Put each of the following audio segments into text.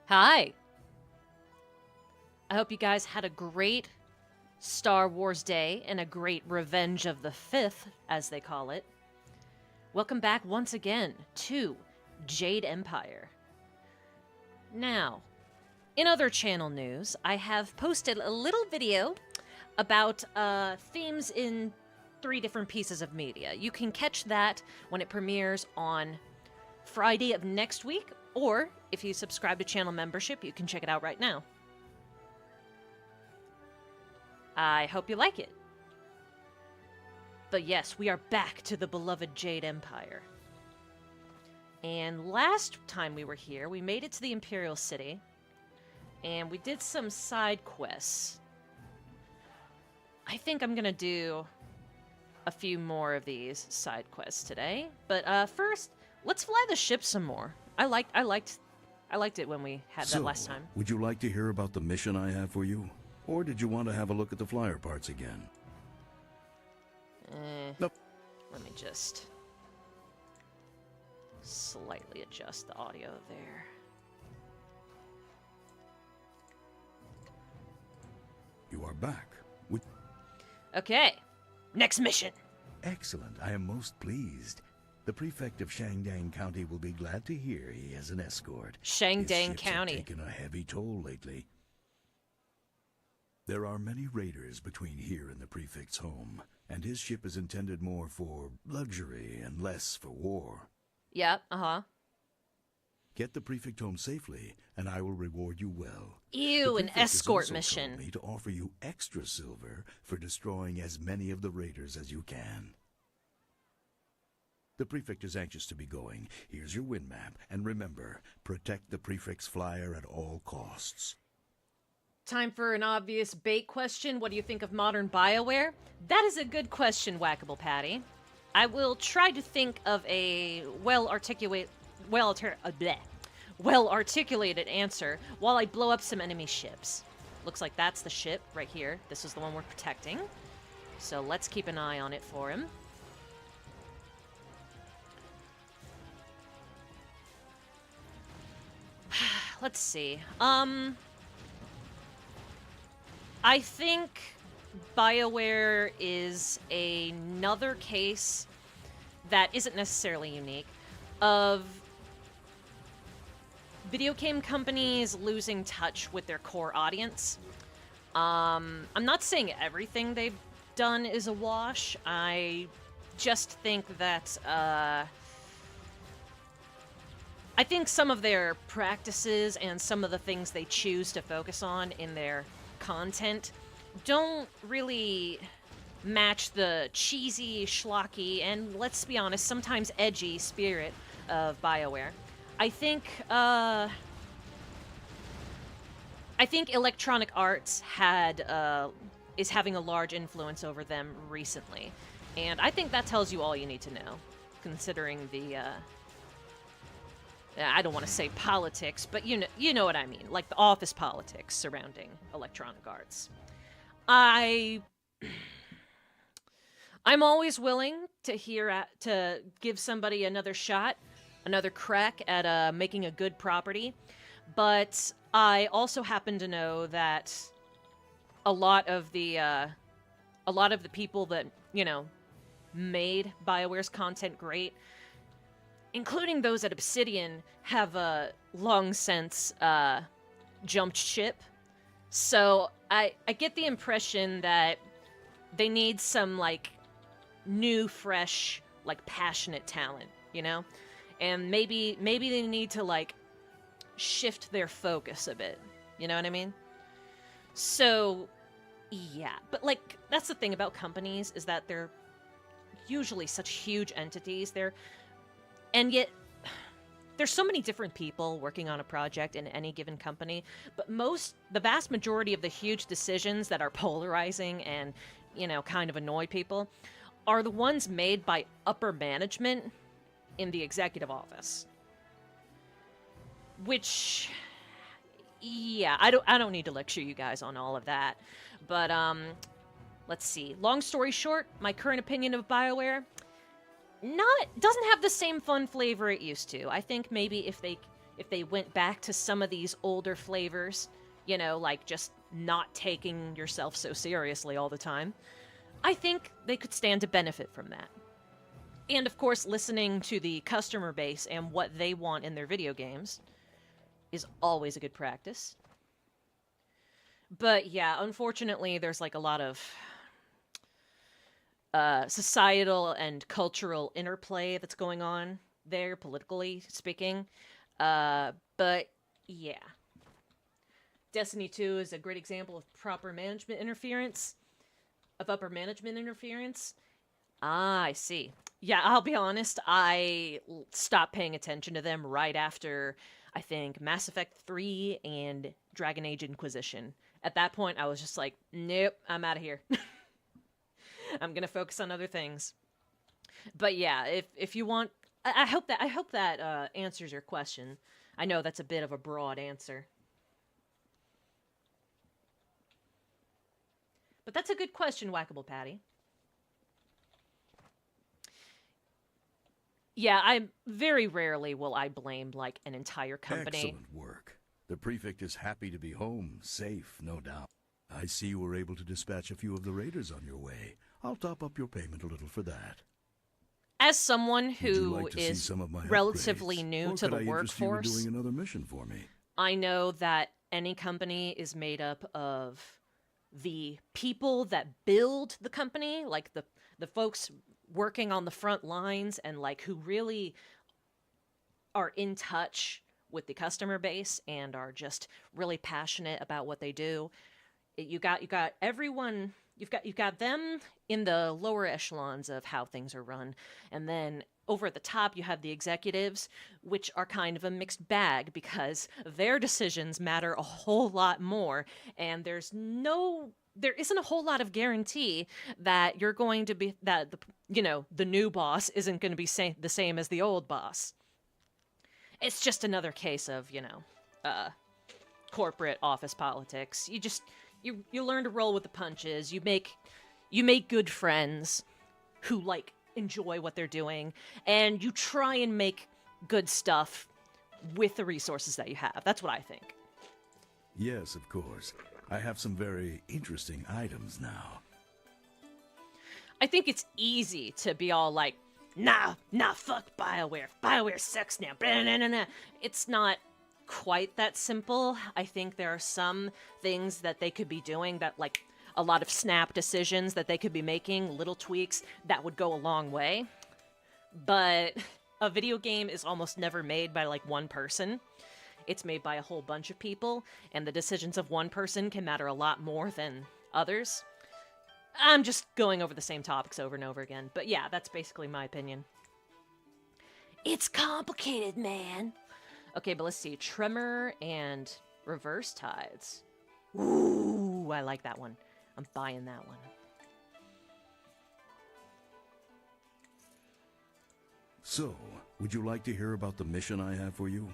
Hi. I hope you guys had a great Star Wars Day and a great Revenge of the Fifth, as they call it. Welcome back once again to Jade Empire. Now, in other channel news, I have posted a little video about themes in 3 different pieces of media. You can catch that when it premieres on Friday of next week, or if you subscribe to channel membership, you can check it out right now. I hope you like it. But yes, we are back to the beloved Jade Empire. And last time we were here, we made it to the Imperial City, and we did some side quests. I think I'm gonna do a few more of these side quests today. But first, let's fly the ship some more. I liked it when we had that last time. Would you like to hear about the mission I have for you? Or did you want to have a look at the flyer parts again? Nope. Let me just slightly adjust the audio there. You are back. Okay, next mission. Excellent. I am most pleased. The prefect of Shangdang County will be glad to hear he has an escort. Shangdang His ships County. have taken a heavy toll lately. There are many raiders between here and the prefect's home, and his ship is intended more for luxury and less for war. Yep, uh-huh. Get the prefect home safely, and I will reward you well. Ew, an The prefect has escort also mission. told me to offer you extra silver for destroying as many of the raiders as you can. The prefect is anxious to be going. Here's your wind map, and remember, protect the prefect's flyer at all costs. Time for an obvious bait question. What do you think of modern BioWare? That is a good question, Whackable Patty. I will try to think of a well-articulated answer while I blow up some enemy ships. Looks like that's the ship right here. This is the one we're protecting. So let's keep an eye on it for him. Let's see. I think BioWare is another case that isn't necessarily unique of video game companies losing touch with their core audience. I'm not saying everything they've done is a wash. I just think that, I think some of their practices and some of the things they choose to focus on in their content don't really match the cheesy, schlocky, and let's be honest, sometimes edgy spirit of BioWare. I think Electronic Arts is having a large influence over them recently, and I think that tells you all you need to know, considering the I don't want to say politics, but you know what I mean, like the office politics surrounding Electronic Arts. I'm always willing to give somebody another shot, another crack at making a good property, but I also happen to know that a lot of the people that, you know, made BioWare's content great, including those at Obsidian, have long since jumped ship. So I get the impression that they need some, like, new, fresh, like, passionate talent, you know? And maybe they need to, like, shift their focus a bit. You know what I mean? So, yeah. But, like, that's the thing about companies, is that they're usually such huge entities. And yet, there's so many different people working on a project in any given company, but the vast majority of the huge decisions that are polarizing and, you know, kind of annoy people are the ones made by upper management in the executive office. Which, yeah, I don't need to lecture you guys on all of that, but let's see. Long story short, my current opinion of BioWare, doesn't have the same fun flavor it used to. I think maybe if they if they went back to some of these older flavors, you know, like just not taking yourself so seriously all the time, I think they could stand to benefit from that. And of course, listening to the customer base and what they want in their video games is always a good practice. But yeah, unfortunately, there's like a lot of societal and cultural interplay that's going on there, politically speaking. But yeah. Destiny 2 is a great example of proper management interference, of upper management interference. Ah, I see. Yeah, I'll be honest, I stopped paying attention to them right after, I think, Mass Effect 3 and Dragon Age Inquisition. At that point, I was just like, nope, I'm out of here. I'm gonna focus on other things. But yeah, if you want, I hope that answers your question. I know that's a bit of a broad answer, but that's a good question, Whackable Patty. Yeah, I very rarely will I blame like an entire company. Excellent work. The prefect is happy to be home, safe, no doubt. I see you were able to dispatch a few of the raiders on your way. I'll top up your payment a little for that. As someone who Would you like to see is some of my relatively upgrades? new Or to could the I interest you in workforce, doing another mission for me? I know that any company is made up of the people that build the company, like the folks working on the front lines and like who really are in touch with the customer base and are just really passionate about what they do. You got everyone, you've got them in the lower echelons of how things are run, and then over at the top you have the executives, which are kind of a mixed bag because their decisions matter a whole lot more, and there isn't a whole lot of guarantee that you're going to be that the new boss isn't going to be the same as the old boss. It's just another case of corporate office politics. You learn to roll with the punches. You make good friends who like enjoy what they're doing, and you try and make good stuff with the resources that you have. That's what I think. Yes, of course. I have some very interesting items now. I think it's easy to be all like, nah, fuck BioWare. BioWare sucks now. Blah, nah, nah, nah. It's not quite that simple. I think there are some things that they could be doing that, like, a lot of snap decisions that they could be making, little tweaks that would go a long way. But a video game is almost never made by, like, one person. It's made by a whole bunch of people, and the decisions of one person can matter a lot more than others. I'm just going over the same topics over and over again, but yeah, that's basically my opinion. It's complicated, man. Okay, but let's see. Tremor and Reverse Tides. Ooh, I like that one. I'm buying that one. So, would you like to hear about the mission I have for you?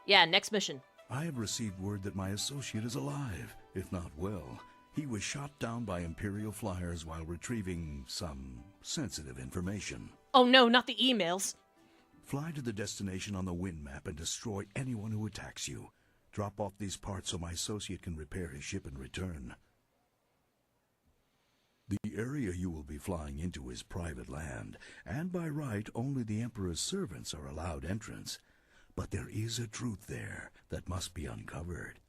Yeah, next mission. I have received word that my associate is alive, if not well. He was shot down by Imperial flyers while retrieving some sensitive information. Oh no, not the emails. Fly to the destination on the wind map and destroy anyone who attacks you. Drop off these parts so my associate can repair his ship and return. The area you will be flying into is private land, and by right only the Emperor's servants are allowed entrance. But there is a truth there that must be uncovered.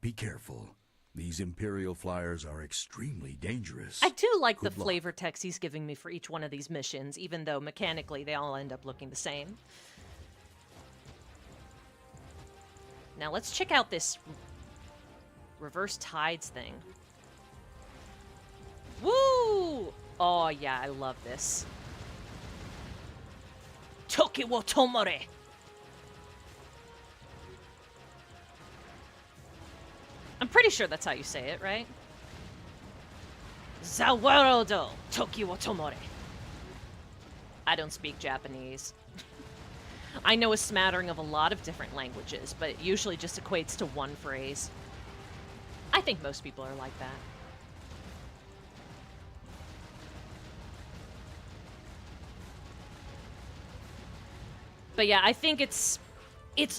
Be careful. These Imperial flyers are extremely dangerous. I do like Good the luck. flavor text he's giving me for each one of these missions, even though mechanically they all end up looking the same. Now let's check out this Reverse Tides thing. Woo! Oh yeah, I love this. Toki wo tomore. I'm pretty sure that's how you say it, right? Zawarodo Toki wo tomore. I don't speak Japanese. I know a smattering of a lot of different languages, but it usually just equates to one phrase. I think most people are like that. But yeah, I think it's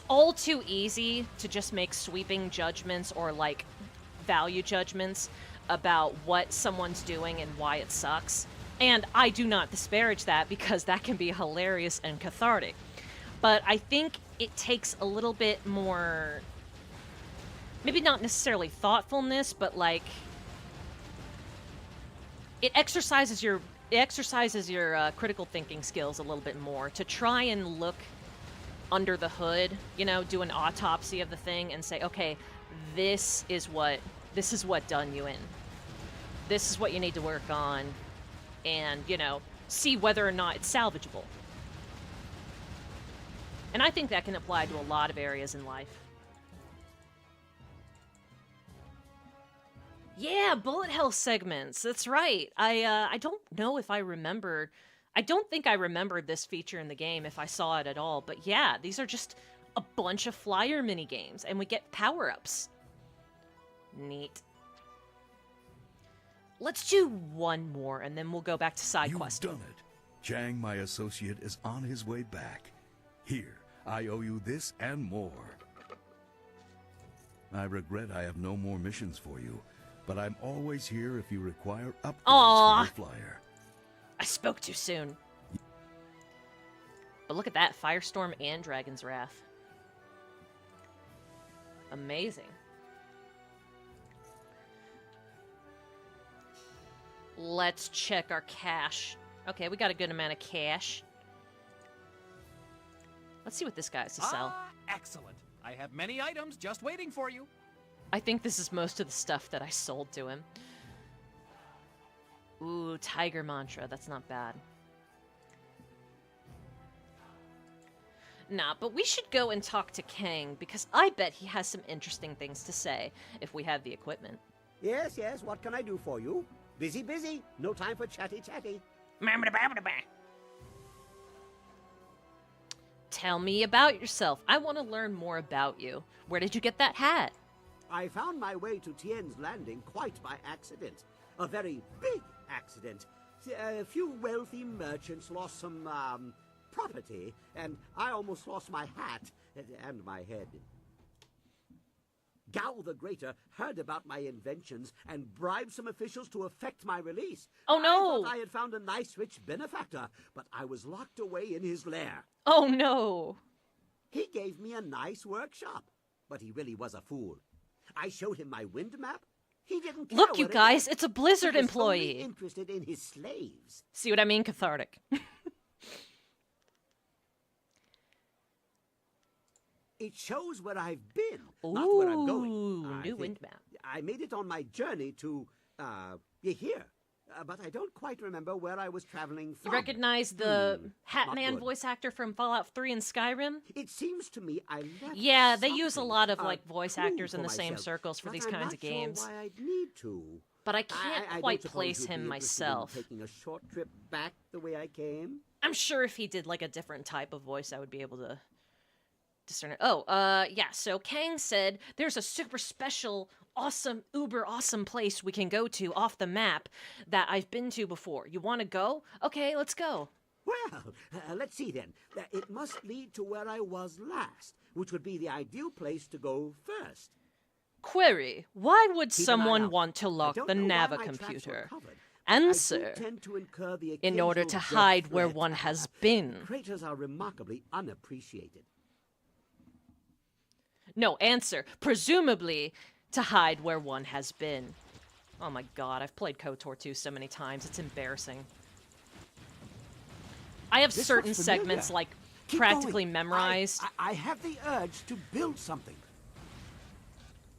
all too easy to just make sweeping judgments or like value judgments about what someone's doing and why it sucks. And I do not disparage that because that can be hilarious and cathartic. But I think it takes a little bit more, maybe not necessarily thoughtfulness, but like it exercises your critical thinking skills a little bit more to try and look under the hood, you know, do an autopsy of the thing and say, okay, this is what done you in. This is what you need to work on, and, you know, see whether or not it's salvageable. And I think that can apply to a lot of areas in life. Yeah, bullet hell segments. That's right. I don't know if I remember. I don't think I remembered this feature in the game if I saw it at all. But yeah, these are just a bunch of flyer mini games, and we get power-ups. Neat. Let's do one more, and then we'll go back to side questing. You've done it. Chang, my associate, is on his way back. Here, I owe you this and more. I regret I have no more missions for you, but I'm always here if you require upgrades for your flyer. I spoke too soon. But look at that, Firestorm and Dragon's Wrath. Amazing. Let's check our cash. Okay, we got a good amount of cash. Let's see what this guy has to sell. Excellent. I have many items just waiting for you. I think this is most of the stuff that I sold to him. Ooh, Tiger Mantra. That's not bad. Nah, but we should go and talk to Kang, because I bet he has some interesting things to say if we have the equipment. Yes, yes, what can I do for you? Busy, busy. No time for chatty. Tell me about yourself. I want to learn more about you. Where did you get that hat? I found my way to Tien's Landing quite by accident. A very big accident. A few wealthy merchants lost some, property, and I almost lost my hat and my head. Gao the Greater heard about my inventions and bribed some officials to effect my release. Oh, no! I thought I had found a nice rich benefactor, but I was locked away in his lair. Oh, no! He gave me a nice workshop, but he really was a fool. I showed him my wind map. He didn't care. Look, you guys, it's a Blizzard he was employee. Only interested in his slaves. See what I mean? Cathartic. It shows where I've been, Ooh, not where I'm going. new wind map. I made it on my journey to, here. But I don't quite remember where I was traveling from. You recognize the Hat not Man good. voice actor from Fallout 3 and Skyrim? It seems to me I left Yeah, they use a something, lot of like voice clue actors in for the same myself, circles for but these I'm kinds not of games. Sure why I'd need to. But I can't I quite don't suppose place you'd be him interested in myself. taking a short trip back the way I came. I'm sure if he did like a different type of voice, I would be able to discern it. Oh, yeah, so Kang said there's a super special, awesome, uber awesome place we can go to off the map that I've been to before. You want to go? Okay, let's go. Well, let's see then. It must lead to where I was last, which would be the ideal place to go first. Query, why would Keep an eye someone out. want to I lock don't the know why Nava my tracks were computer? covered. Answer, I do tend to incur the in order to occasional hide death where threat. one has been. Traitors are remarkably unappreciated. No, answer, presumably to hide where one has been. Oh my god, I've played KOTOR 2 so many times, it's embarrassing. I have This certain looks familiar. segments like Keep practically going. memorized I have the urge to build something.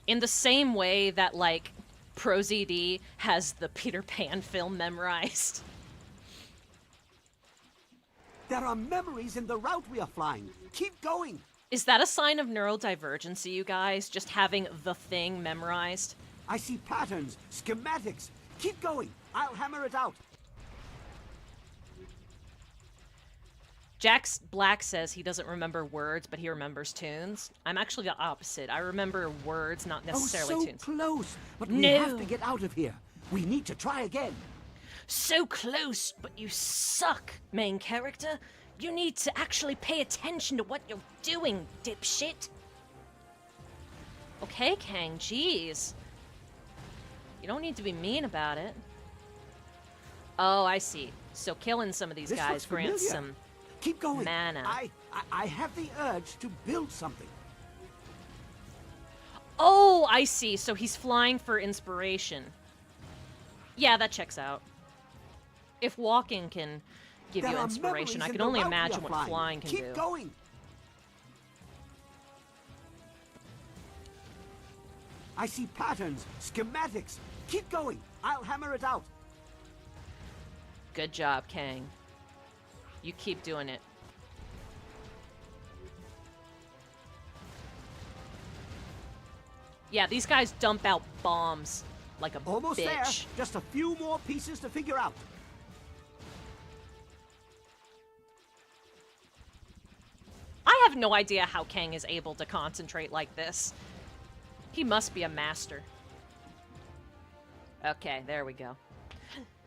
in the same way that like ProZD has the Peter Pan film memorized. There are memories in the route we are flying. Keep going. Is that a sign of neurodivergency, you guys? Just having the thing memorized? I see patterns, schematics. Keep going. I'll hammer it out. Jax Black says he doesn't remember words, but he remembers tunes. I'm actually the opposite. I remember words, not necessarily oh, so tunes. close. But No. we have to get out of here. We need to try again. So close, but you suck, main character. You need to actually pay attention to what you're doing, dipshit. Okay, Kang, jeez. You don't need to be mean about it. Oh, I see. So killing some of these This guys looks grants familiar. some Keep going. mana. I have the urge to build something. Oh, I see. So he's flying for inspiration. Yeah, that checks out. If walking can give There you are inspiration, memories I in can the only route we are imagine what flying can Keep do. going. I see patterns, schematics. Keep going. I'll hammer it out. Good job, Kang. You keep doing it. Yeah, these guys dump out bombs like a Almost there. bitch. Just a few more pieces to figure out. I have no idea how Kang is able to concentrate like this. He must be a master. Okay, there we go.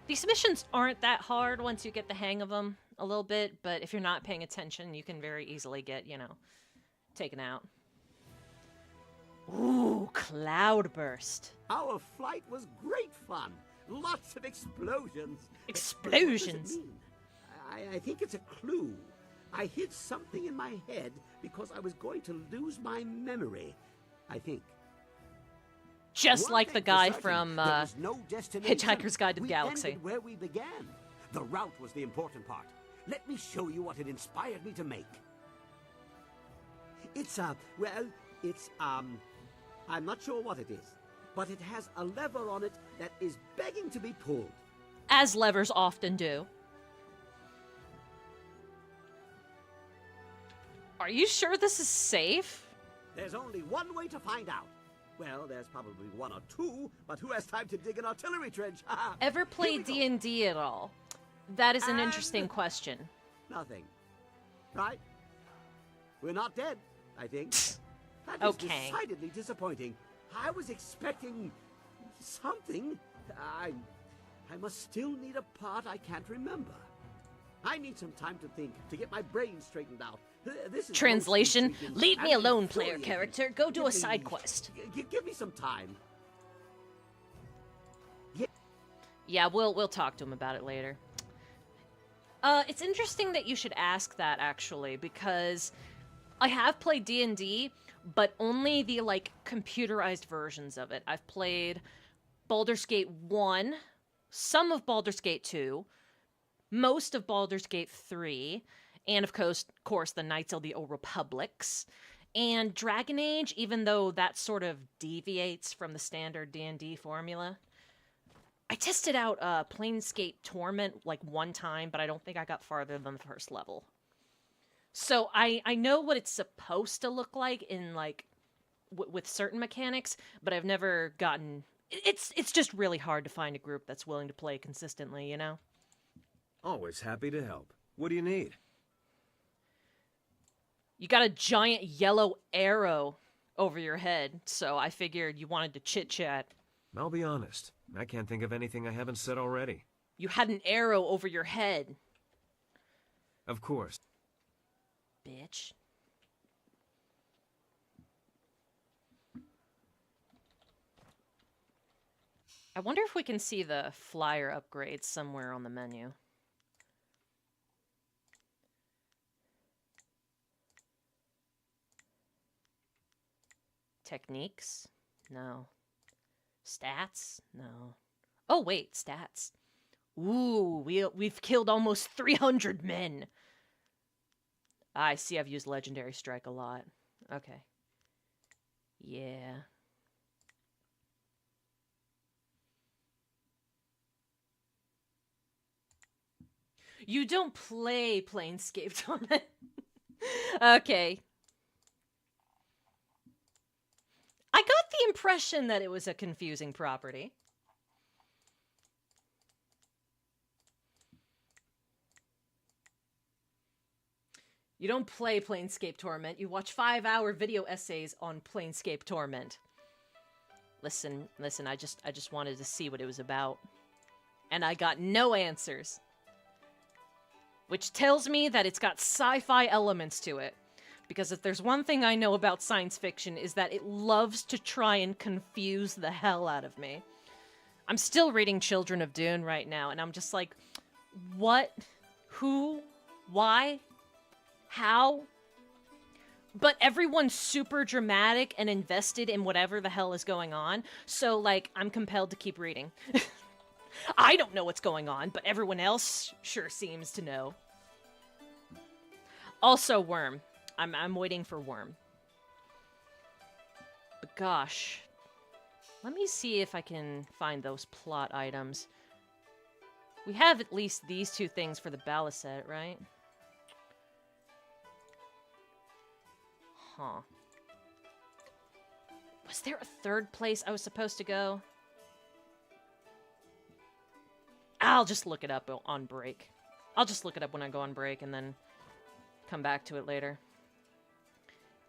These missions aren't that hard once you get the hang of them a little bit, but if you're not paying attention, you can very easily get, you know, taken out. Ooh, Cloudburst. Our flight was great fun. Lots of explosions. Explosions? What does it mean? I think it's a clue. I hid something in my head because I was going to lose my memory. I think. Just One like thing the for guy certain, from there was no destination. Hitchhiker's Guide to the We Galaxy. ended where we began. The route was the important part. Let me show you what it inspired me to make. It's I'm not sure what it is, but it has a lever on it that is begging to be pulled. As levers often do. Are you sure this is safe? There's only one way to find out. Well, there's probably one or two, but who has time to dig an artillery trench? Ever Here played we go. D&D at all? That is an And- interesting question. Nothing. Right? We're not dead, I think. That is Okay. decidedly disappointing. I was expecting something. I must still need a part I can't remember. I need some time to think, to get my brain straightened out. This is Translation, mostly intriguing leave me and alone, player infuriating. character. Go do Give a side me- quest. Give me some time. Yeah, we'll talk to him about it later. It's interesting that you should ask that, actually, because I have played D&D, but only the, like, computerized versions of it. I've played Baldur's Gate 1, some of Baldur's Gate 2, most of Baldur's Gate 3, and of course the Knights of the Old Republics. And Dragon Age, even though that sort of deviates from the standard D&D formula. I tested out Planescape Torment like one time, but I don't think I got farther than the first level. So I know what it's supposed to look like in like with certain mechanics, but I've never gotten. It's just really hard to find a group that's willing to play consistently, you know? Always happy to help. What do you need? You got a giant yellow arrow over your head, so I figured you wanted to chit-chat. I'll be honest. I can't think of anything I haven't said already. You had an arrow over your head, Of course. bitch. I wonder if we can see the flyer upgrades somewhere on the menu. Techniques? No. Stats? No. Oh, wait, stats. Ooh, we've killed almost 300 men. I see I've used Legendary Strike a lot. Okay. Yeah. You don't play Planescape Torment. Okay. I got the impression that it was a confusing property. You don't play Planescape Torment. You watch 5-hour video essays on Planescape Torment. Listen, I just wanted to see what it was about. And I got no answers. which tells me that it's got sci-fi elements to it. Because if there's one thing I know about science fiction is that it loves to try and confuse the hell out of me. I'm still reading Children of Dune right now, and I'm just like, what? Who? Why? How? But everyone's super dramatic and invested in whatever the hell is going on, so, like, I'm compelled to keep reading. I don't know what's going on, but everyone else sure seems to know. Also, Worm. I'm waiting for Worm. But gosh. Let me see if I can find those plot items. We have at least these two things for the balisette, right? Huh. Was there a third place I was supposed to go? I'll just look it up on break. I'll just look it up when I go on break and then come back to it later.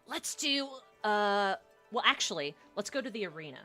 Let's do, well, actually, let's go to the arena.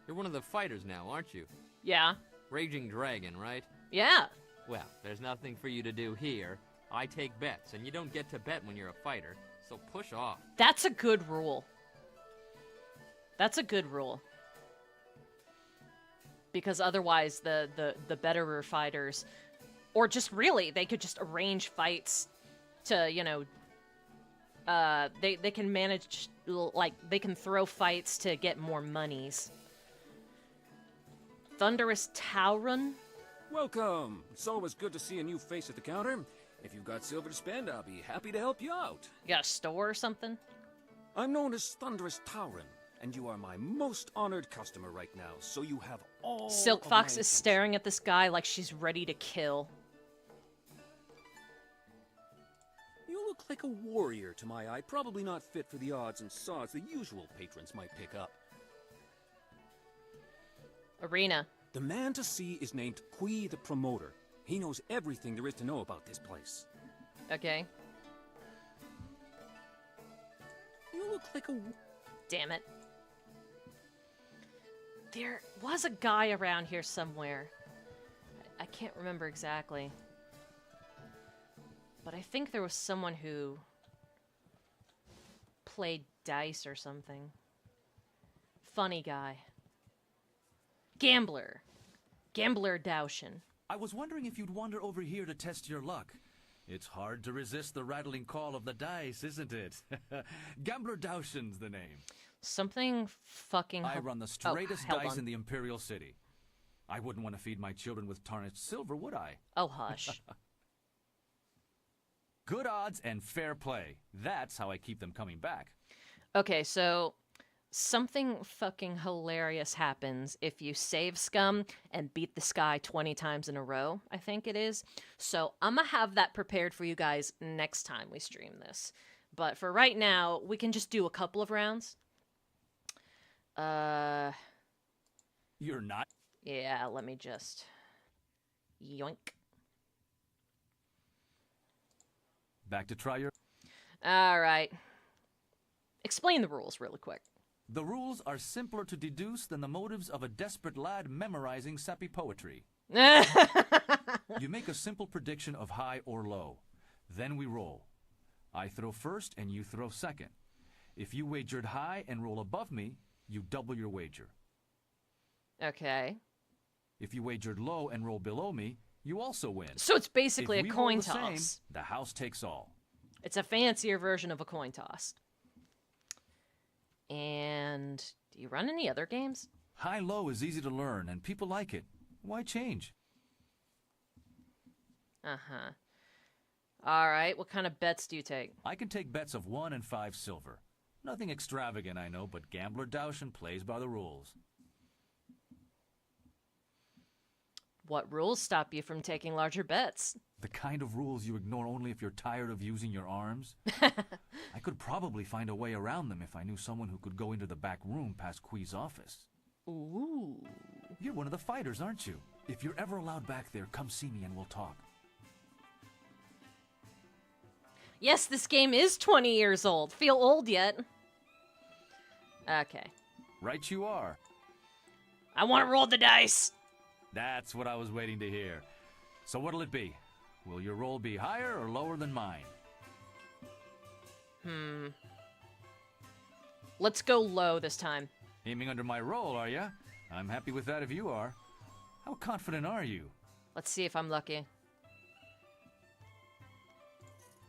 You're one of the fighters now, aren't you? Yeah. Raging Dragon, right? Yeah. Well, there's nothing for you to do here. I take bets, and you don't get to bet when you're a fighter, so push off. That's a good rule. That's a good rule. Because otherwise, the betterer fighters, or just really, they could just arrange fights to, you know, they can manage, like, they can throw fights to get more monies. Thunderous Tauron? Welcome! It's always good to see a new face at the counter. If you've got silver to spend, I'll be happy to help you out. You got a store or something? I'm known as Thunderous Tauron, and you are my most honored customer right now, so you have all Silk of Fox my is attention. staring at this guy like she's ready to kill. You look like a warrior to my eye, probably not fit for the odds and sods the usual patrons might pick up. Arena. The man to see is named Kui the Promoter. He knows everything there is to know about this place. Okay. You look like a... Damn it. There was a guy around here somewhere. I can't remember exactly. But I think there was someone who played dice or something. Funny guy. Gambler. Gambler Daushin. I was wondering if you'd wander over here to test your luck. It's hard to resist the rattling call of the dice, isn't it? Gambler Daushin's the name. Something fucking... I run the straightest held dice on. in the Imperial City. I wouldn't want to feed my children with tarnished silver, would I? Oh, hush. Good odds and fair play. That's how I keep them coming back. Okay, so something fucking hilarious happens if you save Scum and beat the sky 20 times in a row, I think it is. So I'm gonna have that prepared for you guys next time we stream this. But for right now, we can just do a couple of rounds. You're not? Yeah, let me just... Yoink. Back to try your... Alright. Explain the rules really quick. The rules are simpler to deduce than the motives of a desperate lad memorizing sappy poetry. You make a simple prediction of high or low. Then we roll. I throw first and you throw second. If you wagered high and roll above me, you double your wager. Okay. If you wagered low and roll below me, you also win. So it's basically If a we coin roll the toss. same, the house takes all. It's a fancier version of a coin toss. And do you run any other games? High-low is easy to learn, and people like it. Why change? Uh-huh. Alright, what kind of bets do you take? I can take bets of 1 and 5 silver. Nothing extravagant, I know, but Gambler Daushin plays by the rules. What rules stop you from taking larger bets? The kind of rules you ignore only if you're tired of using your arms. I could probably find a way around them if I knew someone who could go into the back room past Kui's office. Ooh. You're one of the fighters, aren't you? If you're ever allowed back there, come see me and we'll talk. Yes, this game is 20 years old. Feel old yet? Okay. Right you are. I want to roll the dice. That's what I was waiting to hear. So what'll it be? Will your roll be higher or lower than mine? Let's go low this time. Aiming under my roll, are ya? I'm happy with that if you are. How confident are you? Let's see if I'm lucky.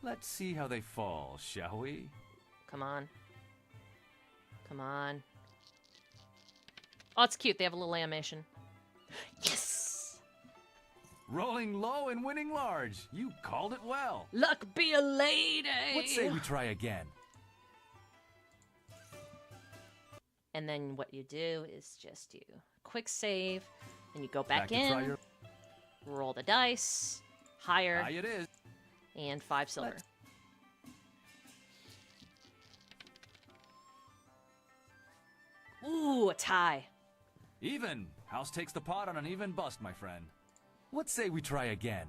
Let's see how they fall, shall we? Come on. Come on. Oh, it's cute. They have a little animation. Yes! Rolling low and winning large. You called it well. Luck be a lady! What say we try again? And then what you do is just you quick save, and you go Back back to try in, your- roll the dice, higher, High it is. and 5 silver. Let's- Ooh, a tie. Even. House takes the pot on an even bust, my friend. What say we try again?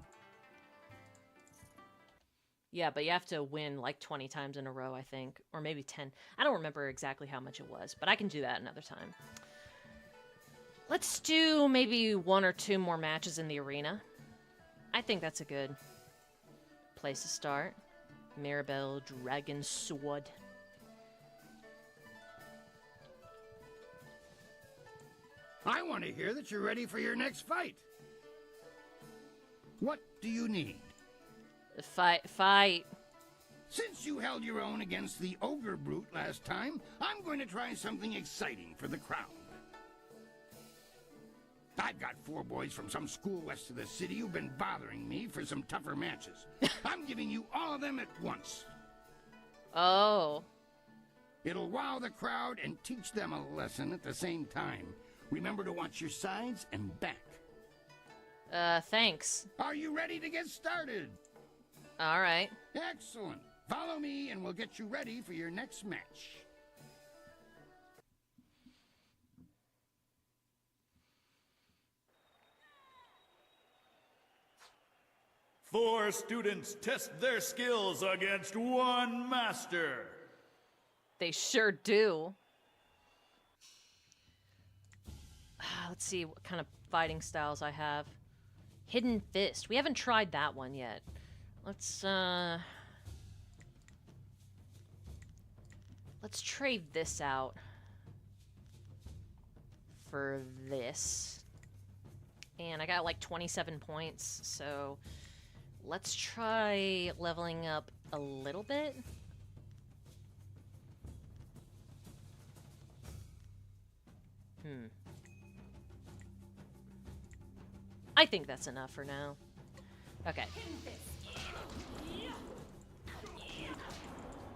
Yeah, but you have to win like 20 times in a row, I think. Or maybe 10. I don't remember exactly how much it was, but I can do that another time. Let's do maybe 1 or 2 more matches in the arena. I think that's a good place to start. Mirabelle Dragon Sword. I want to hear that you're ready for your next fight. What do you need? Fight. Since you held your own against the ogre brute last time, I'm going to try something exciting for the crowd. I've got 4 boys from some school west of the city who've been bothering me for some tougher matches. I'm giving you all of them at once. Oh. It'll wow the crowd and teach them a lesson at the same time. Remember to watch your sides and back. Thanks. Are you ready to get started? All right. Excellent. Follow me and we'll get you ready for your next match. Four students test their skills against one master. They sure do. Let's see what kind of fighting styles I have. Hidden Fist. We haven't tried that one yet. Let's trade this out for this. And I got like 27 points, so let's try leveling up a little bit. I think that's enough for now. Okay.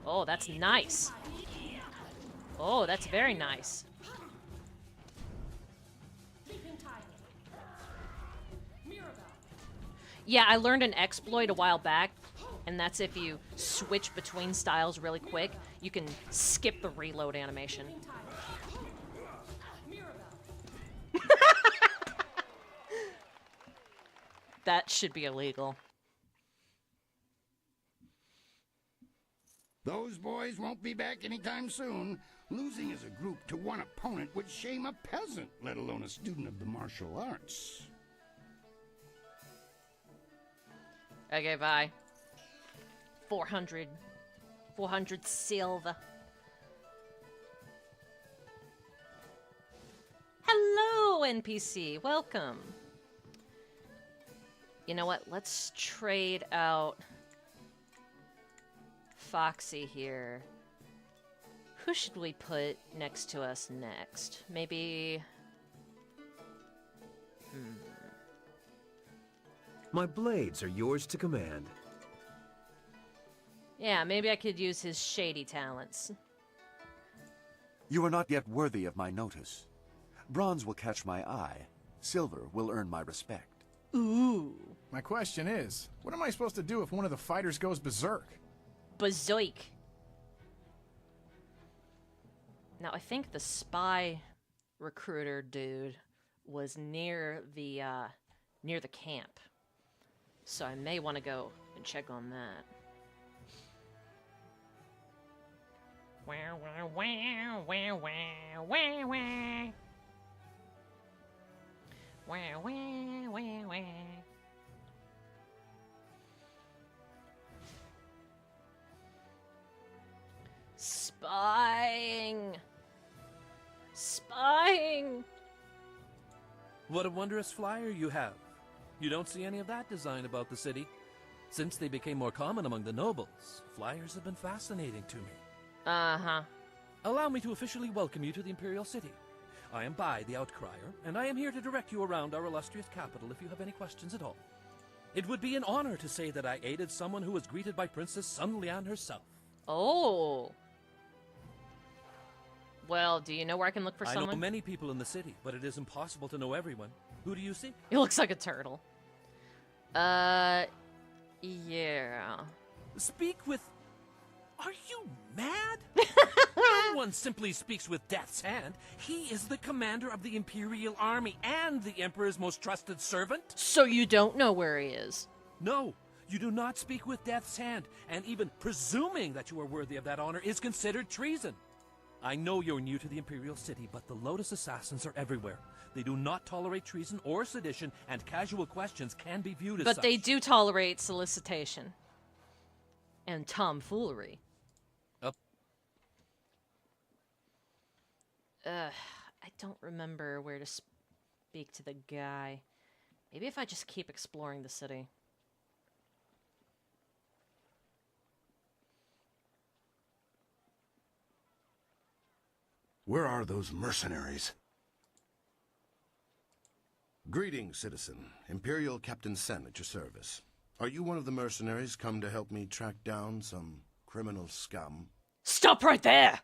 Oh, that's nice. Oh, that's very nice. Yeah, I learned an exploit a while back, and that's if you switch between styles really quick, you can skip the reload animation. That should be illegal. Those boys won't be back anytime soon. Losing as a group to one opponent would shame a peasant, let alone a student of the martial arts. Okay, bye. 400 silver. Hello, NPC. Welcome. You know what? Let's trade out Foxy here. Who should we put next to us next? Maybe... My blades are yours to command. Yeah, maybe I could use his shady talents. You are not yet worthy of my notice. Bronze will catch my eye. Silver will earn my respect. Ooh. My question is, what am I supposed to do if one of the fighters goes berserk? Berserk. Now, I think the spy recruiter dude was near the near the camp. So I may want to go and check on that. Wow, wow, wow, wow, wow, wow, wow. Wow, wow, wow, wow. Spying! Spying! What a wondrous flyer you have. You don't see any of that design about the city. Since they became more common among the nobles, flyers have been fascinating to me. Uh-huh. Allow me to officially welcome you to the Imperial City. I am Bai, the Outcrier, and I am here to direct you around our illustrious capital if you have any questions at all. It would be an honor to say that I aided someone who was greeted by Princess Sun Lian herself. Oh. Well, do you know where I can look for someone? I know many people in the city, but it is impossible to know everyone. Who do you seek? He looks like a turtle. Yeah. Speak with... Are you mad? No one simply speaks with Death's Hand. He is the commander of the Imperial Army and the Emperor's most trusted servant. So you don't know where he is? No, you do not speak with Death's Hand, and even presuming that you are worthy of that honor is considered treason. I know you're new to the Imperial City, but the Lotus Assassins are everywhere. They do not tolerate treason or sedition, and casual questions can be viewed as such. But they do tolerate solicitation. And tomfoolery. I don't remember where to speak to the guy. Maybe if I just keep exploring the city. Where are those mercenaries? Greetings, citizen. Imperial Captain Sen at your service. Are you one of the mercenaries come to help me track down some criminal scum? Stop right there!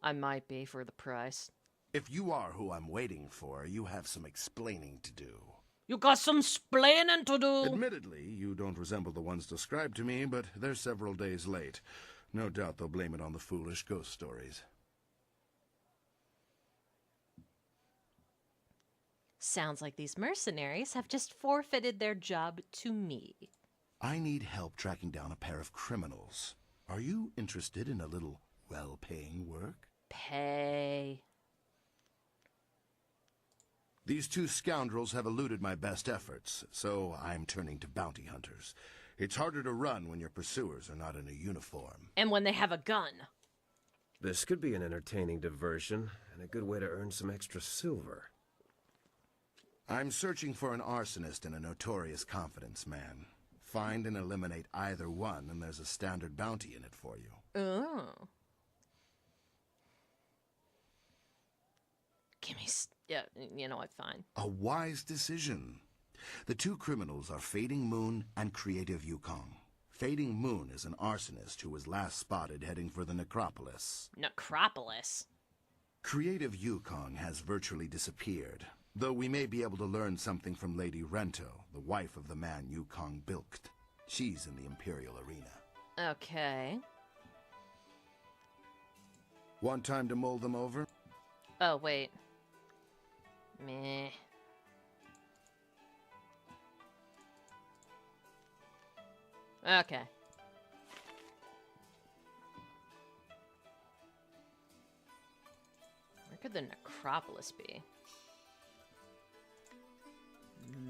I might be for the price. If you are who I'm waiting for, you have some explaining to do. You got some splaining to do! Admittedly, you don't resemble the ones described to me, but they're several days late. No doubt they'll blame it on the foolish ghost stories. Sounds like these mercenaries have just forfeited their job to me. I need help tracking down a pair of criminals. Are you interested in a little well-paying work? Pay. These two scoundrels have eluded my best efforts, so I'm turning to bounty hunters. It's harder to run when your pursuers are not in a uniform. And when they have a gun. This could be an entertaining diversion, and a good way to earn some extra silver. I'm searching for an arsonist and a notorious confidence man. Find and eliminate either one, and there's a standard bounty in it for you. Oh. Give me... Yeah, you know what, fine. A wise decision. The two criminals are Fading Moon and Creative Yukong. Fading Moon is an arsonist who was last spotted heading for the Necropolis. Necropolis? Creative Yukong has virtually disappeared, though we may be able to learn something from Lady Rento, the wife of the man Yukong bilked. She's in the Imperial Arena. Okay. Want time to mull them over? Oh, wait. Meh. Okay. Where could the Necropolis be?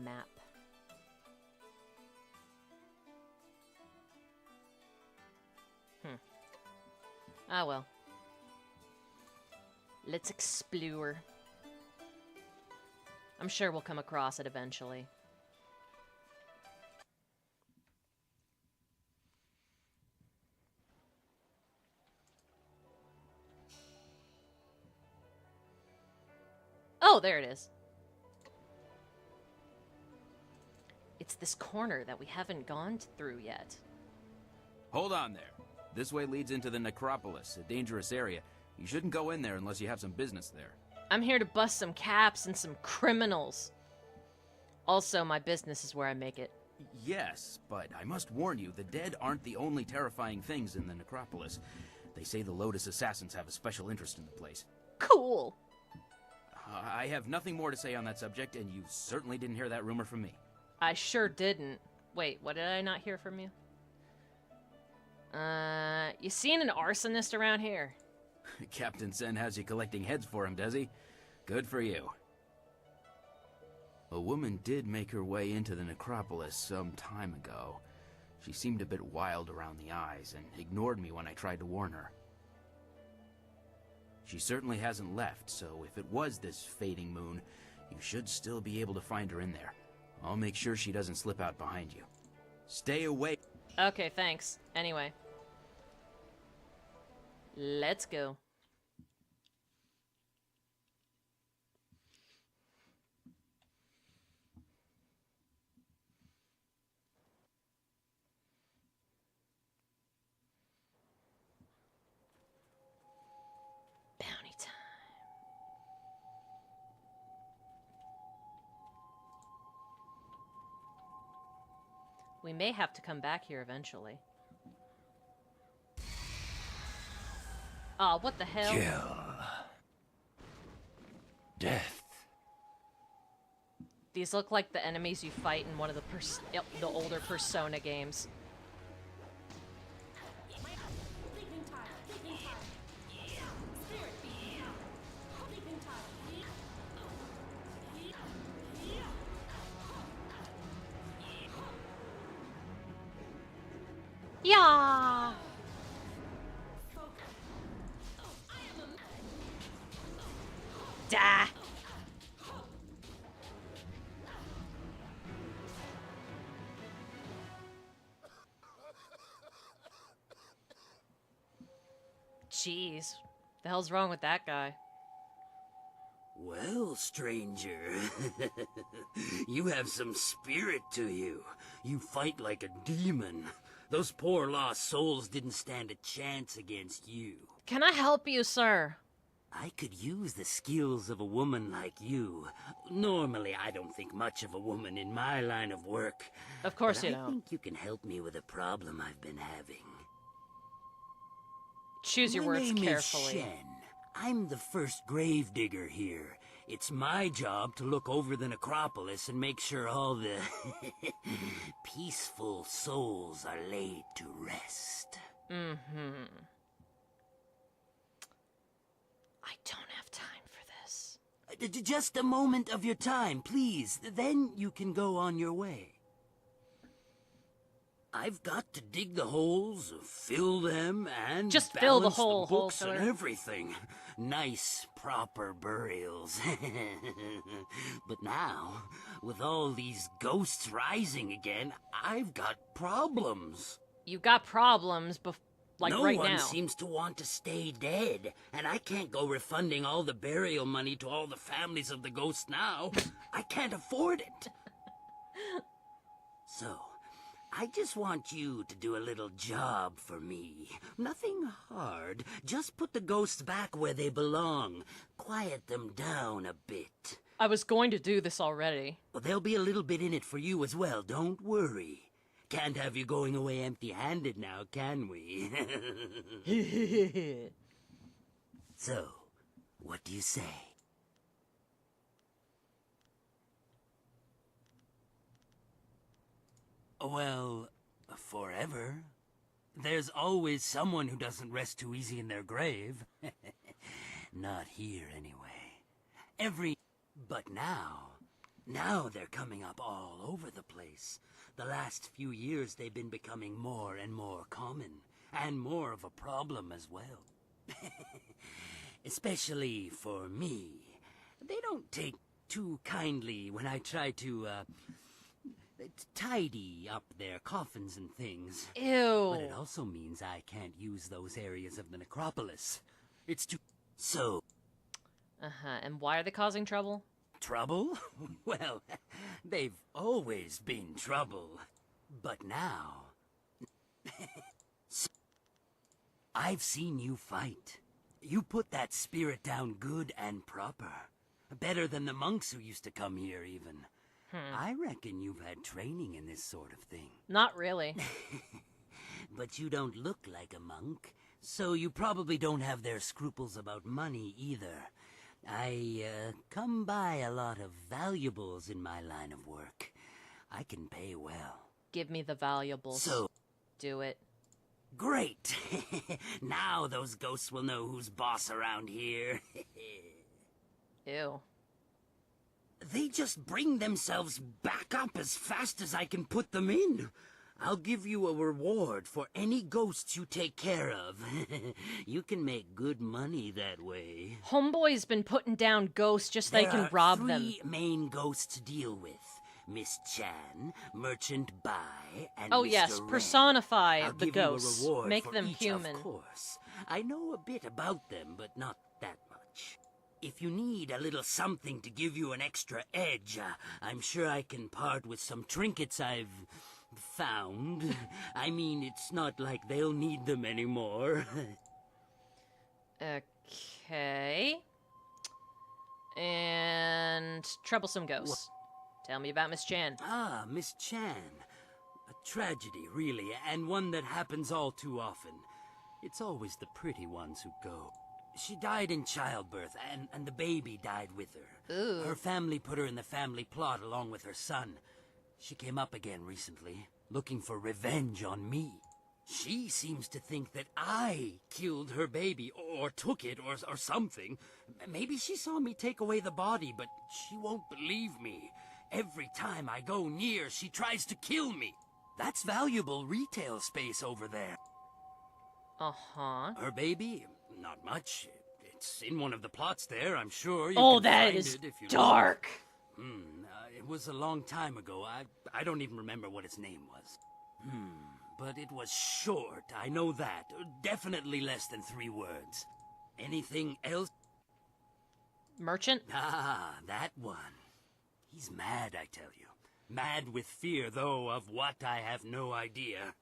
Map. Ah, well. Let's explore. I'm sure we'll come across it eventually. Oh, there it is. It's this corner that we haven't gone through yet. Hold on there. This way leads into the Necropolis, a dangerous area. You shouldn't go in there unless you have some business there. I'm here to bust some caps and some criminals. Also, my business is where I make it. Yes, but I must warn you, the dead aren't the only terrifying things in the Necropolis. They say the Lotus Assassins have a special interest in the place. Cool. I have nothing more to say on that subject, and you certainly didn't hear that rumor from me. I sure didn't. Wait, what did I not hear from you? You seen an arsonist around here? Captain Sen has you collecting heads for him, does he? Good for you. A woman did make her way into the necropolis some time ago. She seemed a bit wild around the eyes and ignored me when I tried to warn her. She certainly hasn't left, so if it was this fading moon, you should still be able to find her in there. I'll make sure she doesn't slip out behind you. Stay away. Okay, thanks. Anyway. Let's go. Bounty time. We may have to come back here eventually. Aw, what the hell? Kill. Death. These look like the enemies you fight in one of the older Persona games. Yeah. Da. Jeez. The hell's wrong with that guy? Well, stranger, you have some spirit to you. You fight like a demon. Those poor lost souls didn't stand a chance against you. Can I help you, sir? I could use the skills of a woman like you. Normally, I don't think much of a woman in my line of work. Of course but you I don't. think you can help me with a problem I've been having. Choose your words My name carefully. is Shen. I'm the first gravedigger here. It's my job to look over the necropolis and make sure all the peaceful souls are laid to rest. Mm-hmm. I don't have time for this. Just a moment of your time, please. Then you can go on your way. I've got to dig the holes, fill them, and just fill the balance hole, the books hole and filler. everything. Nice, proper burials. But now, with all these ghosts rising again, I've got problems. You got problems, like no right one now. seems to want to stay dead, and I can't go refunding all the burial money to all the families of the ghosts now. I can't afford it. So, I just want you to do a little job for me. Nothing hard. Just put the ghosts back where they belong. Quiet them down a bit. I was going to do this already. Well, there'll be a little bit in it for you as well, don't worry. Can't have you going away empty-handed now, can we? So, what do you say? Well, forever. There's always someone who doesn't rest too easy in their grave. Not here, anyway. But now they're coming up all over the place. The last few years they've been becoming more and more common, and more of a problem as well. Especially for me. They don't take too kindly when I try to, tidy up their coffins and things. Ew. But it also means I can't use those areas of the necropolis. It's too... So... Uh-huh, and why are they causing trouble? Trouble? Well, they've always been trouble. But now... I've seen you fight. You put that spirit down good and proper. Better than the monks who used to come here, even. I reckon you've had training in this sort of thing. Not really. But you don't look like a monk, so you probably don't have their scruples about money either. I come by a lot of valuables in my line of work. I can pay well. Give me the valuables. So, do it. Great! Now those ghosts will know who's boss around here. Ew. They just bring themselves back up as fast as I can put them in. I'll give you a reward for any ghosts you take care of. You can make good money that way. Homeboy's been putting down ghosts just so they can rob them. There are 3 main ghosts to deal with. Miss Chan, Merchant Bai, and Oh Mr. yes, Ren. personify I'll the give you a ghosts. reward Make for them each, human. Of course. I know a bit about them, but not that much. If you need a little something to give you an extra edge, I'm sure I can part with some trinkets I've found. I mean, it's not like they'll need them anymore. Okay. And troublesome ghosts. Tell me about Miss Chan. Ah, Miss Chan. A tragedy, really, and one that happens all too often. It's always the pretty ones who go. She died in childbirth, and the baby died with her. Ooh. Her family put her in the family plot along with her son. She came up again recently, looking for revenge on me. She seems to think that I killed her baby, or took it, or something. Maybe she saw me take away the body, but she won't believe me. Every time I go near, she tries to kill me. That's valuable retail space over there. Uh-huh. Her baby? Not much. It's in one of the plots there, I'm sure. You Oh, can that find is it if you dark. Look. It was a long time ago. I don't even remember what its name was. But it was short, I know that. Definitely less than 3 words. Anything else? Merchant? Ah, that one. He's mad, I tell you. Mad with fear, though, of what I have no idea.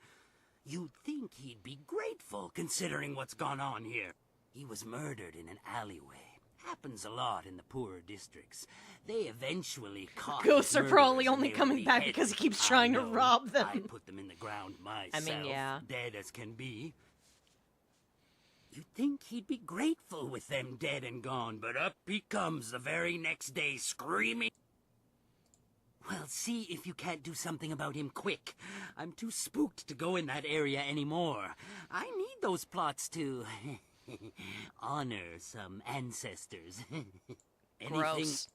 You'd think he'd be grateful, considering what's gone on here. He was murdered in an alleyway. Happens a lot in the poorer districts. They eventually caught Ghosts his are probably murderers, only and they coming were back beheaded. because he keeps I trying to know. rob them. I put them in the ground myself. I mean, yeah. Dead as can be. You'd think he'd be grateful with them dead and gone, but up he comes the very next day screaming. Well, see if you can't do something about him quick. I'm too spooked to go in that area anymore. I need those plots to honor some ancestors. Gross.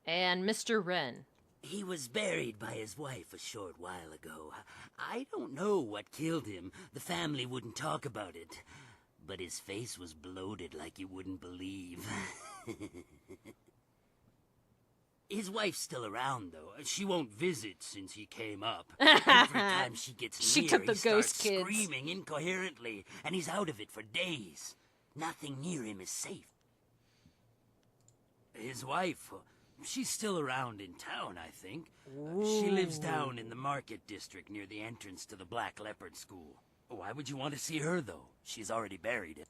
And Mr. Ren. He was buried by his wife a short while ago. I don't know what killed him. The family wouldn't talk about it. But his face was bloated like you wouldn't believe. His wife's still around, though. She won't visit since he came up. Every time she gets She near, took the he ghost starts kids. screaming incoherently, and he's out of it for days. Nothing near him is safe. His wife, she's still around in town, I think. She lives down in the market district near the entrance to the Black Leopard School. Why would you want to see her, though? She's already buried.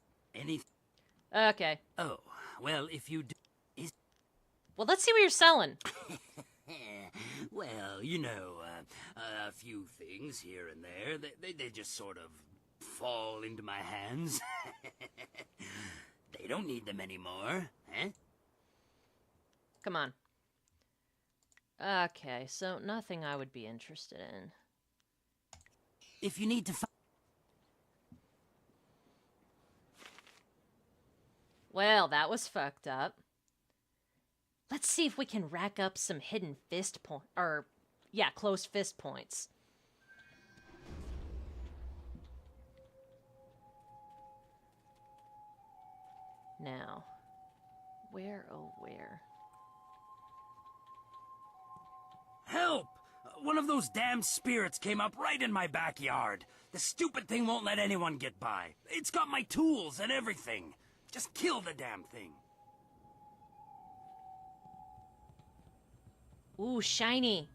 Okay. Oh, well, if you do... Well, let's see what you're selling. Well, you know, a few things here and there. They just sort of fall into my hands. They don't need them anymore, eh? Come on. Okay, so nothing I would be interested in. If you need to Well, that was fucked up. Let's see if we can rack up some hidden fist point, or, yeah, closed fist points. Now, where, oh where? Help! One of those damn spirits came up right in my backyard. The stupid thing won't let anyone get by. It's got my tools and everything. Just kill the damn thing. Ooh, shiny.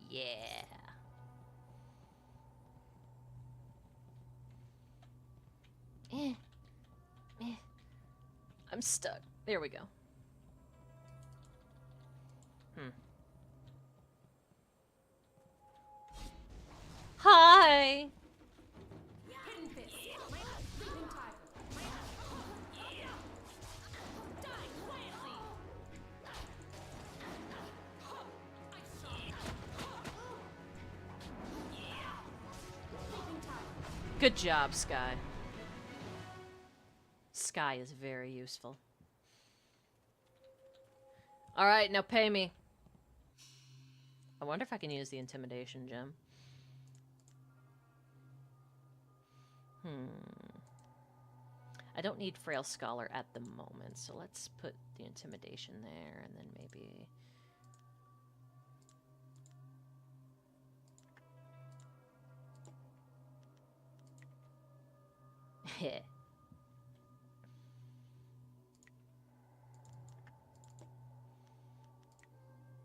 Yeah. I'm stuck. There we go. Hi. Good job, Sky. Sky is very useful. Alright, now pay me. I wonder if I can use the intimidation gem. I don't need Frail Scholar at the moment, so let's put the intimidation there, and then maybe... Heh.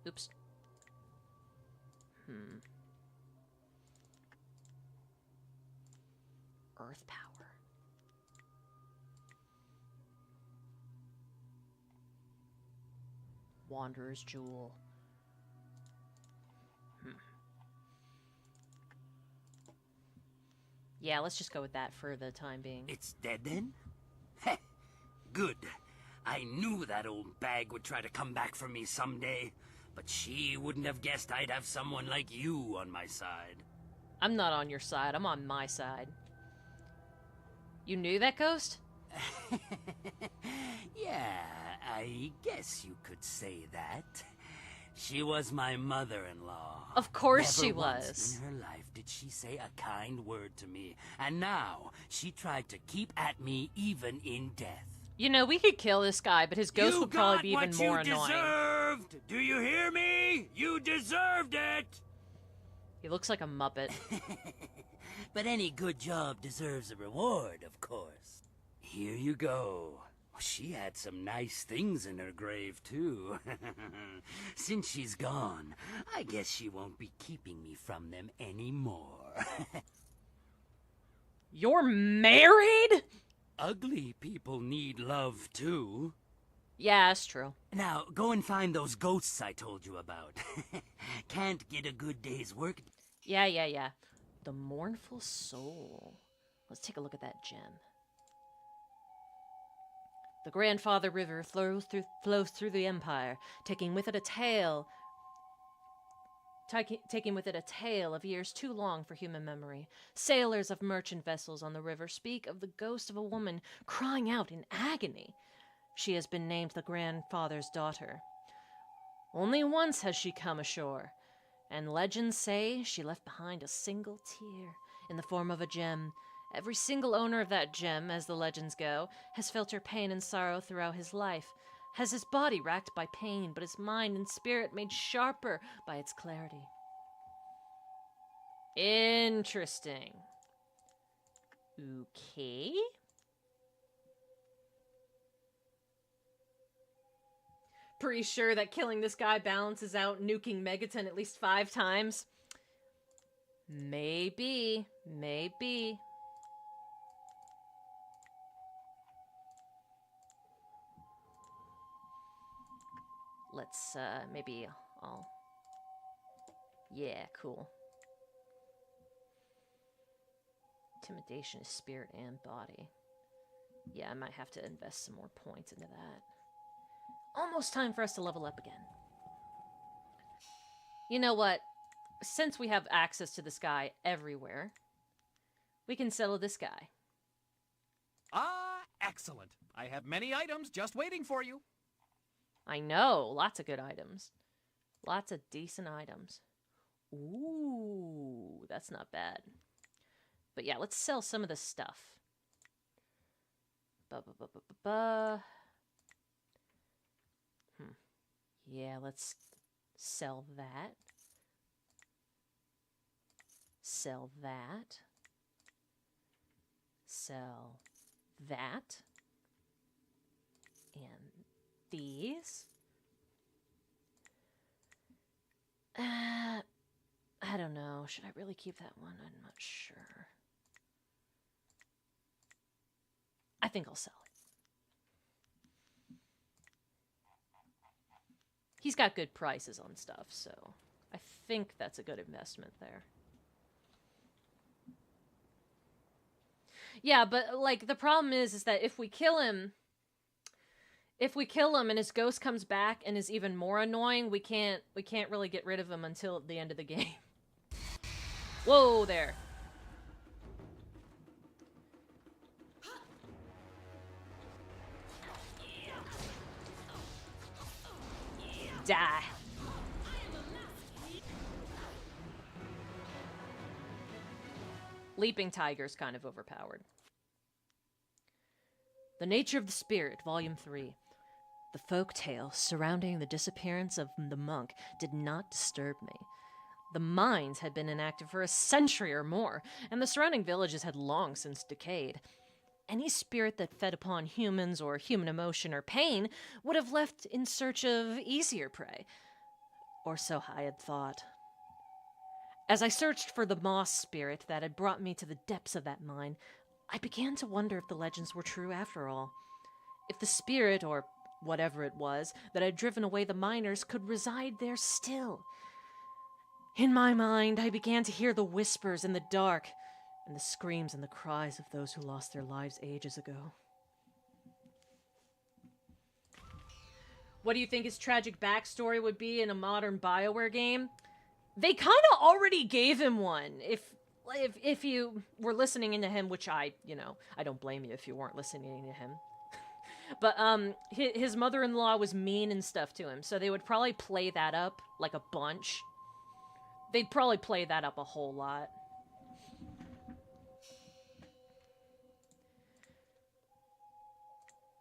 Oops. Earth power. Wanderer's Jewel. Yeah, let's just go with that for the time being. It's dead then? Heh. Good. I knew that old bag would try to come back for me someday, but she wouldn't have guessed I'd have someone like you on my side. I'm not on your side, I'm on my side. You knew that ghost? Yeah, I guess you could say that. She was my mother-in-law. Of course Never she once was. in her life did she say a kind word to me, and now she tried to keep at me even in death. You know, we could kill this guy, but his ghost would probably be even more You annoying. deserved! Do you hear me? You deserved it! He looks like a Muppet. But any good job deserves a reward, of course. Here you go. She had some nice things in her grave, too. Since she's gone, I guess she won't be keeping me from them anymore. You're married? Ugly people need love, too. Yeah, that's true. Now, go and find those ghosts I told you about. Can't get a good day's work. Yeah. The Mournful Soul. Let's take a look at that gem. The Grandfather River flows through the Empire, taking with it a tale of years too long for human memory. Sailors of merchant vessels on the river speak of the ghost of a woman crying out in agony. She has been named the Grandfather's daughter. Only once has she come ashore, and legends say she left behind a single tear in the form of a gem. Every single owner of that gem, as the legends go, has felt her pain and sorrow throughout his life, has his body racked by pain, but his mind and spirit made sharper by its clarity. Interesting. Okay. Pretty sure that killing this guy balances out nuking Megaton at least 5 times. Maybe. Let's, maybe I'll... Yeah, cool. Intimidation is spirit and body. Yeah, I might have to invest some more points into that. Almost time for us to level up again. You know what? Since we have access to this guy everywhere, we can settle this guy. Ah, excellent. I have many items just waiting for you. I know. Lots of good items. Lots of decent items. Ooh, that's not bad. But yeah, let's sell some of this stuff. Yeah, let's sell that. Sell that. Sell that. And these. I don't know. Should I really keep that one? I'm not sure. I think I'll sell it. He's got good prices on stuff, so I think that's a good investment there. Yeah, but like the problem is that if we kill him and his ghost comes back and is even more annoying, we can't really get rid of him until the end of the game. Whoa there. Die. Leaping Tiger's kind of overpowered. The Nature of the Spirit, Volume 3. The folk tale surrounding the disappearance of the monk did not disturb me. The mines had been inactive for a century or more, and the surrounding villages had long since decayed. Any spirit that fed upon humans or human emotion or pain would have left in search of easier prey. Or so I had thought. As I searched for the moss spirit that had brought me to the depths of that mine, I began to wonder if the legends were true after all. If the spirit, or whatever it was, that had driven away the miners could reside there still. In my mind, I began to hear the whispers in the dark, and the screams and the cries of those who lost their lives ages ago. What do you think his tragic backstory would be in a modern BioWare game? They kind of already gave him one. If you were listening into him, which I don't blame you if you weren't listening to him. But his mother-in-law was mean and stuff to him, so they would probably play that up like a bunch. They'd probably play that up a whole lot.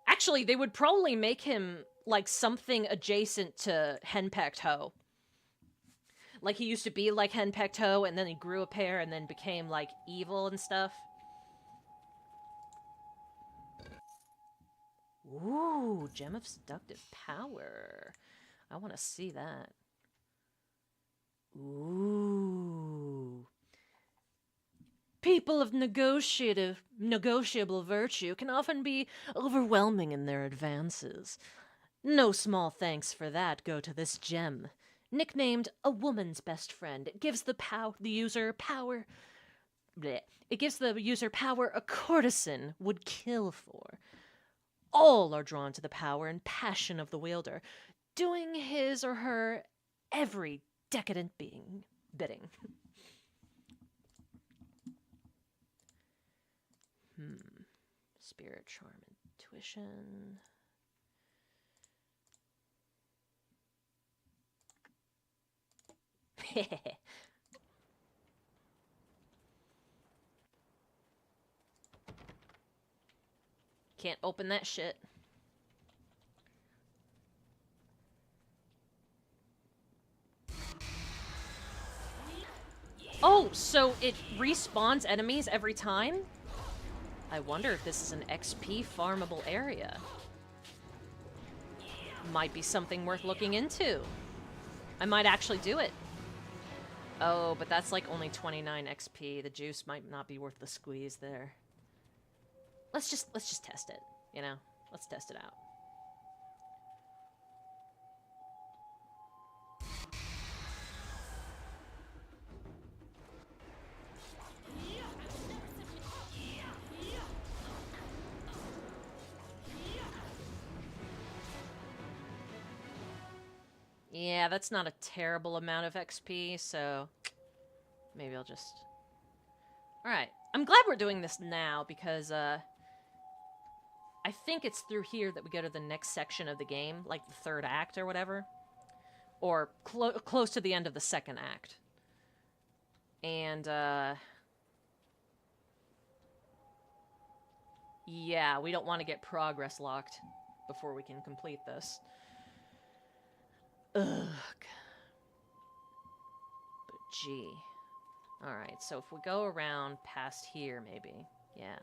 Actually, they would probably make him like something adjacent to Henpecked Hoe. Like he used to be like Henpecked Hoe, and then he grew a pair and then became like evil and stuff. Ooh, Gem of Seductive Power. I want to see that. Ooh. People of negotiable virtue can often be overwhelming in their advances. No small thanks for that go to this gem. Nicknamed a woman's best friend, it gives the user power. Bleh. It gives the user power a courtesan would kill for. All are drawn to the power and passion of the wielder, doing his or her every decadent bidding. Spirit, charm, intuition. Can't open that shit. Oh, so it respawns enemies every time? I wonder if this is an XP farmable area. Might be something worth looking into. I might actually do it. Oh, but that's like only 29 XP. The juice might not be worth the squeeze there. Let's just test it, you know? Let's test it out. Yeah, that's not a terrible amount of XP, so maybe I'll just... Alright, I'm glad we're doing this now, because, I think it's through here that we go to the next section of the game, like the third act or whatever. Or close to the end of the second act. And, yeah, we don't want to get progress locked before we can complete this. Ugh. But gee. Alright, so if we go around past here, maybe. Yeah.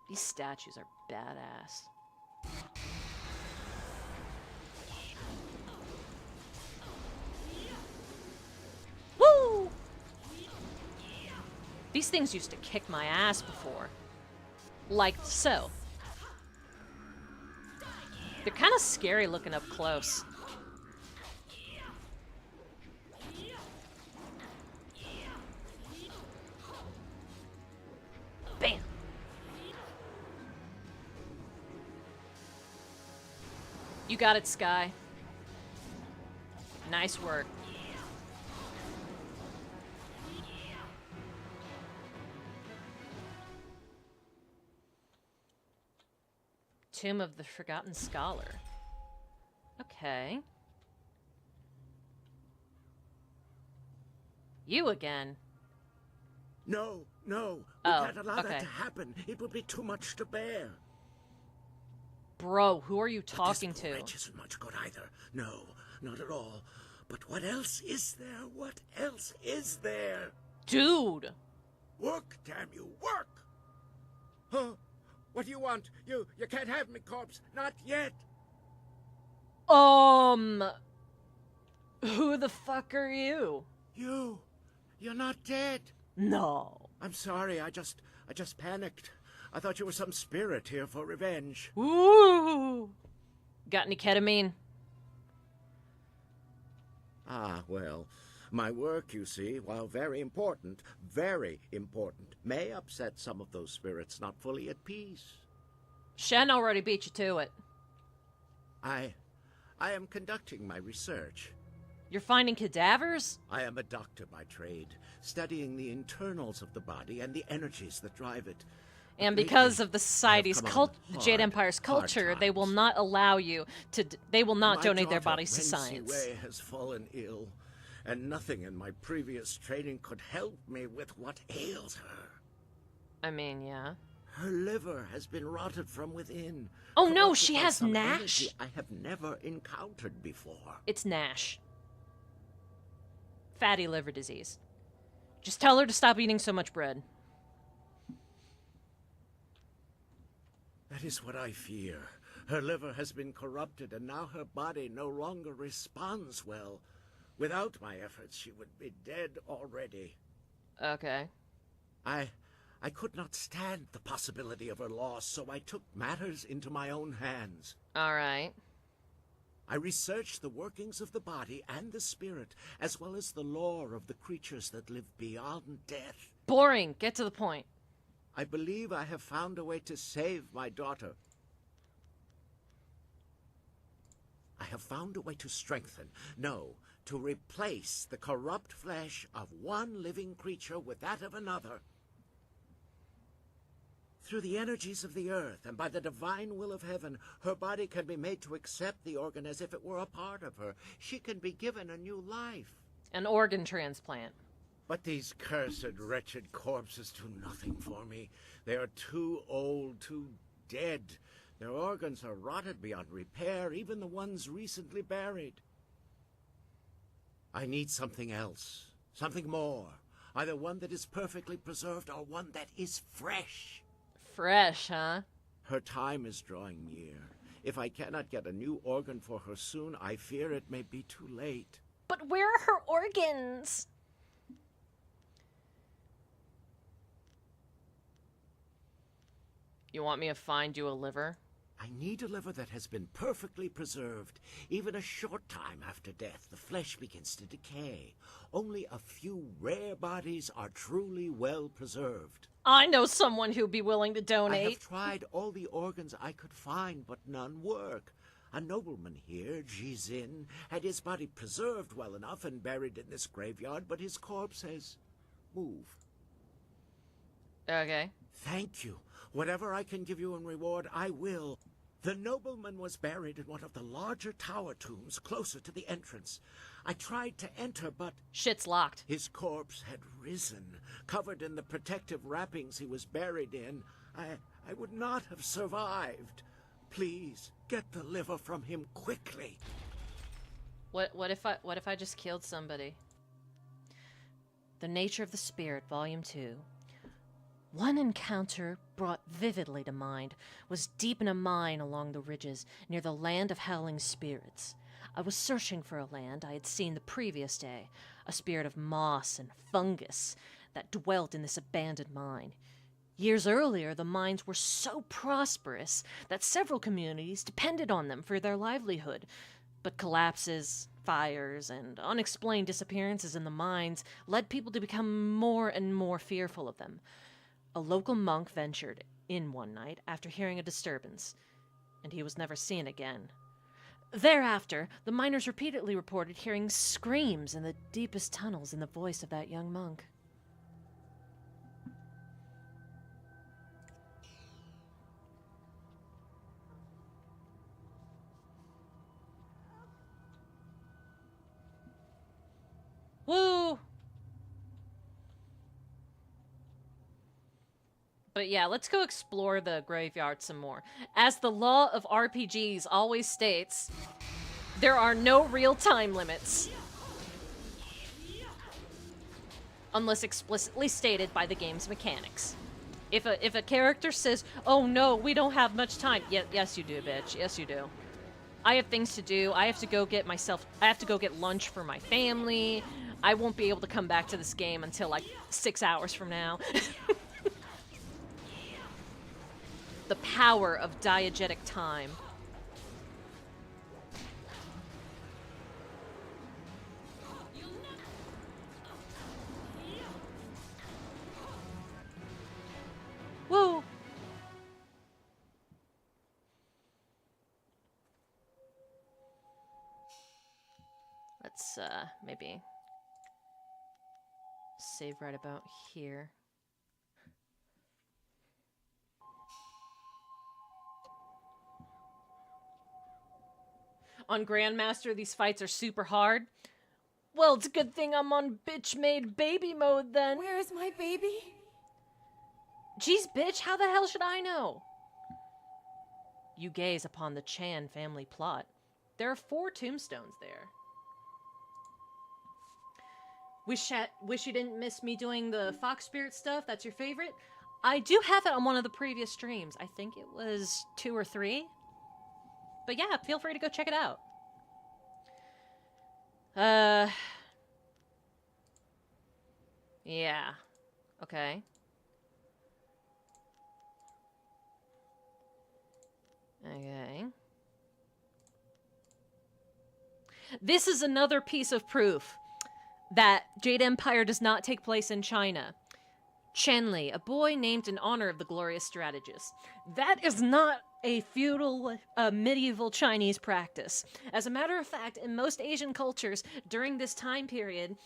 These statues are badass. Woo! These things used to kick my ass before. Like so. They're kind of scary looking up close. Bam! You got it, Sky. Nice work. Tomb of the Forgotten Scholar. Okay. You again. No, no. We Oh, can't allow okay. that to happen. It would be too much to bear. Bro, who are you talking This poor to? wretch isn't much good either. No, not at all. But what else is there? What else is there? Dude! Work, damn you, work! Huh? What do you want? You can't have me, corpse. Not yet. Who the fuck are you? You're not dead. No. I'm sorry, I just panicked. I thought you were some spirit here for revenge. Ooh. Got any ketamine? Ah, well, my work, you see, while very important, may upset some of those spirits not fully at peace. Shen already beat you to it. I am conducting my research. You're finding cadavers? I am a doctor by trade, studying the internals of the body and the energies that drive it. And because of the society's the Jade Empire's hard culture, they will not allow you to. They will not My donate their daughter, bodies to Wen science. Siwei, has fallen ill, and nothing in my previous training could help me with what ails her. I mean, yeah. Her liver has been rotted from within. Oh no, corrupted she by has some NASH. energy I have never encountered before. It's NASH. Fatty liver disease. Just tell her to stop eating so much bread. That is what I fear. Her liver has been corrupted, and now her body no longer responds well. Without my efforts, she would be dead already. Okay. I could not stand the possibility of her loss, so I took matters into my own hands. All right. I researched the workings of the body and the spirit, as well as the lore of the creatures that live beyond death. Boring. Get to the point. I believe I have found a way to save my daughter. I have found a way to strengthen, no, to replace the corrupt flesh of one living creature with that of another. Through the energies of the earth and by the divine will of heaven, her body can be made to accept the organ as if it were a part of her. She can be given a new life. An organ transplant. But these cursed, wretched corpses do nothing for me. They are too old, too dead. Their organs are rotted beyond repair, even the ones recently buried. I need something else, something more. Either one that is perfectly preserved or one that is fresh. Fresh, huh? Her time is drawing near. If I cannot get a new organ for her soon, I fear it may be too late. But where are her organs? You want me to find you a liver? I need a liver that has been perfectly preserved. Even a short time after death, the flesh begins to decay. Only a few rare bodies are truly well preserved. I know someone who'd be willing to donate. I have tried all the organs I could find, but none work. A nobleman here, Jizin, had his body preserved well enough and buried in this graveyard, but his corpse has moved. Okay. Thank you. Whatever I can give you in reward, I will. The nobleman was buried in one of the larger tower tombs closer to the entrance. I tried to enter, but... Shit's locked. His corpse had risen, covered in the protective wrappings he was buried in. I would not have survived. Please, get the liver from him quickly. What if I just killed somebody? The Nature of the Spirit, Volume 2. One encounter brought vividly to mind was deep in a mine along the ridges near the land of howling spirits. I was searching for a land I had seen the previous day, a spirit of moss and fungus that dwelt in this abandoned mine. Years earlier, the mines were so prosperous that several communities depended on them for their livelihood. But collapses, fires, and unexplained disappearances in the mines led people to become more and more fearful of them. A local monk ventured in one night after hearing a disturbance, and he was never seen again. Thereafter, the miners repeatedly reported hearing screams in the deepest tunnels in the voice of that young monk. But yeah, let's go explore the graveyard some more. As the law of RPGs always states, there are no real time limits. Unless explicitly stated by the game's mechanics. If a character says, "Oh no, we don't have much time," yes you do, bitch. Yes you do. I have things to do. I have to go get lunch for my family. I won't be able to come back to this game until like 6 hours from now. The power of diegetic time. Woo! Let's, maybe save right about here. On Grandmaster, these fights are super hard. Well, it's a good thing I'm on bitch-made baby mode, then. Where is my baby? Jeez, bitch, how the hell should I know? You gaze upon the Chan family plot. There are 4 tombstones there. Wish you didn't miss me doing the Fox Spirit stuff. That's your favorite? I do have it on one of the previous streams. I think it was 2 or 3. But yeah, feel free to go check it out. Yeah. Okay. Okay. This is another piece of proof that Jade Empire does not take place in China. Chenli, a boy named in honor of the glorious strategist. That is not a feudal, medieval Chinese practice. As a matter of fact, in most Asian cultures during this time period,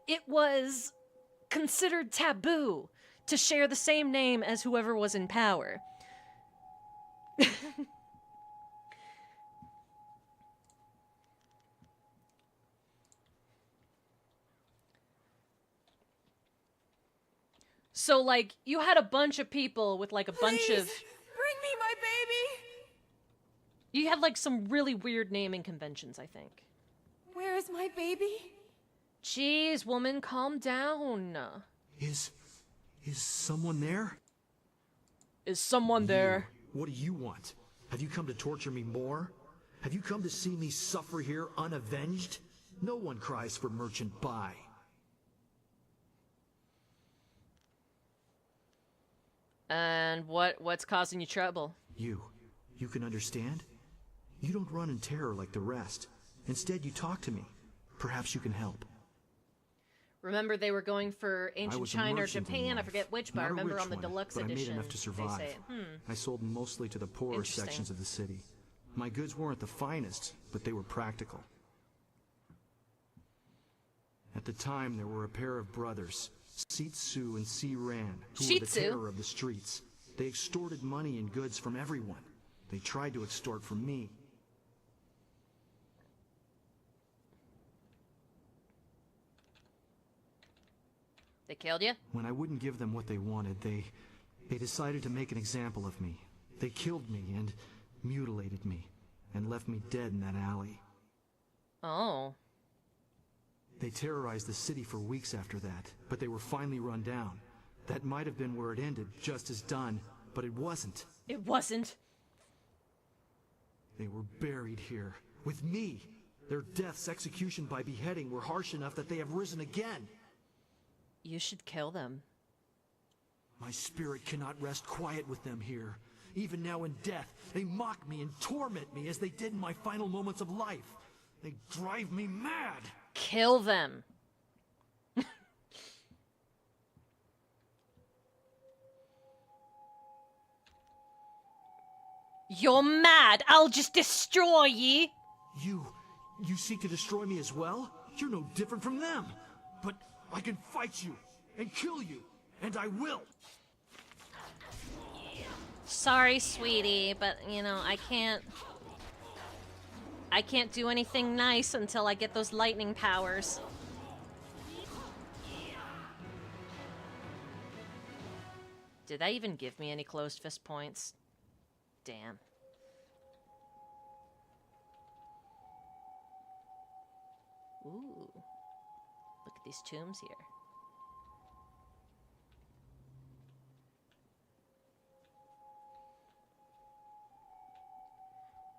it was considered taboo to share the same name as whoever was in power. So, like, you had a bunch of people with, like, a bunch of... Bring me my baby! You had, like, some really weird naming conventions, I think. Where is my baby? Jeez, woman, calm down. Is someone there? Is someone there? What do you want? Have you come to torture me more? Have you come to see me suffer here unavenged? No one cries for Merchant Bai. And what's causing you trouble? You can understand? You don't run in terror like the rest. Instead, you talk to me. Perhaps you can help. Remember, they were going for ancient China or Japan. I forget which, but I remember on the deluxe but edition. I made enough to survive. They say, I sold mostly to the poorer sections of the city. My goods weren't the finest, but they were practical. At the time, there were a pair of brothers, Seat Su and Si Ran, who were the terror of the streets. They extorted money and goods from everyone. They tried to extort from me. They killed you? When I wouldn't give them what they wanted, they decided to make an example of me. They killed me and mutilated me and left me dead in that alley. Oh. They terrorized the city for weeks after that, but they were finally run down. That might have been where it ended, just as done, but it wasn't. It wasn't. They were buried here, with me. Their deaths, execution by beheading, were harsh enough that they have risen again. You should kill them. My spirit cannot rest quiet with them here. Even now in death, they mock me and torment me as they did in my final moments of life. They drive me mad. Kill them. You're mad. I'll just destroy ye. You seek to destroy me as well? You're no different from them. But I can fight you and kill you, and I will. Sorry, sweetie, but, you know, I can't do anything nice until I get those lightning powers. Did that even give me any closed fist points? Damn. Ooh. Look at these tombs here.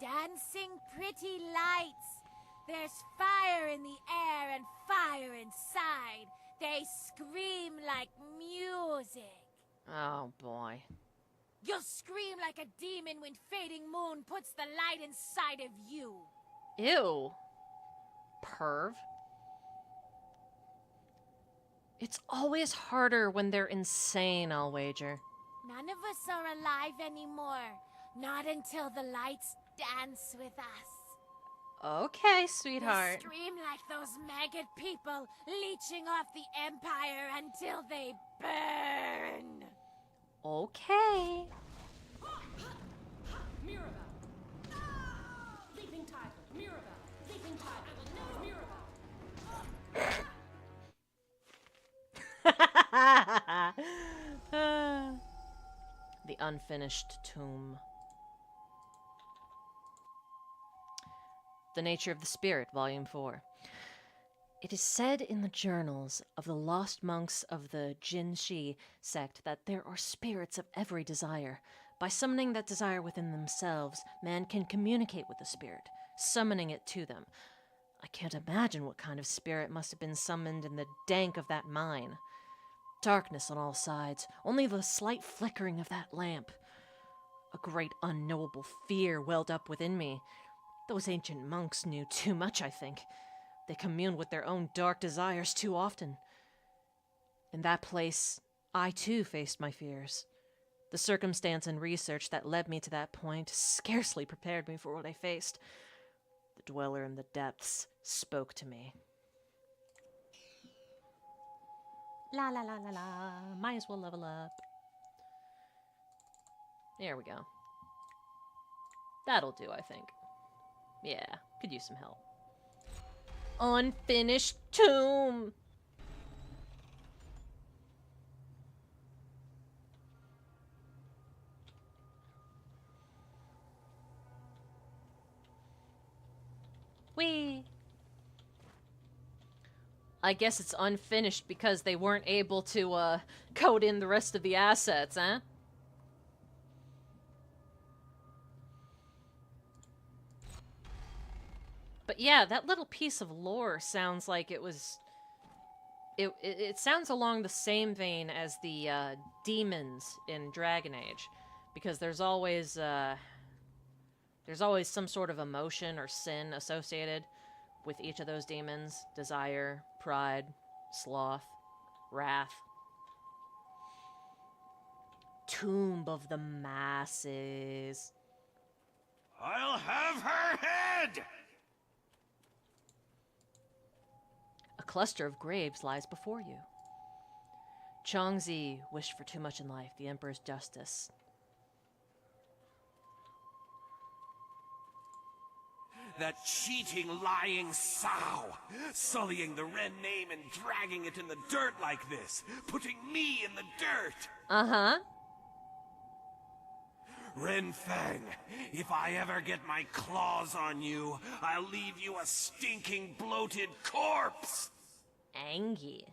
Dancing pretty lights. There's fire in the air and fire inside. They scream like music. Oh, boy. You'll scream like a demon when fading moon puts the light inside of you. Ew. Perv. It's always harder when they're insane, I'll wager. None of us are alive anymore. Not until the lights dance with us. Okay, sweetheart. They scream like those maggot people, leeching off the Empire until they burn. Okay. Mirabelle. Leaping tiger. Mirabelle. Leaping tiger. Mirabelle. The unfinished tomb. The Nature of the Spirit, Volume 4. It is said in the journals of the lost monks of the Jinshi sect that there are spirits of every desire. By summoning that desire within themselves, man can communicate with the spirit, summoning it to them. I can't imagine what kind of spirit must have been summoned in the dank of that mine. Darkness on all sides, only the slight flickering of that lamp. A great unknowable fear welled up within me. Those ancient monks knew too much, I think. They communed with their own dark desires too often. In that place, I too faced my fears. The circumstance and research that led me to that point scarcely prepared me for what I faced. The dweller in the depths spoke to me. La la la la la. Might as well level up. There we go. That'll do, I think. Yeah, could use some help. Unfinished tomb! Whee! I guess it's unfinished because they weren't able to, code in the rest of the assets, huh? But yeah, that little piece of lore sounds like it was... It sounds along the same vein as the, demons in Dragon Age. Because there's always some sort of emotion or sin associated with each of those demons. Desire, pride, sloth, wrath. Tomb of the Masses. I'll have her head! A cluster of graves lies before you. Chongzi wished for too much in life, the Emperor's justice. That cheating, lying sow, sullying the Ren name and dragging it in the dirt like this, putting me in the dirt. Uh-huh. Ren Fang, if I ever get my claws on you, I'll leave you a stinking, bloated corpse. Angie.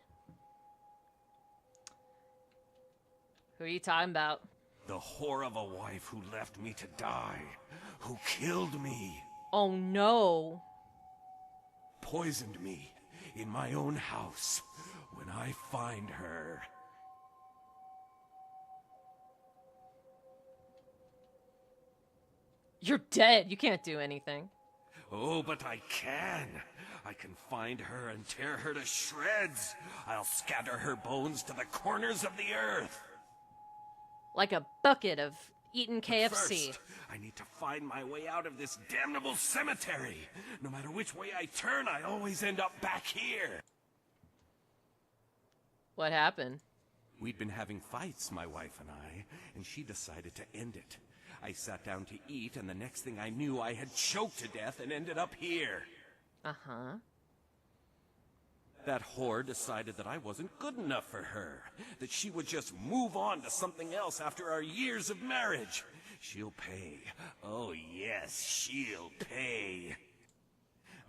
Who are you talking about? The whore of a wife who left me to die, who killed me. Oh no. Poisoned me in my own house. When I find her... You're dead. You can't do anything. Oh, but I can. I can find her and tear her to shreds. I'll scatter her bones to the corners of the earth. Like a bucket of eaten KFC. First, I need to find my way out of this damnable cemetery. No matter which way I turn, I always end up back here. What happened? We'd been having fights, my wife and I, and she decided to end it. I sat down to eat, and the next thing I knew, I had choked to death and ended up here. Uh-huh. That whore decided that I wasn't good enough for her, that she would just move on to something else after our years of marriage. She'll pay. Oh, yes, she'll pay.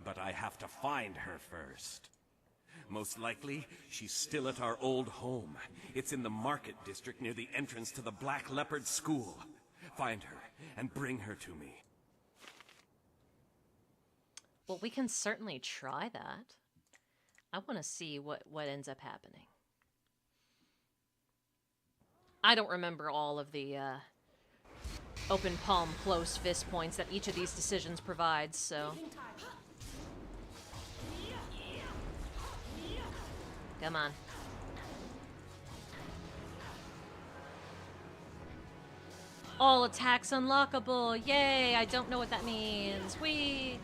But I have to find her first. Most likely, she's still at our old home. It's in the market district near the entrance to the Black Leopard School. Find her and bring her to me. Well, we can certainly try that. I want to see what ends up happening. I don't remember all of the open palm, close fist points that each of these decisions provides, so... Come on. All attacks unlockable! Yay! I don't know what that means. Whee!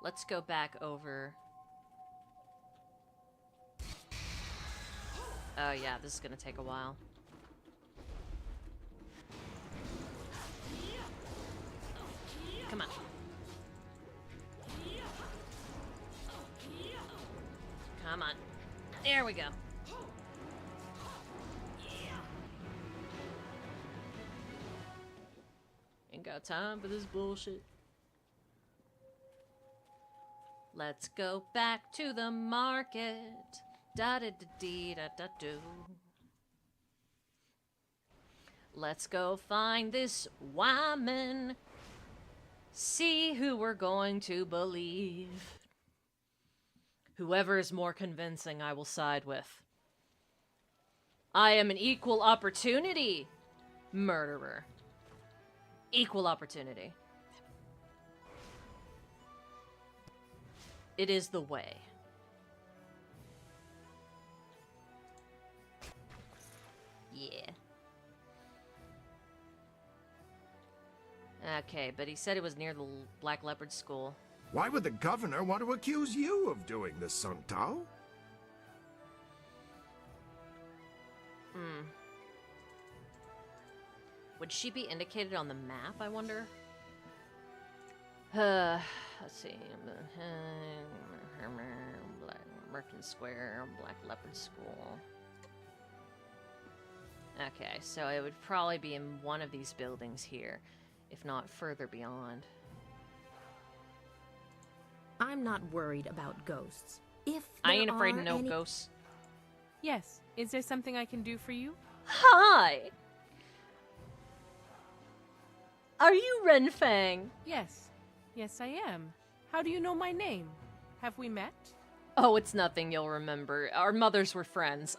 Let's go back over. Oh yeah, this is gonna take a while. Come on. Come on. There we go. Ain't got time for this bullshit. Let's go back to the market. Da da da dee da da do. Let's go find this woman. See who we're going to believe. Whoever is more convincing, I will side with. I am an equal opportunity murderer. Equal opportunity. It is the way. Yeah. Okay, but he said it was near the Black Leopard School. Why would the governor want to accuse you of doing this, Sung Tao? Would she be indicated on the map, I wonder? Let's see. Merchant Square, Black Leopard School. Okay, so it would probably be in one of these buildings here, if not further beyond. I'm not worried about ghosts. If I ain't afraid of no ghosts. Yes. Is there something I can do for you? Hi! Are you Renfang? Yes. Yes, I am. How do you know my name? Have we met? Oh, it's nothing you'll remember. Our mothers were friends.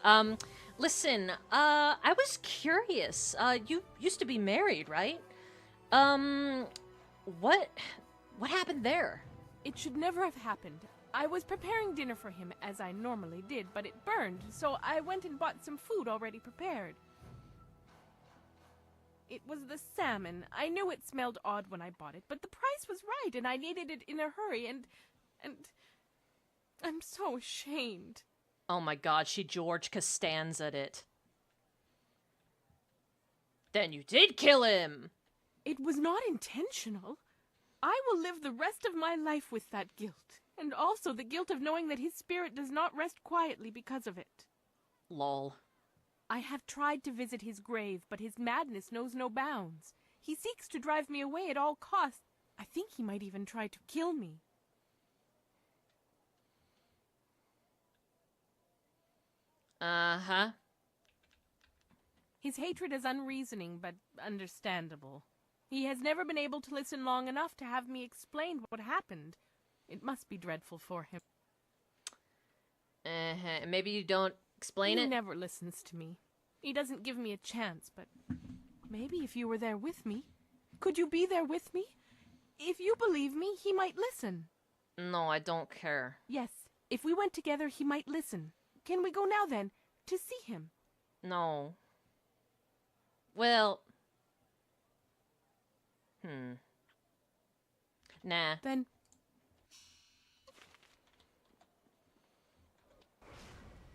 Listen, I was curious. You used to be married, right? What happened there? It should never have happened. I was preparing dinner for him, as I normally did, but it burned, so I went and bought some food already prepared. It was the salmon. I knew it smelled odd when I bought it, but the price was right, and I needed it in a hurry, and I'm so ashamed. Oh my god, she George Costanza'd it. Then you did kill him! It was not intentional. I will live the rest of my life with that guilt, and also the guilt of knowing that his spirit does not rest quietly because of it. Lol. I have tried to visit his grave, but his madness knows no bounds. He seeks to drive me away at all costs. I think he might even try to kill me. Uh-huh. His hatred is unreasoning, but understandable. He has never been able to listen long enough to have me explain what happened. It must be dreadful for him. Uh-huh. Maybe you don't explain it? He never listens to me. He doesn't give me a chance, but maybe if you were there with me. Could you be there with me? If you believe me, he might listen. No, I don't care. Yes, if we went together, he might listen. Can we go now, then, to see him? No. Well... Nah. Then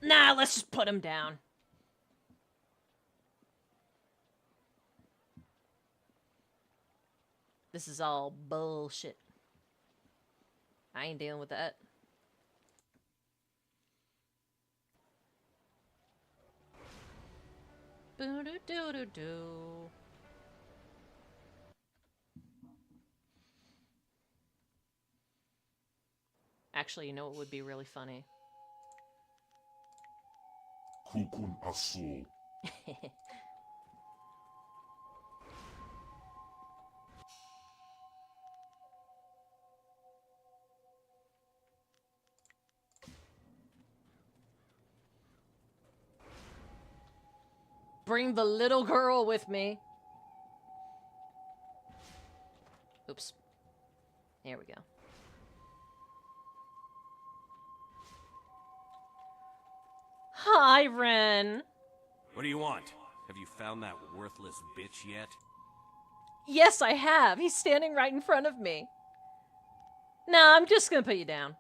nah, let's just put him down. This is all bullshit. I ain't dealing with that. Boo-doo-doo-doo-doo. Actually, you know what would be really funny? Kukun Asul. Bring the little girl with me. Oops. There we go. Hi, Ren. What do you want? Have you found that worthless bitch yet? Yes, I have. He's standing right in front of me. Nah, I'm just gonna put you down.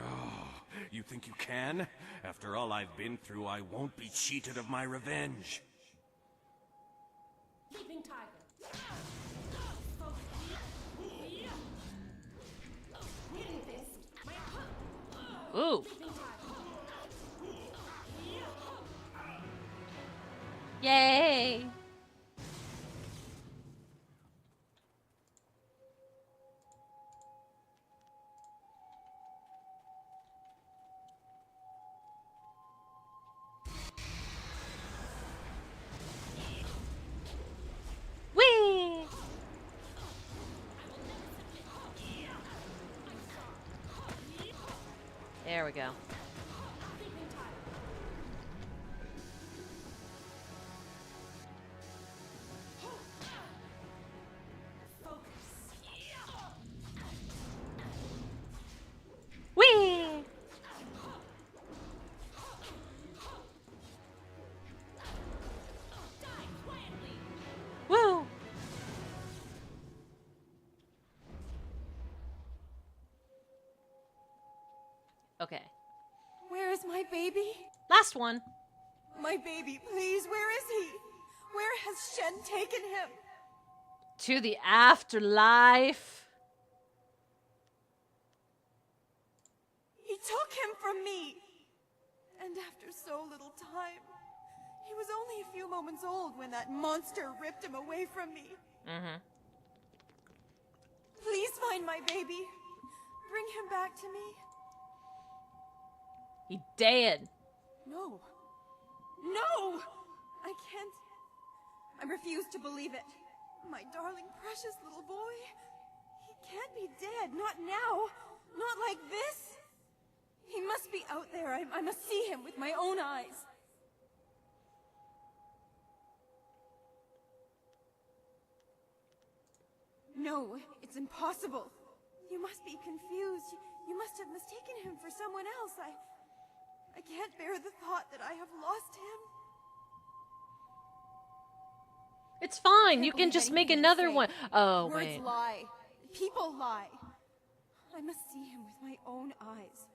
Oh, you think you can? After all I've been through, I won't be cheated of my revenge. Leaping tiger. Hitting fist. Ooh. Yay! Whee! There we go. Whee! Woo! Okay. Where is my baby? Last one. My baby, please, where is he? Where has Shen taken him? To the afterlife. He took him from me. And after so little time, he was only a few moments old when that monster ripped him away from me. Mm-hmm. Please find my baby. Bring him back to me. He dead. No. No! I can't. I refuse to believe it. My darling, precious little boy. He can't be dead. Not now. Not like this. He must be out there. I must see him with my own eyes. No, it's impossible. You must be confused. You must have mistaken him for someone else. I can't bear the thought that I have lost him. It's fine. You can just make another one. Oh, Words wait. lie. People lie. I must see him with my own eyes.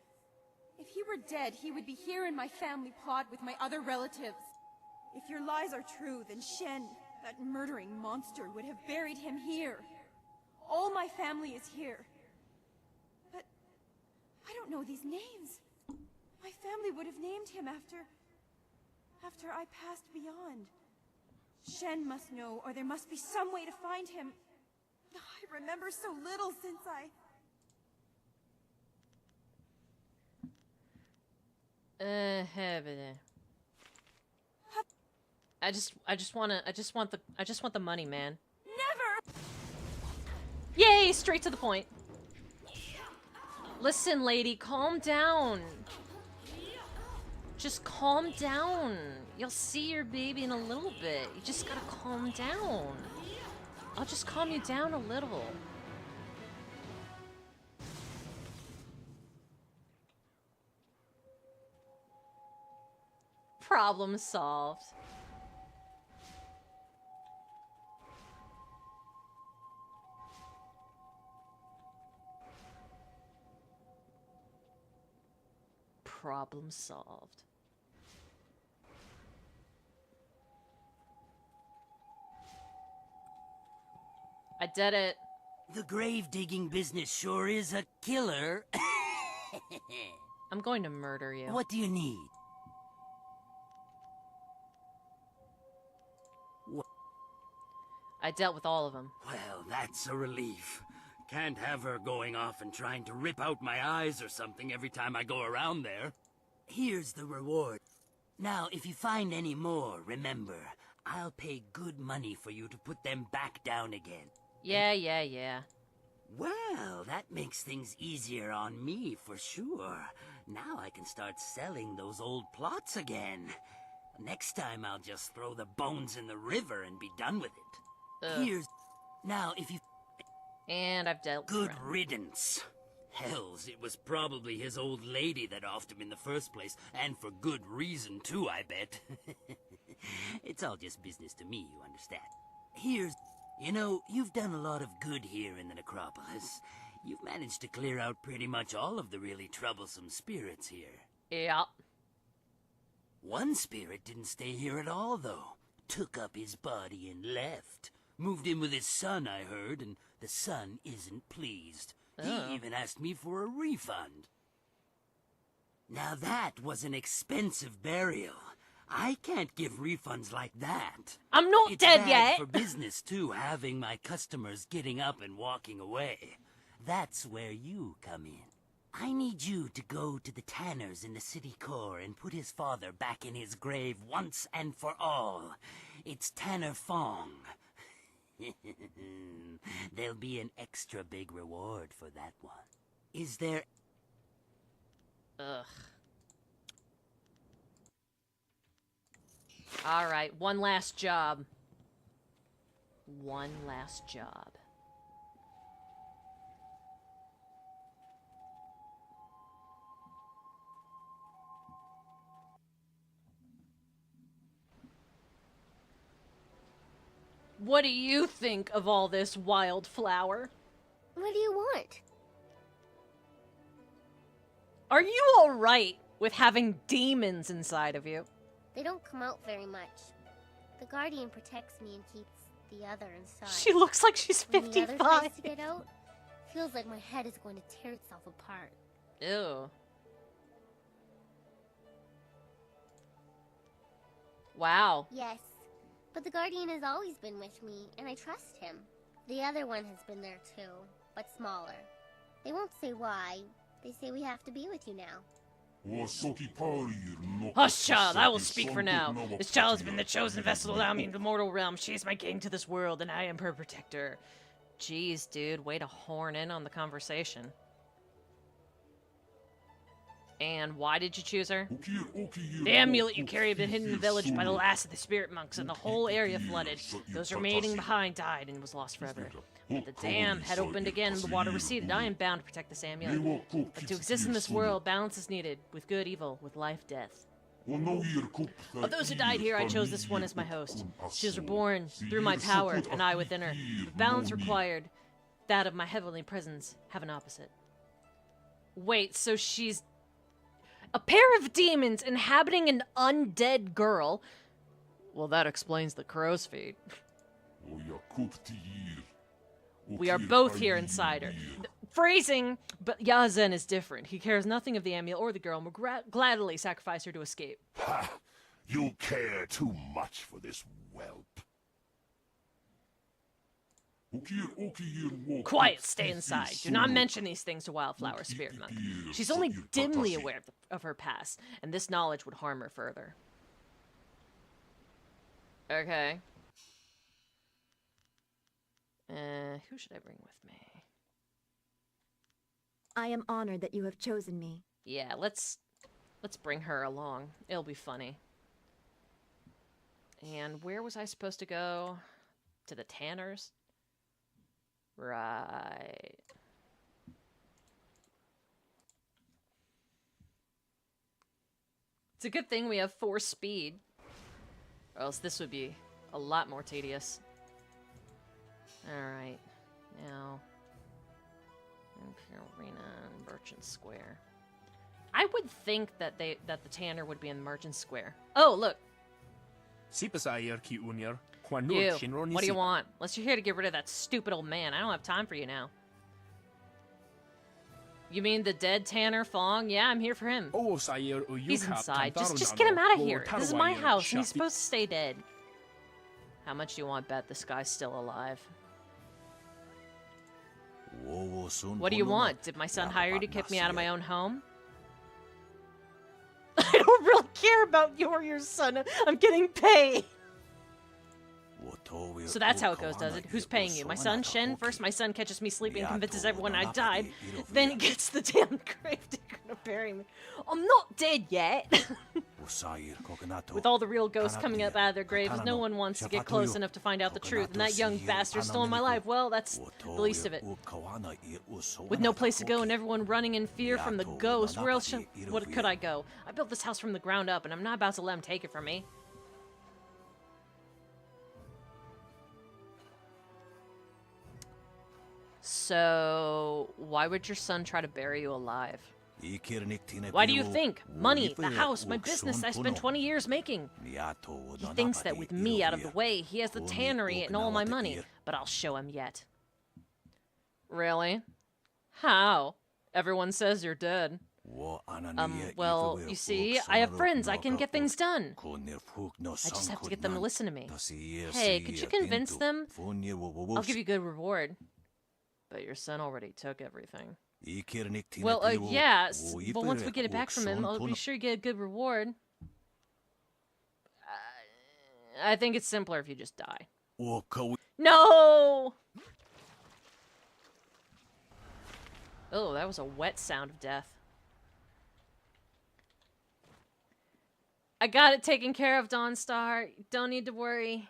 If he were dead, he would be here in my family plot with my other relatives. If your lies are true, then Shen, that murdering monster, would have buried him here. All my family is here. But I don't know these names. My family would have named him after I passed beyond. Shen must know, or there must be some way to find him. I remember so little since I just want the money, man. Never! Yay! Straight to the point. Listen, lady, calm down. Just calm down. You'll see your baby in a little bit. You just gotta calm down. I'll just calm you down a little. Problem solved. Problem solved. I did it. The grave digging business sure is a killer. I'm going to murder you. What do you need? I dealt with all of them. Well, that's a relief. Can't have her going off and trying to rip out my eyes or something every time I go around there. Here's the reward. Now, if you find any more, remember, I'll pay good money for you to put them back down again. Yeah. Well, that makes things easier on me for sure. Now I can start selling those old plots again. Next time I'll just throw the bones in the river and be done with it. Here's... Now, if you... And I've dealt with Good riddance. Hells, it was probably his old lady that offed him in the first place, and for good reason too, I bet. It's all just business to me, you understand. Here's... You know, you've done a lot of good here in the necropolis. You've managed to clear out pretty much all of the really troublesome spirits here. Yeah. One spirit didn't stay here at all, though. Took up his body and left. Moved in with his son, I heard, and the son isn't pleased. He even asked me for a refund. Now that was an expensive burial. I can't give refunds like that. I'm not It's dead bad yet. for business, too, having my customers getting up and walking away. That's where you come in. I need you to go to the tanners in the city core and put his father back in his grave once and for all. It's Tanner Fong. There'll be an extra big reward for that one. Is there... Ugh. Alright, one last job. One last job. What do you think of all this, Wildflower? What do you want? Are you alright with having demons inside of you? They don't come out very much. The Guardian protects me and keeps the other inside. She looks like she's When the 55. other tries to get out, feels like my head is going to tear itself apart. Ew. Wow. Yes, but the Guardian has always been with me, and I trust him. The other one has been there too, but smaller. They won't say why. They say we have to be with you now. Hush, child, I will speak for now. This child has been the chosen vessel to allow me into the mortal realm. She is my gain to this world, and I am her protector. Jeez, dude, way to horn in on the conversation. And why did you choose her? The amulet you carry had been hidden in the village by the last of the spirit monks, and the whole area flooded. Those remaining behind died and was lost forever. But the dam had opened again and the water receded. I am bound to protect this amulet. But to exist in this world, balance is needed. With good, evil. With life, death. Of those who died here, I chose this one as my host. She was reborn through my power, and I within her. But balance required, that of my heavenly presence, have an opposite. Wait, so she's a pair of demons inhabiting an undead girl. Well, that explains the crow's feet. We are both here inside her. Phrasing, but Yazen is different. He cares nothing of the amulet or the girl and will gladly sacrifice her to escape. Ha! You care too much for this whelp. Quiet, stay inside. Do not mention these things to Wildflower Spirit Monk. She's only dimly aware of her past, and this knowledge would harm her further. Okay. Who should I bring with me? I am honored that you have chosen me. Yeah, let's bring her along. It'll be funny. And where was I supposed to go? To the Tanners? Right. It's a good thing we have 4 speed. Or else this would be a lot more tedious. Alright. Now... Arena and Merchant Square. I would think that the tanner would be in the Merchant Square. Oh, look. You. What do you want? Unless you're here to get rid of that stupid old man. I don't have time for you now. You mean the dead Tanner Fong? Yeah, I'm here for him. He's inside. Just get him out of here. This is my house, and he's supposed to stay dead. How much do you want to bet this guy's still alive? What do you want? Did my son hire you to kick me out of my own home? I don't really care about you or your son. I'm getting paid. So that's how it goes, does it? Who's paying you? My son, Shen? First my son catches me sleeping and convinces everyone I died. Then he gets the damn gravedigger to bury me. I'm not dead yet. With all the real ghosts coming up out of their graves, no one wants to get close enough to find out the truth, and that young bastard stole my life. Well, that's the least of it. With no place to go and everyone running in fear from the ghost, where else what could I go? I built this house from the ground up, and I'm not about to let him take it from me. So, why would your son try to bury you alive? Why do you think? Money, the house, my business I spent 20 years making. He thinks that with me out of the way, he has the tannery and all my money. But I'll show him yet. Really? How? Everyone says you're dead. Well, you see, I have friends. I can get things done. I just have to get them to listen to me. Hey, could you convince them? I'll give you a good reward. But your son already took everything. Well, yeah, but once we get it back from him, I'll be sure you get a good reward. I think it's simpler if you just die. No! Oh, that was a wet sound of death. I got it taken care of, Dawnstar. Don't need to worry.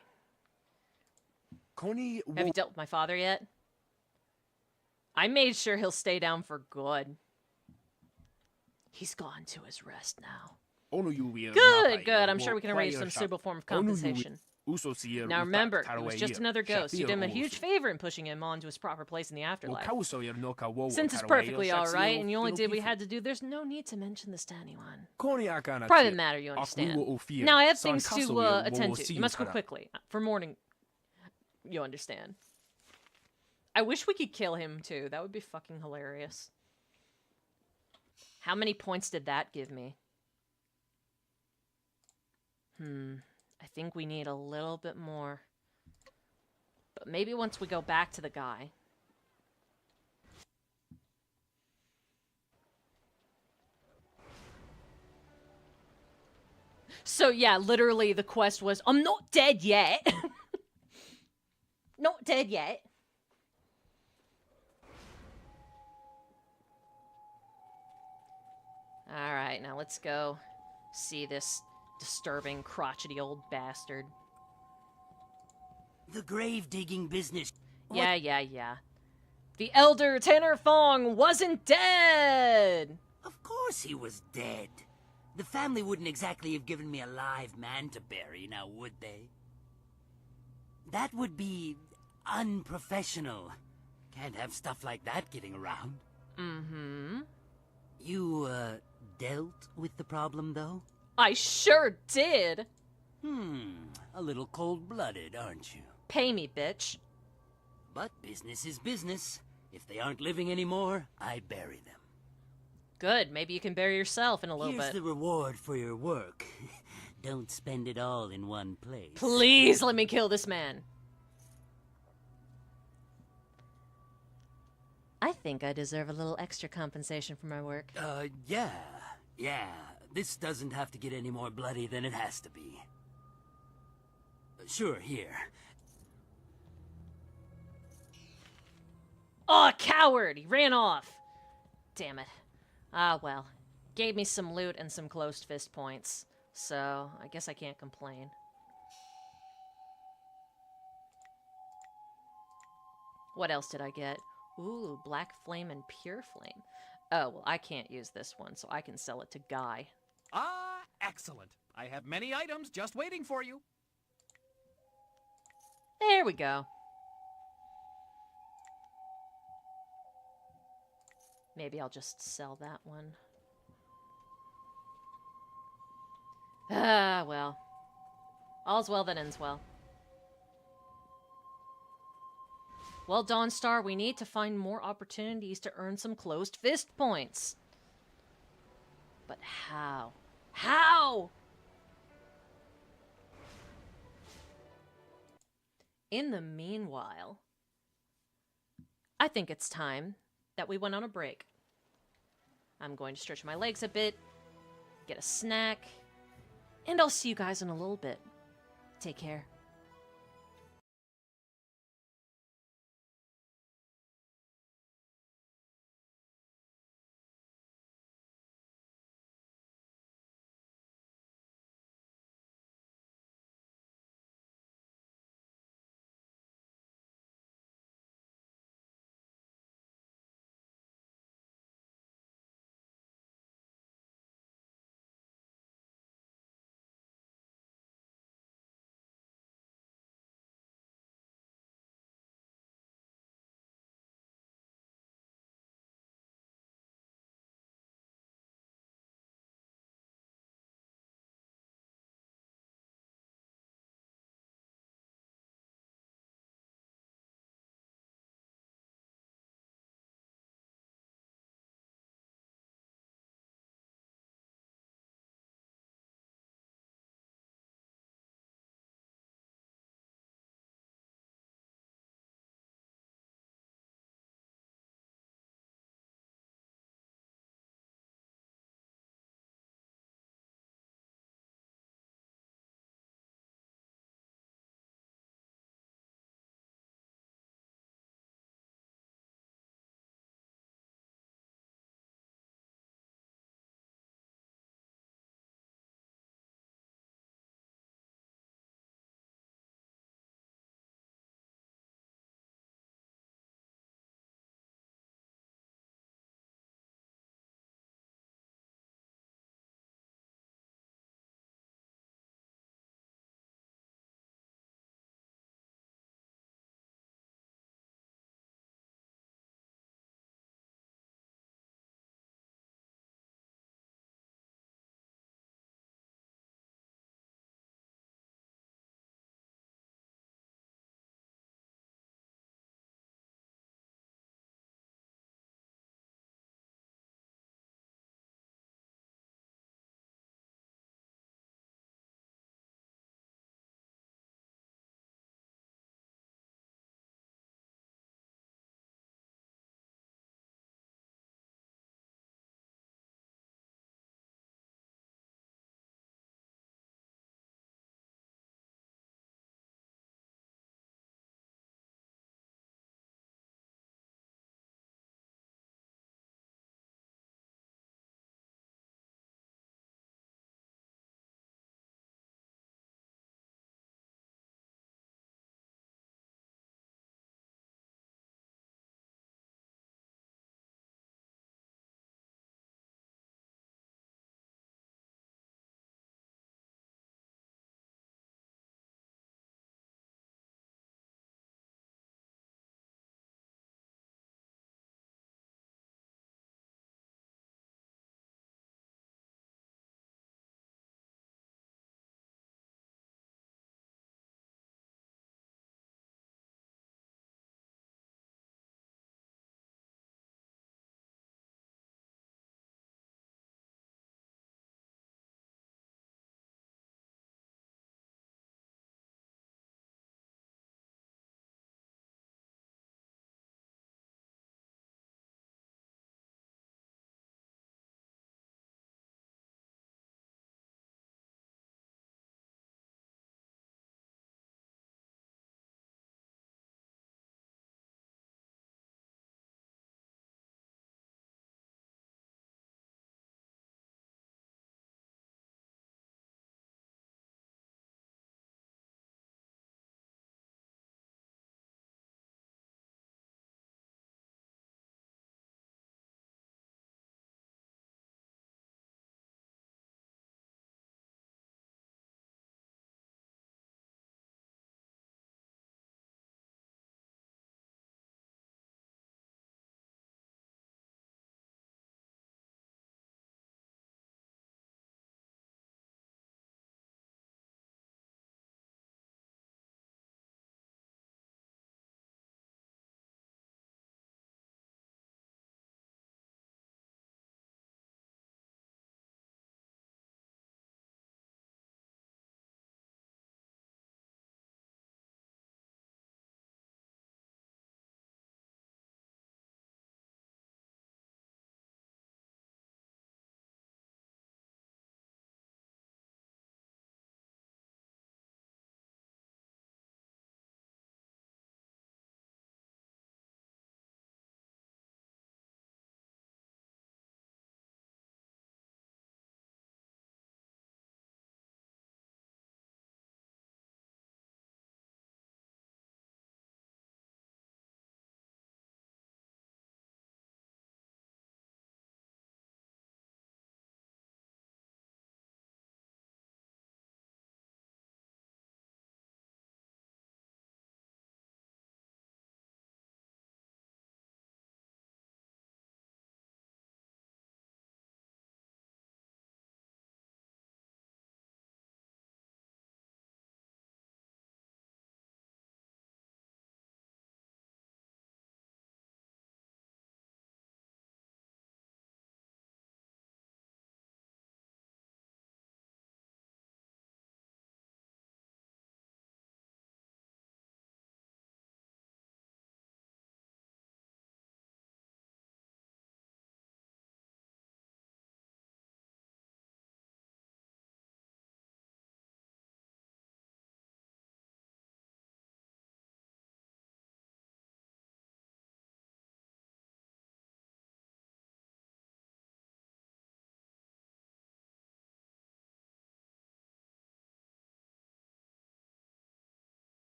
Have you dealt with my father yet? I made sure he'll stay down for good. He's gone to his rest now. Good, good. I'm sure we can arrange some suitable form of compensation. Now remember, he was just another ghost. You did him a huge favor in pushing him onto his proper place in the afterlife. Since it's perfectly alright, and you only did what you had to do, there's no need to mention this to anyone. Private matter, you understand. Now I have things to attend to. You must go quickly. For morning, you understand. I wish we could kill him, too. That would be fucking hilarious. How many points did that give me? I think we need a little bit more. But maybe once we go back to the guy. So, yeah, literally the quest was, I'm not dead yet. Not dead yet. Alright, now let's go see this disturbing, crotchety old bastard. The grave-digging business. Yeah. The elder Tanner Fong wasn't dead! Of course he was dead. The family wouldn't exactly have given me a live man to bury, now would they? That would be unprofessional. Can't have stuff like that getting around. You, dealt with the problem, though? I sure did! A little cold-blooded, aren't you? Pay me, bitch. But business is business. If they aren't living anymore, I bury them. Good, maybe you can bury yourself in a little bit. Here's the reward for your work. Don't spend it all in one place. Please let me kill this man. I think I deserve a little extra compensation for my work. Yeah. This doesn't have to get any more bloody than it has to be. Sure, here. Oh, coward! He ran off. Damn it. Ah, well. Gave me some loot and some closed fist points. So, I guess I can't complain. What else did I get? Ooh, Black Flame and Pure Flame. Oh, well, I can't use this one, so I can sell it to Guy. Ah, excellent. I have many items just waiting for you. There we go. Maybe I'll just sell that one. Ah, well. All's well that ends well. Well, Dawnstar, we need to find more opportunities to earn some closed fist points. But how? How? In the meanwhile, I think it's time that we went on a break. I'm going to stretch my legs a bit, get a snack, and I'll see you guys in a little bit. Take care.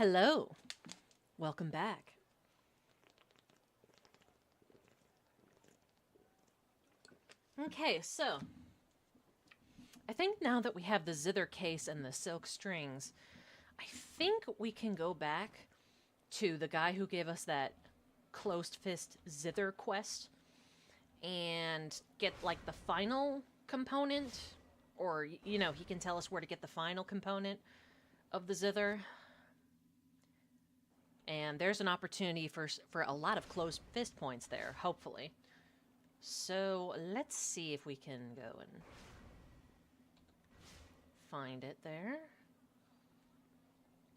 Hello. Welcome back. Okay, so I think now that we have the zither case and the silk strings, I think we can go back to the guy who gave us that closed fist zither quest and get like the final component, or you know, he can tell us where to get the final component of the zither. And there's an opportunity for a lot of closed fist points there, hopefully. So let's see if we can go and find it there.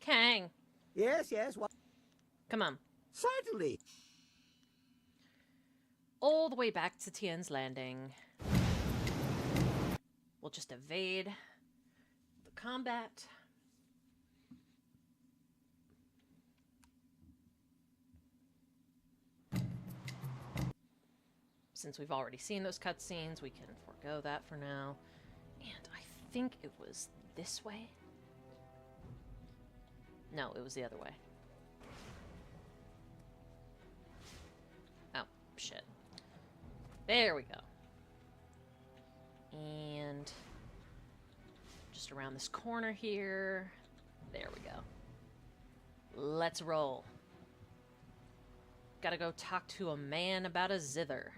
Kang! Yes, yes, what? Come on. Certainly. All the way back to Tien's Landing. We'll just evade the combat. Since we've already seen those cutscenes, we can forego that for now. And I think it was this way. No, it was the other way. Oh, shit. There we go. And just around this corner here. There we go. Let's roll. Gotta go talk to a man about a zither.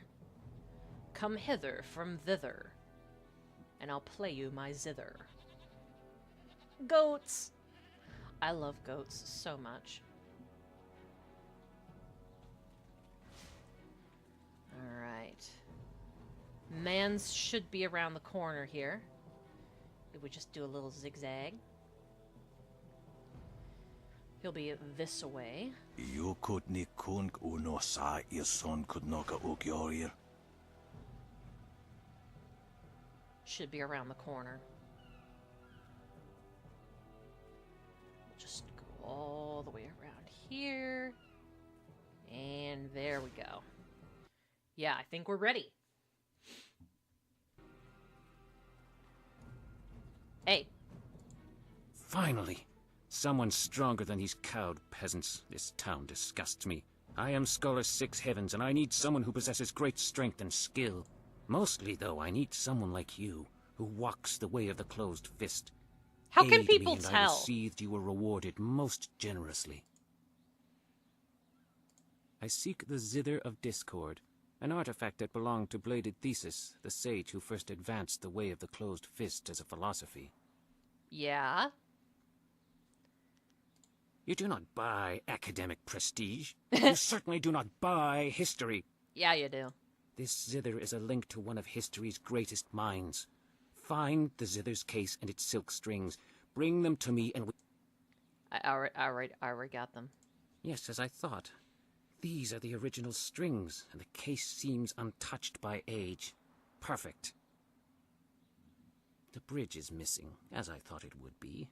Come hither from thither, and I'll play you my zither. Goats! I love goats so much. Alright. Mans should be around the corner here. If we just do a little zigzag. He'll be this way. Should be around the corner. We'll just go all the way around here. And there we go. Yeah, I think we're ready. Hey. Finally! Someone stronger than these cowed peasants. This town disgusts me. I am Scholar Six Heavens, and I need someone who possesses great strength and skill. Mostly, though, I need someone like you, who walks the way of the closed fist. How can Aid people me, and I tell? received you were rewarded most generously. I seek the Zither of Discord, an artifact that belonged to Bladed Thesis, the sage who first advanced the way of the closed fist as a philosophy. Yeah? You do not buy academic prestige. You certainly do not buy history. Yeah, you do. This zither is a link to one of history's greatest minds. Find the zither's case and its silk strings. Bring them to me and we... I already got them. Yes, as I thought. These are the original strings, and the case seems untouched by age. Perfect. The bridge is missing, as I thought it would be.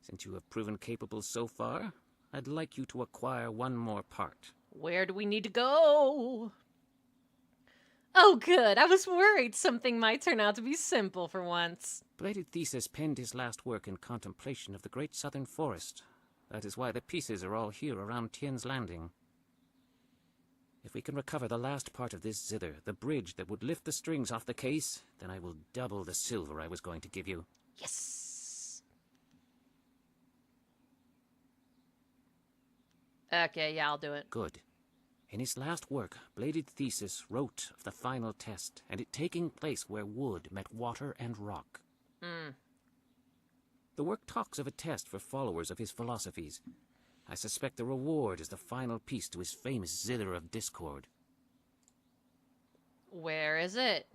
Since you have proven capable so far, I'd like you to acquire one more part. Where do we need to go? Oh, good. I was worried something might turn out to be simple for once. Bladed Thesis penned his last work in contemplation of the great southern forest. That is why the pieces are all here around Tien's Landing. If we can recover the last part of this zither, the bridge that would lift the strings off the case, then I will double the silver I was going to give you. Yes! Okay, yeah, I'll do it. Good. In his last work, Bladed Thesis wrote of the final test, and it taking place where wood met water and rock. The work talks of a test for followers of his philosophies. I suspect the reward is the final piece to his famous Zither of Discord. Where is it?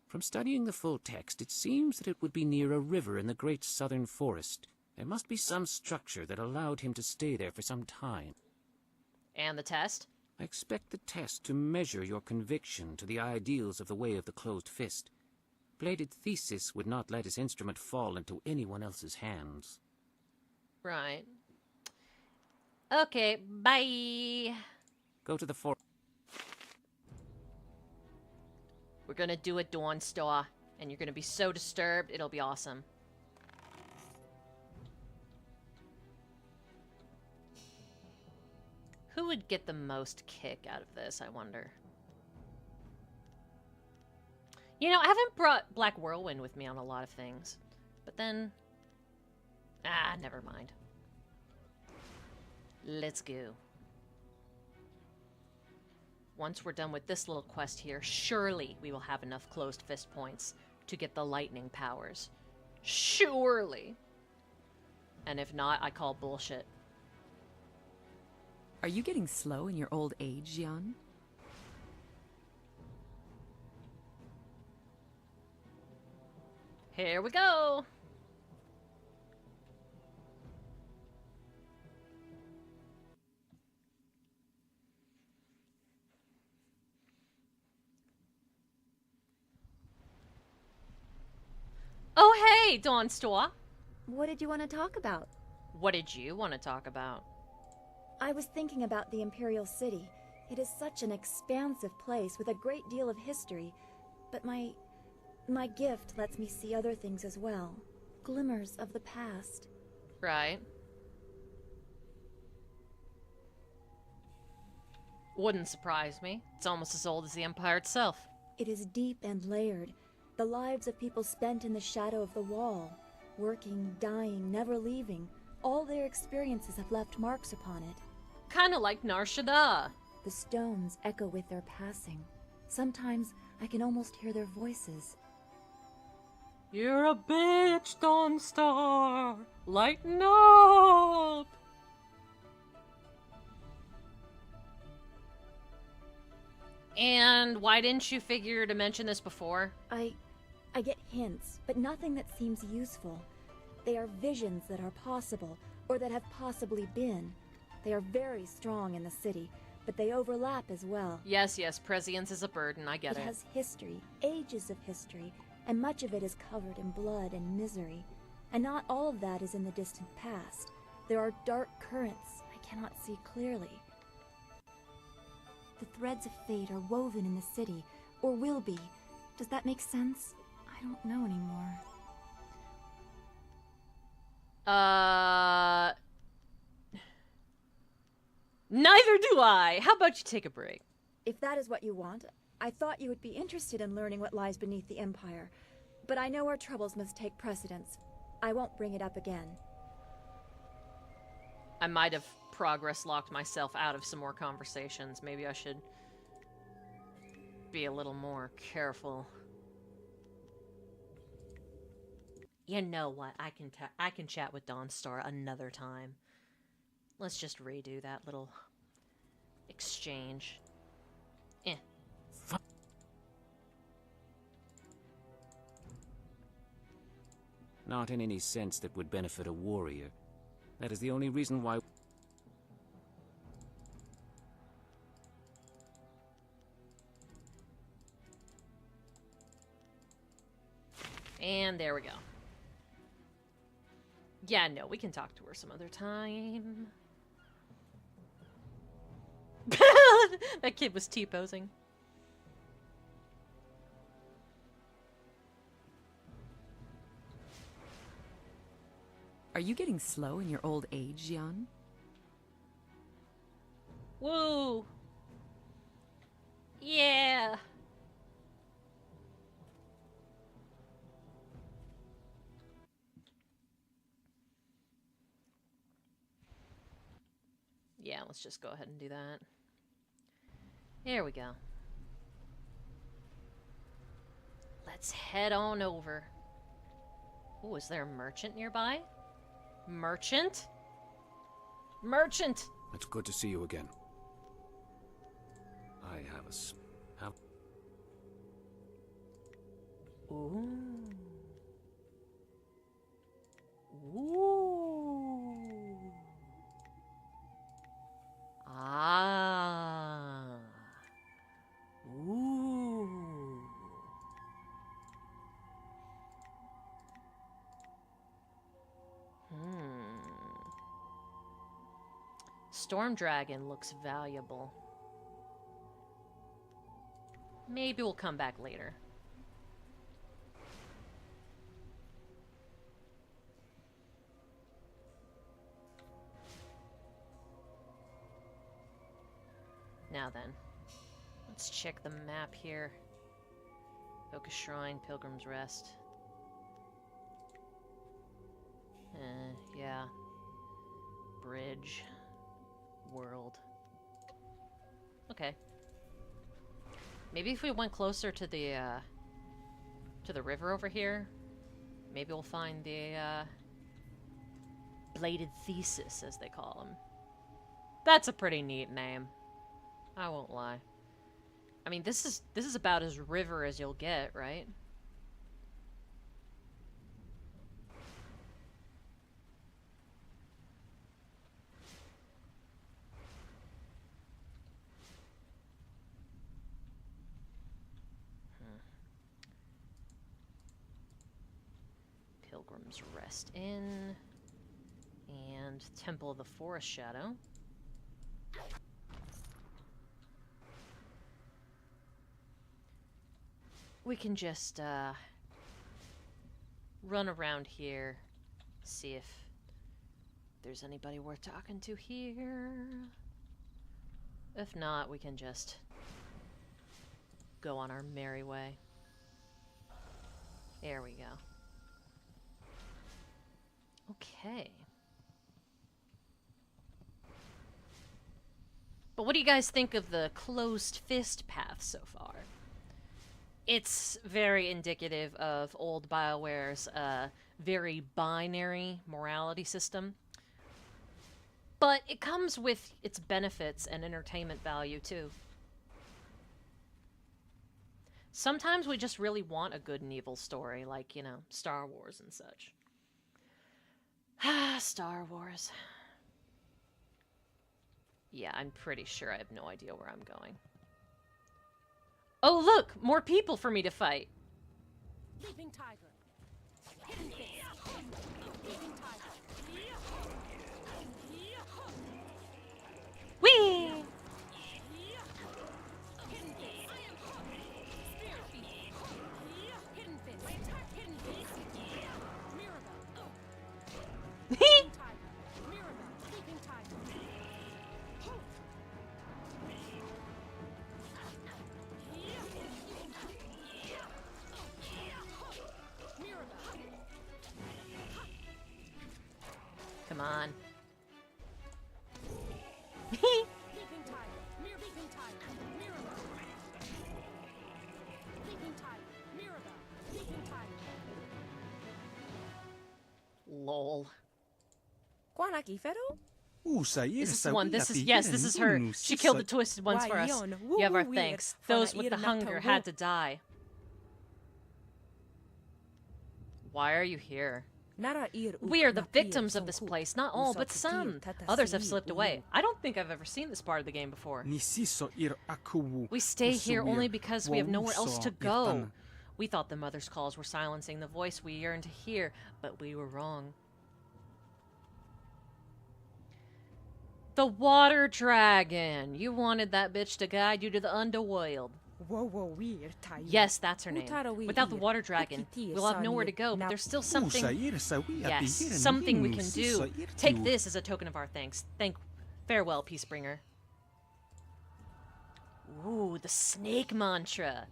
From studying the full text, it seems that it would be near a river in the great southern forest. There must be some structure that allowed him to stay there for some time. And the test? I expect the test to measure your conviction to the ideals of the way of the closed fist. Bladed Thesis would not let his instrument fall into anyone else's hands. Right. Okay, bye. Go to the forest. We're gonna do a Dawn Star, and you're gonna be so disturbed, it'll be awesome. Who would get the most kick out of this, I wonder? You know, I haven't brought Black Whirlwind with me on a lot of things. But then... Ah, never mind. Let's go. Once we're done with this little quest here, surely we will have enough closed fist points to get the lightning powers. Surely. And if not, I call bullshit. Are you getting slow in your old age, Jan? Here we go! Oh, hey, Dawn Store. What did you want to talk about? What did you want to talk about? I was thinking about the Imperial City. It is such an expansive place with a great deal of history, but my gift lets me see other things as well. Glimmers of the past. Right. Wouldn't surprise me. It's almost as old as the Empire itself. It is deep and layered. The lives of people spent in the shadow of the wall. Working, dying, never leaving. All their experiences have left marks upon it. Kinda like Nar Shaddaa. The stones echo with their passing. Sometimes I can almost hear their voices. You're a bitch, Dawn Star. Lighten up. And why didn't you figure to mention this before? I get hints, but nothing that seems useful. They are visions that are possible, or that have possibly been. They are very strong in the city, but they overlap as well. Yes, prescience is a burden, I get it. It has history, ages of history, and much of it is covered in blood and misery. And not all of that is in the distant past. There are dark currents I cannot see clearly. The threads of fate are woven in the city, or will be. Does that make sense? I don't know anymore. Neither do I! How about you take a break? If that is what you want, I thought you would be interested in learning what lies beneath the Empire. But I know our troubles must take precedence. I won't bring it up again. I might have progress locked myself out of some more conversations. Maybe I should be a little more careful. You know what? I can chat with Dawnstar another time. Let's just redo that little exchange. Not in any sense that would benefit a warrior. That is the only reason why... And there we go. Yeah, no, we can talk to her some other time. That kid was T-posing. Are you getting slow in your old age, Jan? Woo! Yeah! Yeah, let's just go ahead and do that. There we go. Let's head on over. Oh, is there a merchant nearby? Merchant? Merchant! It's good to see you again. I have Ooh. Ooh. Ah. Ooh. Storm Dragon looks valuable. Maybe we'll come back later. Now then, let's check the map here. Focus Shrine, Pilgrim's Rest. Yeah. Bridge. World. Okay. Maybe if we went closer to the river over here, maybe we'll find the, Bladed Thesis, as they call them. That's a pretty neat name. I won't lie. I mean, this is about as river as you'll get, right? Pilgrim's Rest Inn. And Temple of the Forest Shadow. We can just, run around here, see if there's anybody worth talking to here. If not, we can just go on our merry way. There we go. Okay. But what do you guys think of the closed fist path so far? It's very indicative of old BioWare's very binary morality system. But it comes with its benefits and entertainment value, too. Sometimes we just really want a good and evil story, like, you know, Star Wars and such. Ah, Star Wars. Yeah, I'm pretty sure I have no idea where I'm going. Oh, look! More people for me to fight! Leaping Tiger. Hidden Fist. Leaping Tiger. Whee! Hidden Fist. Spear Feet. Hidden Fist. Hidden Fist. Mirabelle. Leaping Tiger. Mirabelle. Leaping Tiger. Come on. Leaping Tiger. Leaping Tiger. Mirabelle. Leaping Tiger. Mirabelle. Leaping Tiger. Lol. This is one. This is, yes, this is her. She killed the twisted ones for us. You have our thanks. Those with the hunger had to die. Why are you here? We are the victims of this place, not all, but some. Others have slipped away. I don't think I've ever seen this part of the game before. We stay here only because we have nowhere else to go. We thought the mother's calls were silencing the voice we yearned to hear, but we were wrong. The water dragon! You wanted that bitch to guide you to the underworld. Yes, that's her name. Without the water dragon, we'll have nowhere to go, but there's still something... Yes, something we can do. Take this as a token of our thanks. Farewell, Peacebringer. Ooh, the snake mantra.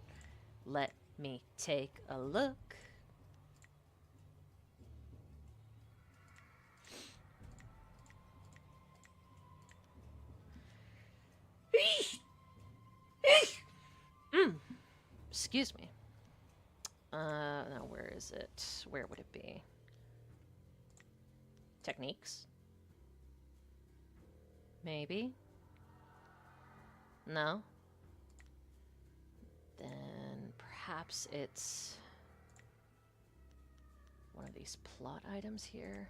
Let me take a look. Excuse me. Now where is it? Where would it be? Techniques? Maybe? No? Then perhaps it's one of these plot items here.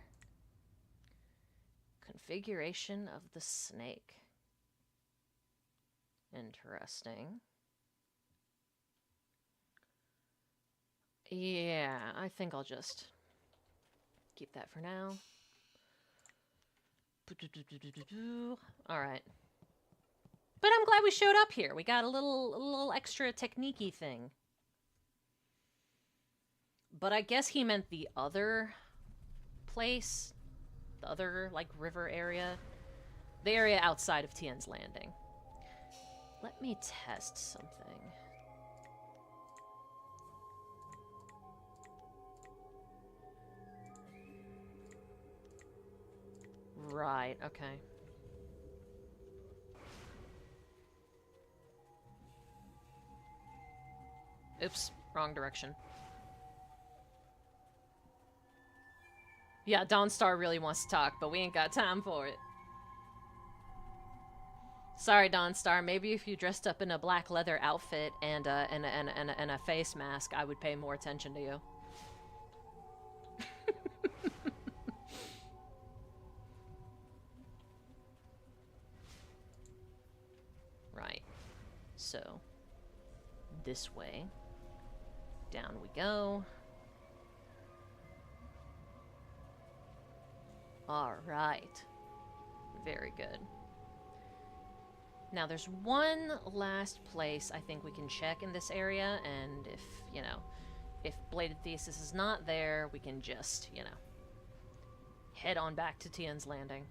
Configuration of the snake. Interesting. Yeah, I think I'll just keep that for now. Alright. But I'm glad we showed up here. We got a little extra technique-y thing. But I guess he meant the other place. The other, like, river area. The area outside of Tien's Landing. Let me test something. Right, okay. Oops, wrong direction. Yeah, Dawnstar really wants to talk, but we ain't got time for it. Sorry, Dawnstar. Maybe if you dressed up in a black leather outfit and a face mask, I would pay more attention to you. Right. So, this way. Down we go. Alright. Very good. Now, there's one last place I think we can check in this area, and if, you know, if Bladed Thesis is not there, we can just, you know, head on back to Tien's Landing.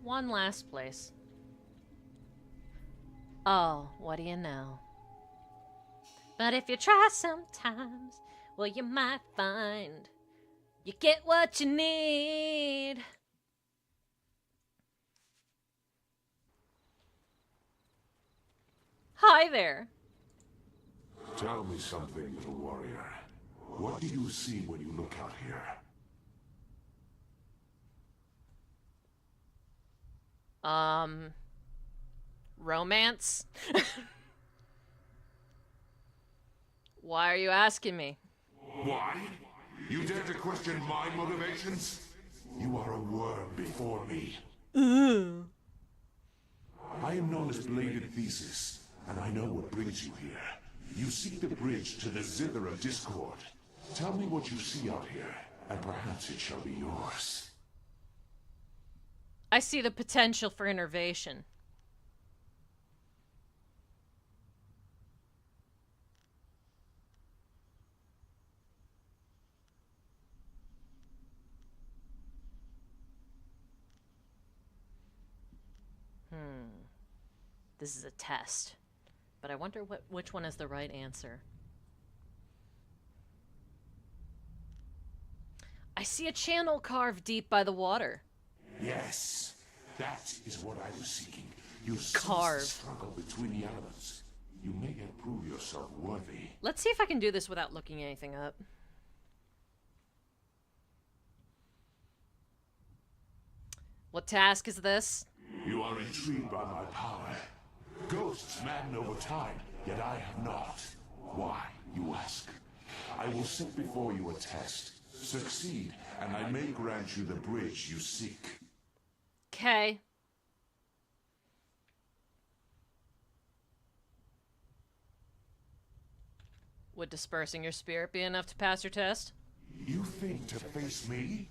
One last place. Oh, what do you know? But if you try sometimes, well, you might find you get what you need. Hi there. Tell me something, little warrior. What do you see when you look out here? Romance? Why are you asking me? Why? You dare to question my motivations? You are a worm before me. I am known as Bladed Thesis, and I know what brings you here. You seek the bridge to the Zither of Discord. Tell me what you see out here, and perhaps it shall be yours. I see the potential for innovation. This is a test, but I wonder which one is the right answer. I see a channel carved deep by the water. Yes, that is what I was seeking. You Carve. struggle between the elements. You may yet prove yourself worthy. Let's see if I can do this without looking anything up. What task is this? You are intrigued by my power. Ghosts madden over time, yet I have not. Why, you ask? I will set before you a test. Succeed, and I may grant you the bridge you seek. Okay. Would dispersing your spirit be enough to pass your test? You think to face me?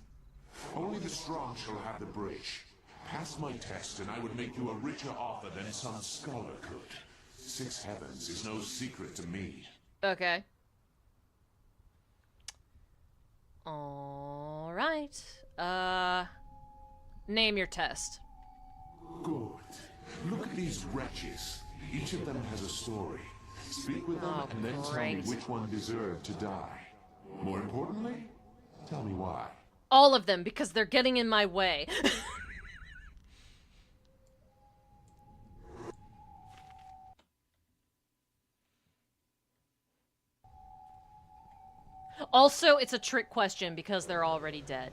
Only the strong shall have the bridge. Pass my test, and I would make you a richer offer than some scholar could. 6 heavens is no secret to me. Okay. Alright. Name your test. Good. Look at these wretches. Each of them has a story. Speak with them, and then tell me which one deserved to die. More importantly, tell me why. All of them, because they're getting in my way. Also, it's a trick question because they're already dead.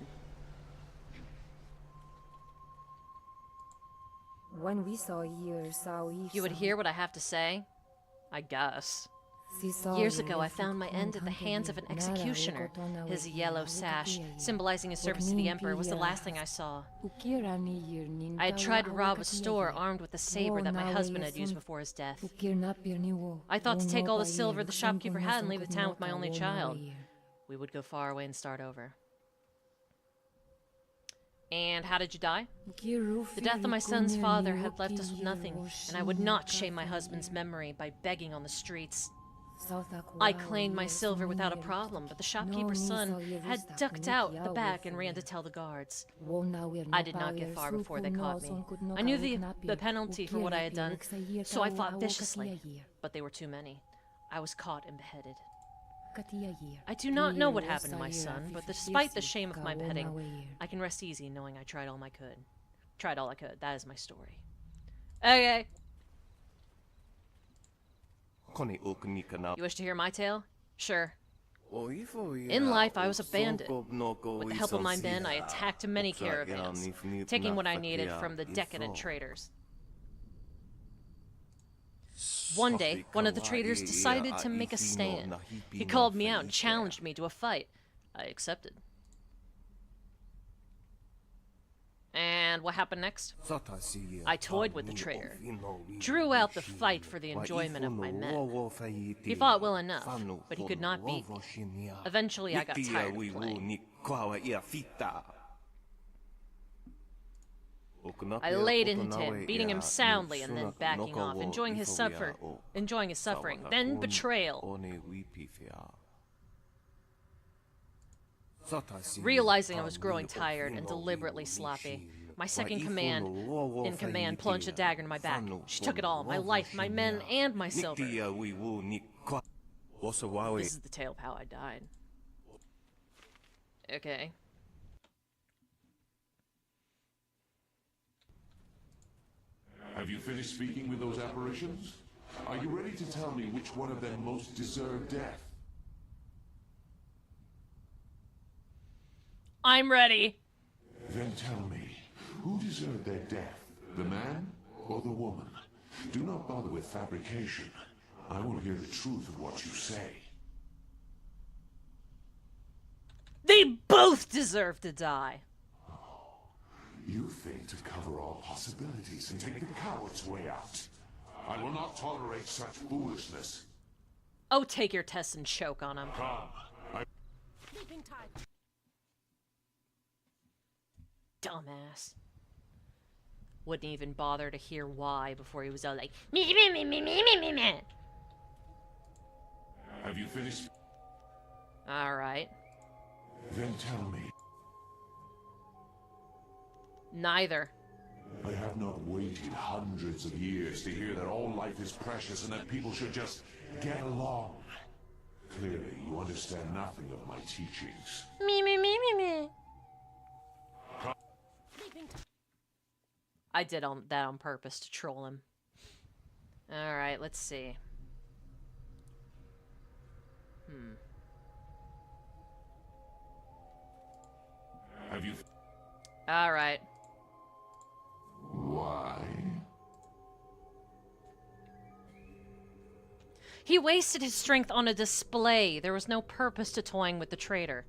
When we saw You would hear what I have to say? I guess. Years ago, I found my end at the hands of an executioner. His yellow sash, symbolizing his service to the Emperor, was the last thing I saw. I had tried to rob a store armed with the saber that my husband had used before his death. I thought to take all the silver the shopkeeper had and leave the town with my only child. We would go far away and start over. And how did you die? The death of my son's father had left us with nothing, and I would not shame my husband's memory by begging on the streets. I claimed my silver without a problem, but the shopkeeper's son had ducked out the back and ran to tell the guards. I did not get far before they caught me. I knew the penalty for what I had done, so I fought viciously, but they were too many. I was caught and beheaded. I do not know what happened to my son, but despite the shame of my beheading, I can rest easy knowing I tried all I could. That is my story. Okay. You wish to hear my tale? Sure. In life, I was a bandit. With the help of my men, I attacked many caravans, taking what I needed from the decadent traders. One day, one of the traders decided to make a stand. He called me out and challenged me to a fight. I accepted. And what happened next? I toyed with the trader, drew out the fight for the enjoyment of my men. He fought well enough, but he could not beat me. Eventually, I got tired of playing. I laid into him, beating him soundly and then backing off, enjoying his suffering, then betrayal. Realizing I was growing tired and deliberately sloppy, my second in command plunged a dagger into my back. She took it all, my life, my men, and my silver. This is the tale of how I died. Okay. Have you finished speaking with those apparitions? Are you ready to tell me which one of them most deserved death? I'm ready. Then tell me, who deserved their death? The man or the woman? Do not bother with fabrication. I will hear the truth of what you say. They both deserve to die. You think to cover all possibilities and take the coward's way out. I will not tolerate such foolishness. Oh, take your test and choke on him. Come. Sleeping time. Dumbass. Wouldn't even bother to hear why before he was all like, me. Have you finished? Alright. Then tell me. Neither. I have not waited hundreds of years to hear that all life is precious and that people should just get along. Clearly, you understand nothing of my teachings. Me. I did that on purpose to troll him. Alright, let's see. Have you... Alright. Why? He wasted his strength on a display. There was no purpose to toying with the traitor.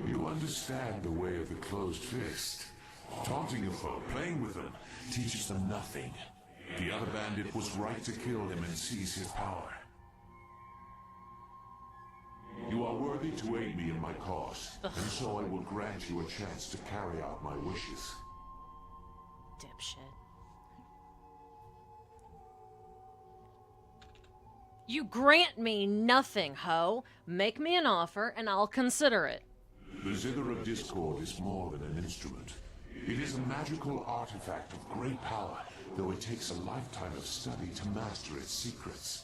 You understand the way of the closed fist. Taunting a foe, playing with them, teaches them nothing. The other bandit was right to kill him and seize his power. You are worthy to aid me in my cause, and so I will grant you a chance to carry out my wishes. Dipshit. You grant me nothing, ho. Make me an offer, and I'll consider it. The Zither of Discord is more than an instrument. It is a magical artifact of great power, though it takes a lifetime of study to master its secrets.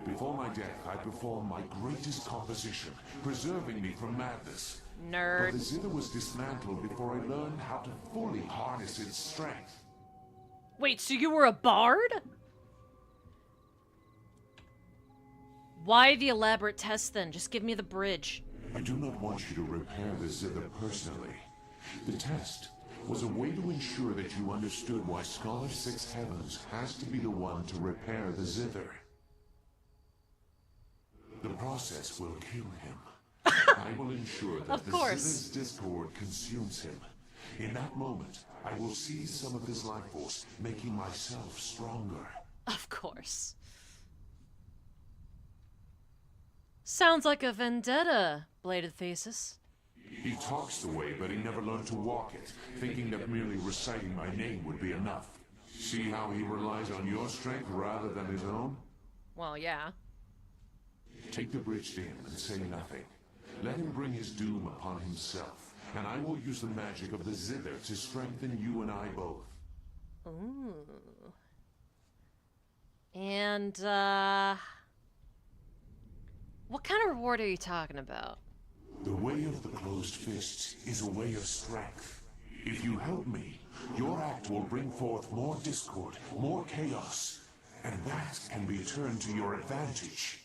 Before my death, I performed my greatest composition, preserving me from madness. Nerd. But the Zither was dismantled before I learned how to fully harness its strength. Wait, so you were a bard? Why the elaborate test then? Just give me the bridge. I do not want you to repair the Zither personally. The test was a way to ensure that you understood why Scholar Six Heavens has to be the one to repair the Zither. The process will kill him. I will ensure that the Zither's discord consumes him. In that moment, I will seize some of his life force, making myself stronger. Of course. Sounds like a vendetta, Bladed Thesis. He talks the way, but he never learned to walk it, thinking that merely reciting my name would be enough. See how he relies on your strength rather than his own? Well, yeah. Take the bridge to him and say nothing. Let him bring his doom upon himself, and I will use the magic of the zither to strengthen you and I both. Ooh. And, what kind of reward are you talking about? The way of the closed fists is a way of strength. If you help me, your act will bring forth more discord, more chaos, and that can be turned to your advantage.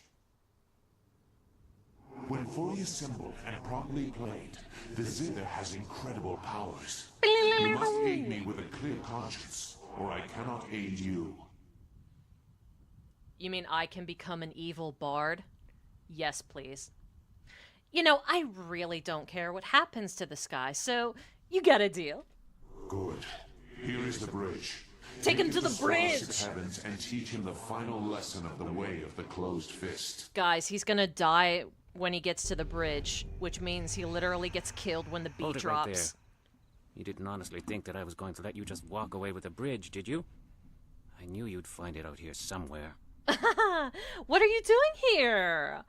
When fully assembled and properly played, the zither has incredible powers. You must aid me with a clear conscience, or I cannot aid you. You mean I can become an evil bard? Yes, please. You know, I really don't care what happens to this guy, so you got a deal. Good. Here is the bridge. Take him to the bridge! Six heavens and teach him the final lesson of the way of the closed fist. Guys, he's gonna die when he gets to the bridge, which means he literally gets killed when the beat Hold it drops. right there. You didn't honestly think that I was going to let you just walk away with the bridge, did you? I knew you'd find it out here somewhere. What are you doing here?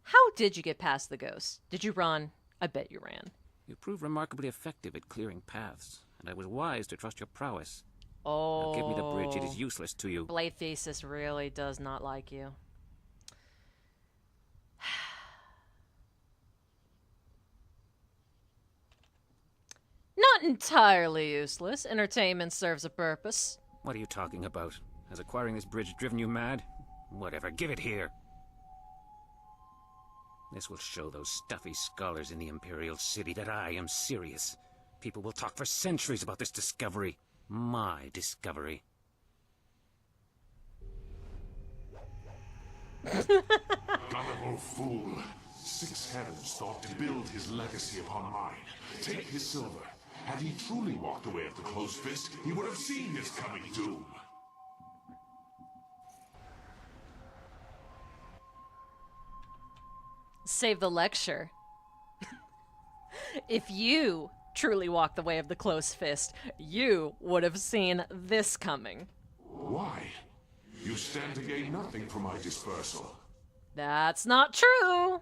How did you get past the ghost? Did you run? I bet you ran. You proved remarkably effective at clearing paths, and I was wise to trust your prowess. Oh. Now give me the bridge, it is useless to you. Blade Thesis really does not like you. Not entirely useless. Entertainment serves a purpose. What are you talking about? Has acquiring this bridge driven you mad? Whatever, give it here. This will show those stuffy scholars in the Imperial City that I am serious. People will talk for centuries about this discovery. My discovery. Gullible fool. 6 heavens thought to build his legacy upon mine. Take his silver. Had he truly walked away at the closed fist, he would have seen his coming doom. Save the lecture. If you truly walked the way of the closed fist, you would have seen this coming. Why? You stand to gain nothing from my dispersal. That's not true.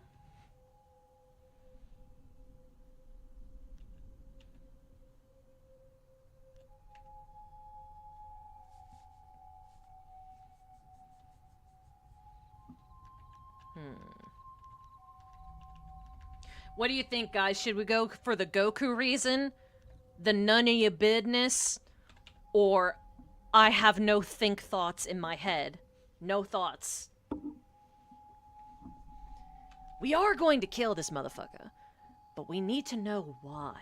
What do you think, guys? Should we go for the Goku reason? The none of your business? Or I have no think thoughts in my head? No thoughts. We are going to kill this motherfucker. But we need to know why.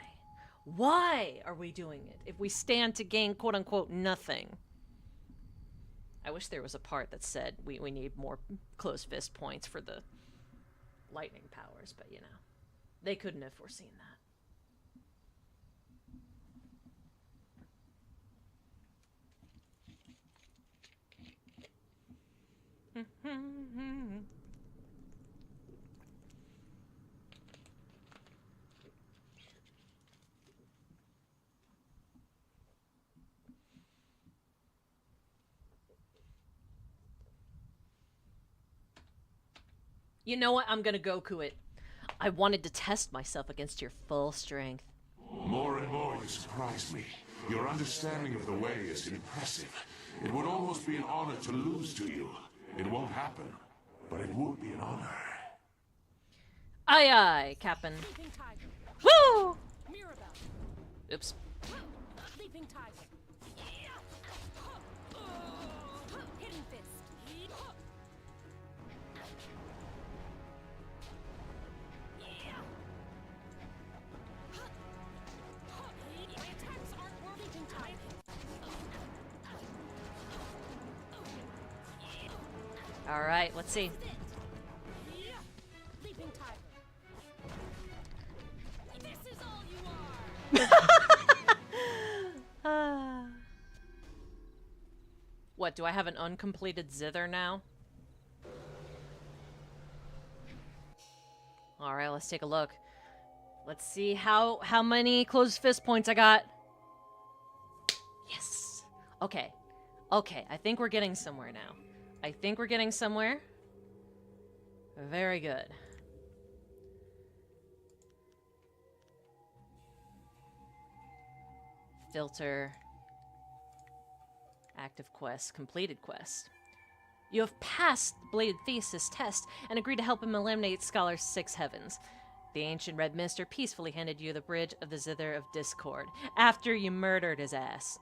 Why are we doing it if we stand to gain quote-unquote nothing? I wish there was a part that said we need more closed fist points for the lightning powers, but you know. They couldn't have foreseen that. You know what? I'm gonna Goku it. I wanted to test myself against your full strength. More and more you surprise me. Your understanding of the way is impressive. It would almost be an honor to lose to you. It won't happen, but it would be an honor. Aye aye, Captain. Woo! Oops. Leaping tiger. Hidden fist. My attacks aren't worth leaping tiger. All right, let's see. Leaping tiger. This is all you are. What, do I have an uncompleted zither now? All right, let's take a look. Let's see how many closed fist points I got. Yes. Okay. Okay, I think we're getting somewhere now. I think we're getting somewhere. Very good. Filter. Active quest. Completed quest. You have passed the Bladed Thesis test and agreed to help him eliminate Scholar Six Heavens. The ancient Red Minister peacefully handed you the Bridge of the Zither of Discord after you murdered his ass.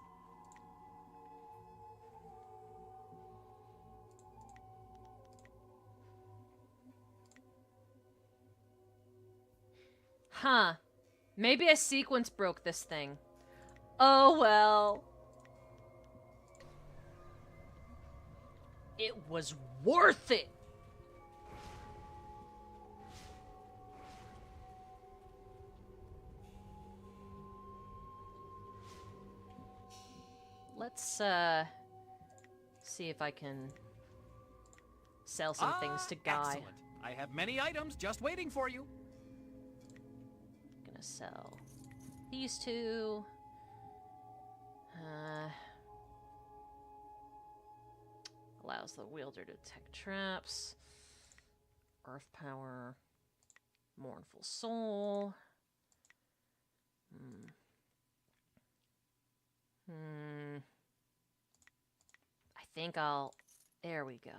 Huh. Maybe I sequence broke this thing. Oh well. It was worth it! Let's, see if I can sell some things to Guy. Excellent. I have many items just waiting for you. Gonna sell these two. Allows the wielder to detect traps. Earth power. Mournful soul. I think I'll... There we go.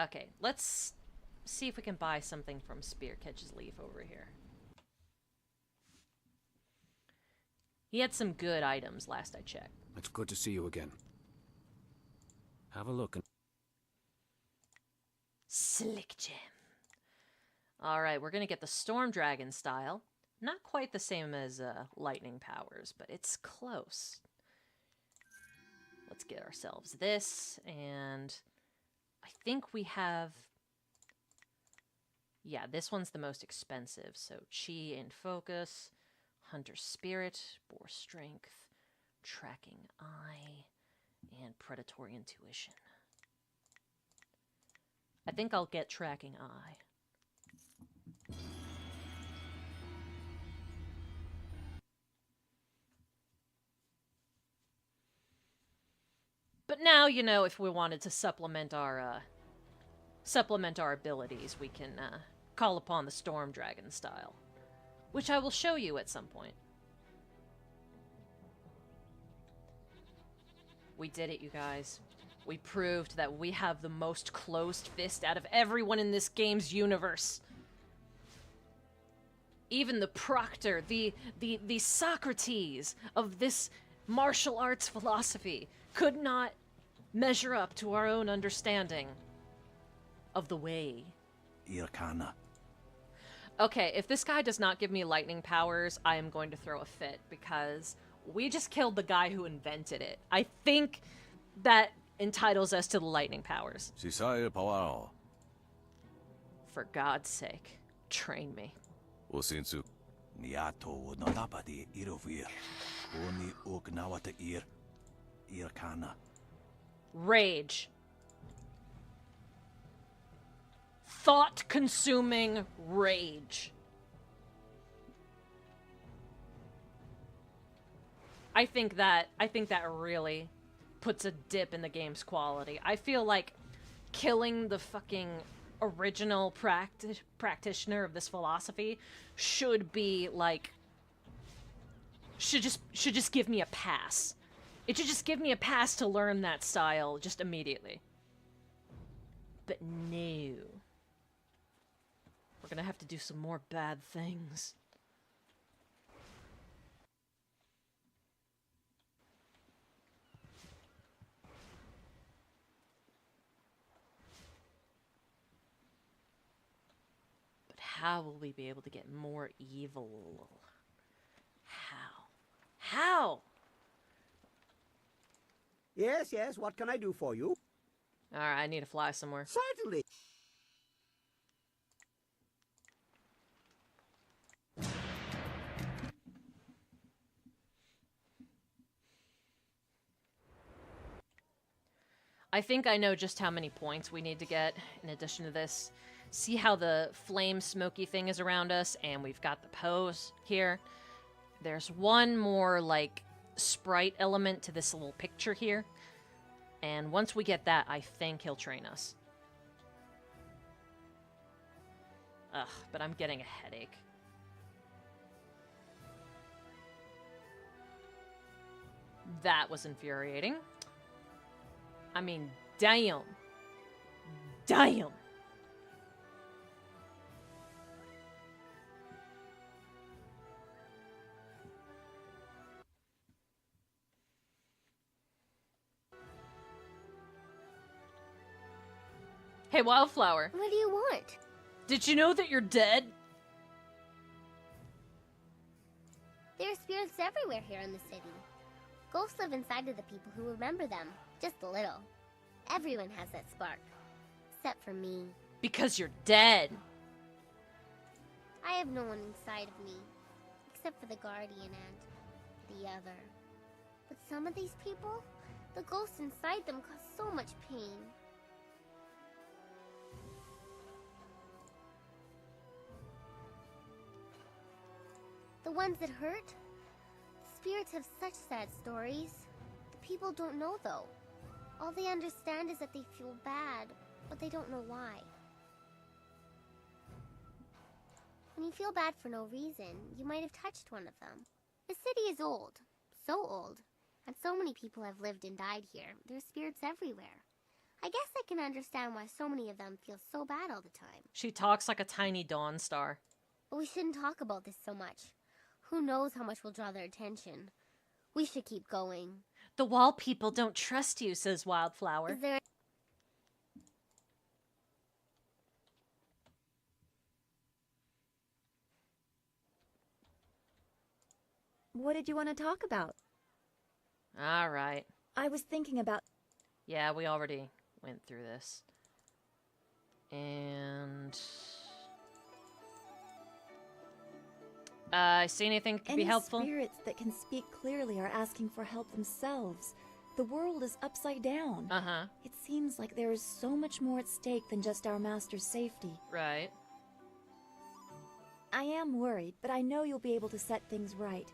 Okay, let's see if we can buy something from Spearcatch's Leaf over here. He had some good items last I checked. It's good to see you again. Have a look. Slick gem. Alright, we're gonna get the Storm Dragon style. Not quite the same as lightning powers, but it's close. Let's get ourselves this, and I think we have... Yeah, this one's the most expensive, so Chi and Focus, Hunter Spirit, Boar Strength, Tracking Eye, and Predatory Intuition. I think I'll get Tracking Eye. But now, you know, if we wanted to supplement our abilities, we can call upon the Storm Dragon style, which I will show you at some point. We did it, you guys. We proved that we have the most closed fist out of everyone in this game's universe. Even the Proctor, the Socrates of this martial arts philosophy could not measure up to our own understanding of the way. Irkana. Okay, if this guy does not give me lightning powers, I am going to throw a fit, because we just killed the guy who invented it. I think that entitles us to the lightning powers. For God's sake, train me. Rage. Thought-consuming rage. I think that really puts a dip in the game's quality. I feel like killing the fucking original practitioner of this philosophy should be like, should just give me a pass. It should just give me a pass to learn that style just immediately. But no. We're gonna have to do some more bad things. But how will we be able to get more evil? How? How? Yes, yes, what can I do for you? Alright, I need to fly somewhere. Certainly. I think I know just how many points we need to get in addition to this. See how the flame smoky thing is around us, and we've got the pose here? There's one more, like, sprite element to this little picture here. And once we get that, I think he'll train us. Ugh, but I'm getting a headache. That was infuriating. I mean, damn. Damn! Hey, Wildflower. What do you want? Did you know that you're dead? There are spirits everywhere here in the city. Ghosts live inside of the people who remember them, just a little. Everyone has that spark. Except for me. Because you're dead. I have no one inside of me. Except for the Guardian and the other. But some of these people, the ghosts inside them cause so much pain. The ones that hurt? The spirits have such sad stories. The people don't know though. All they understand is that they feel bad, but they don't know why. When you feel bad for no reason, you might have touched one of them. The city is old. So old. And so many people have lived and died here. There's spirits everywhere. I guess I can understand why so many of them feel so bad all the time. She talks like a tiny dawn star. But we shouldn't talk about this so much. Who knows how much will draw their attention. We should keep going. The wall people don't trust you, says Wildflower. Is there... What did you want to talk about? All right. I was thinking about... Yeah, we already went through this. And... see anything that could be helpful? Any spirits that can speak clearly are asking for help themselves. The world is upside down. Uh-huh. It seems like there is so much more at stake than just our master's safety. Right. I am worried, but I know you'll be able to set things right.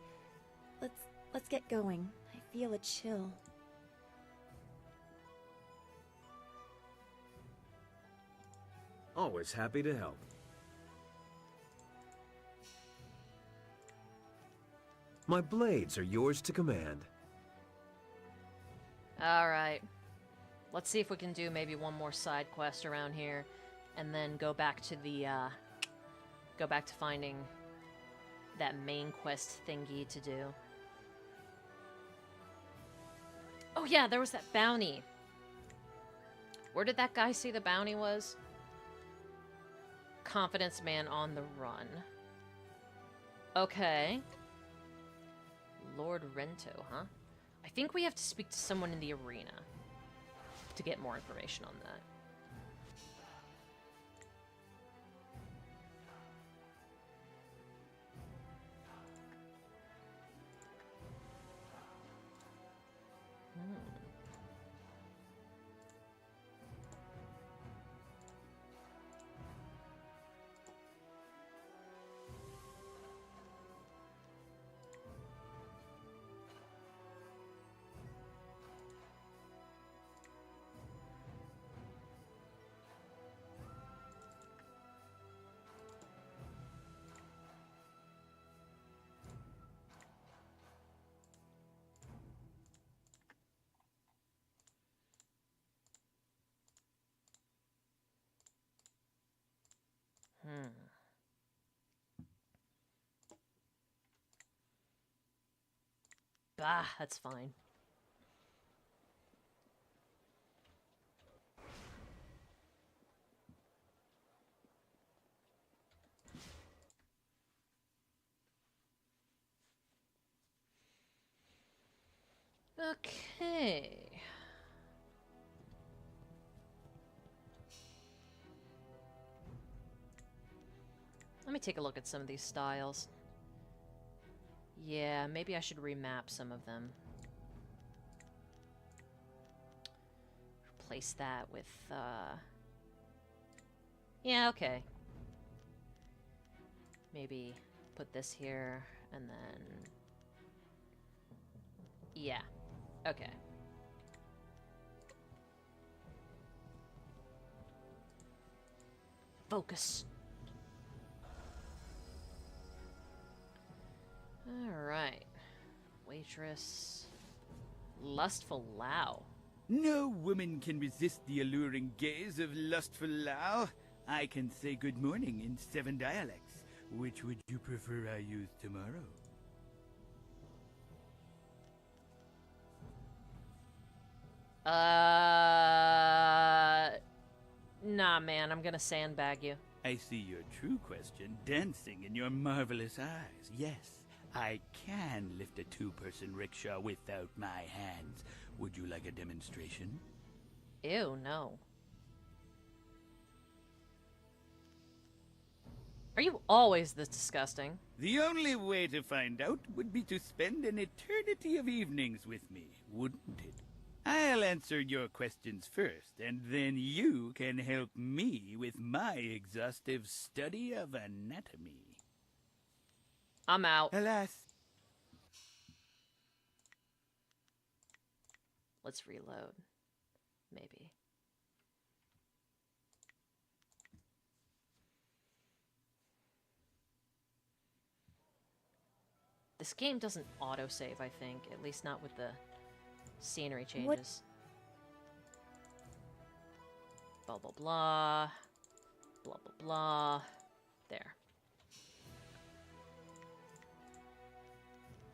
Let's get going. I feel a chill. Always happy to help. My blades are yours to command. Alright. Let's see if we can do maybe one more side quest around here. And then go back to the, go back to finding that main quest thingy to do. Oh yeah, there was that bounty. Where did that guy say the bounty was? Confidence man on the run. Okay. Lord Rento, huh? I think we have to speak to someone in the arena to get more information on that. Bah, that's fine. Okay. Let me take a look at some of these styles. Yeah, maybe I should remap some of them. Replace that with, yeah, okay. Maybe put this here, and then Yeah. Okay. Focus. Alright. Waitress. Lustful Lao. No woman can resist the alluring gaze of lustful Lao. I can say good morning in 7 dialects. Which would you prefer I use tomorrow? Nah, man, I'm gonna sandbag you. I see your true question dancing in your marvelous eyes. Yes, I can lift a 2-person rickshaw without my hands. Would you like a demonstration? Ew, no. Are you always this disgusting? The only way to find out would be to spend an eternity of evenings with me, wouldn't it? I'll answer your questions first, and then you can help me with my exhaustive study of anatomy. I'm out. Alas. Let's reload. Maybe. This game doesn't autosave, I think. At least not with the scenery changes. Blah, blah, blah. Blah, blah, blah. There.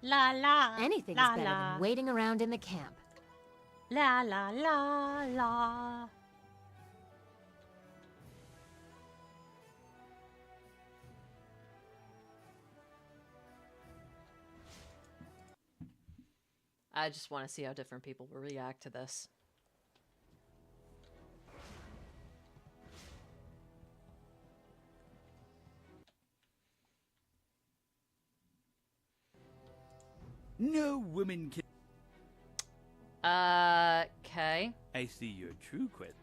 La, la. Anything la, is better la. than waiting around in the camp. La, la, la, la. I just want to see how different people will react to this. No woman can... Okay. I see your true question.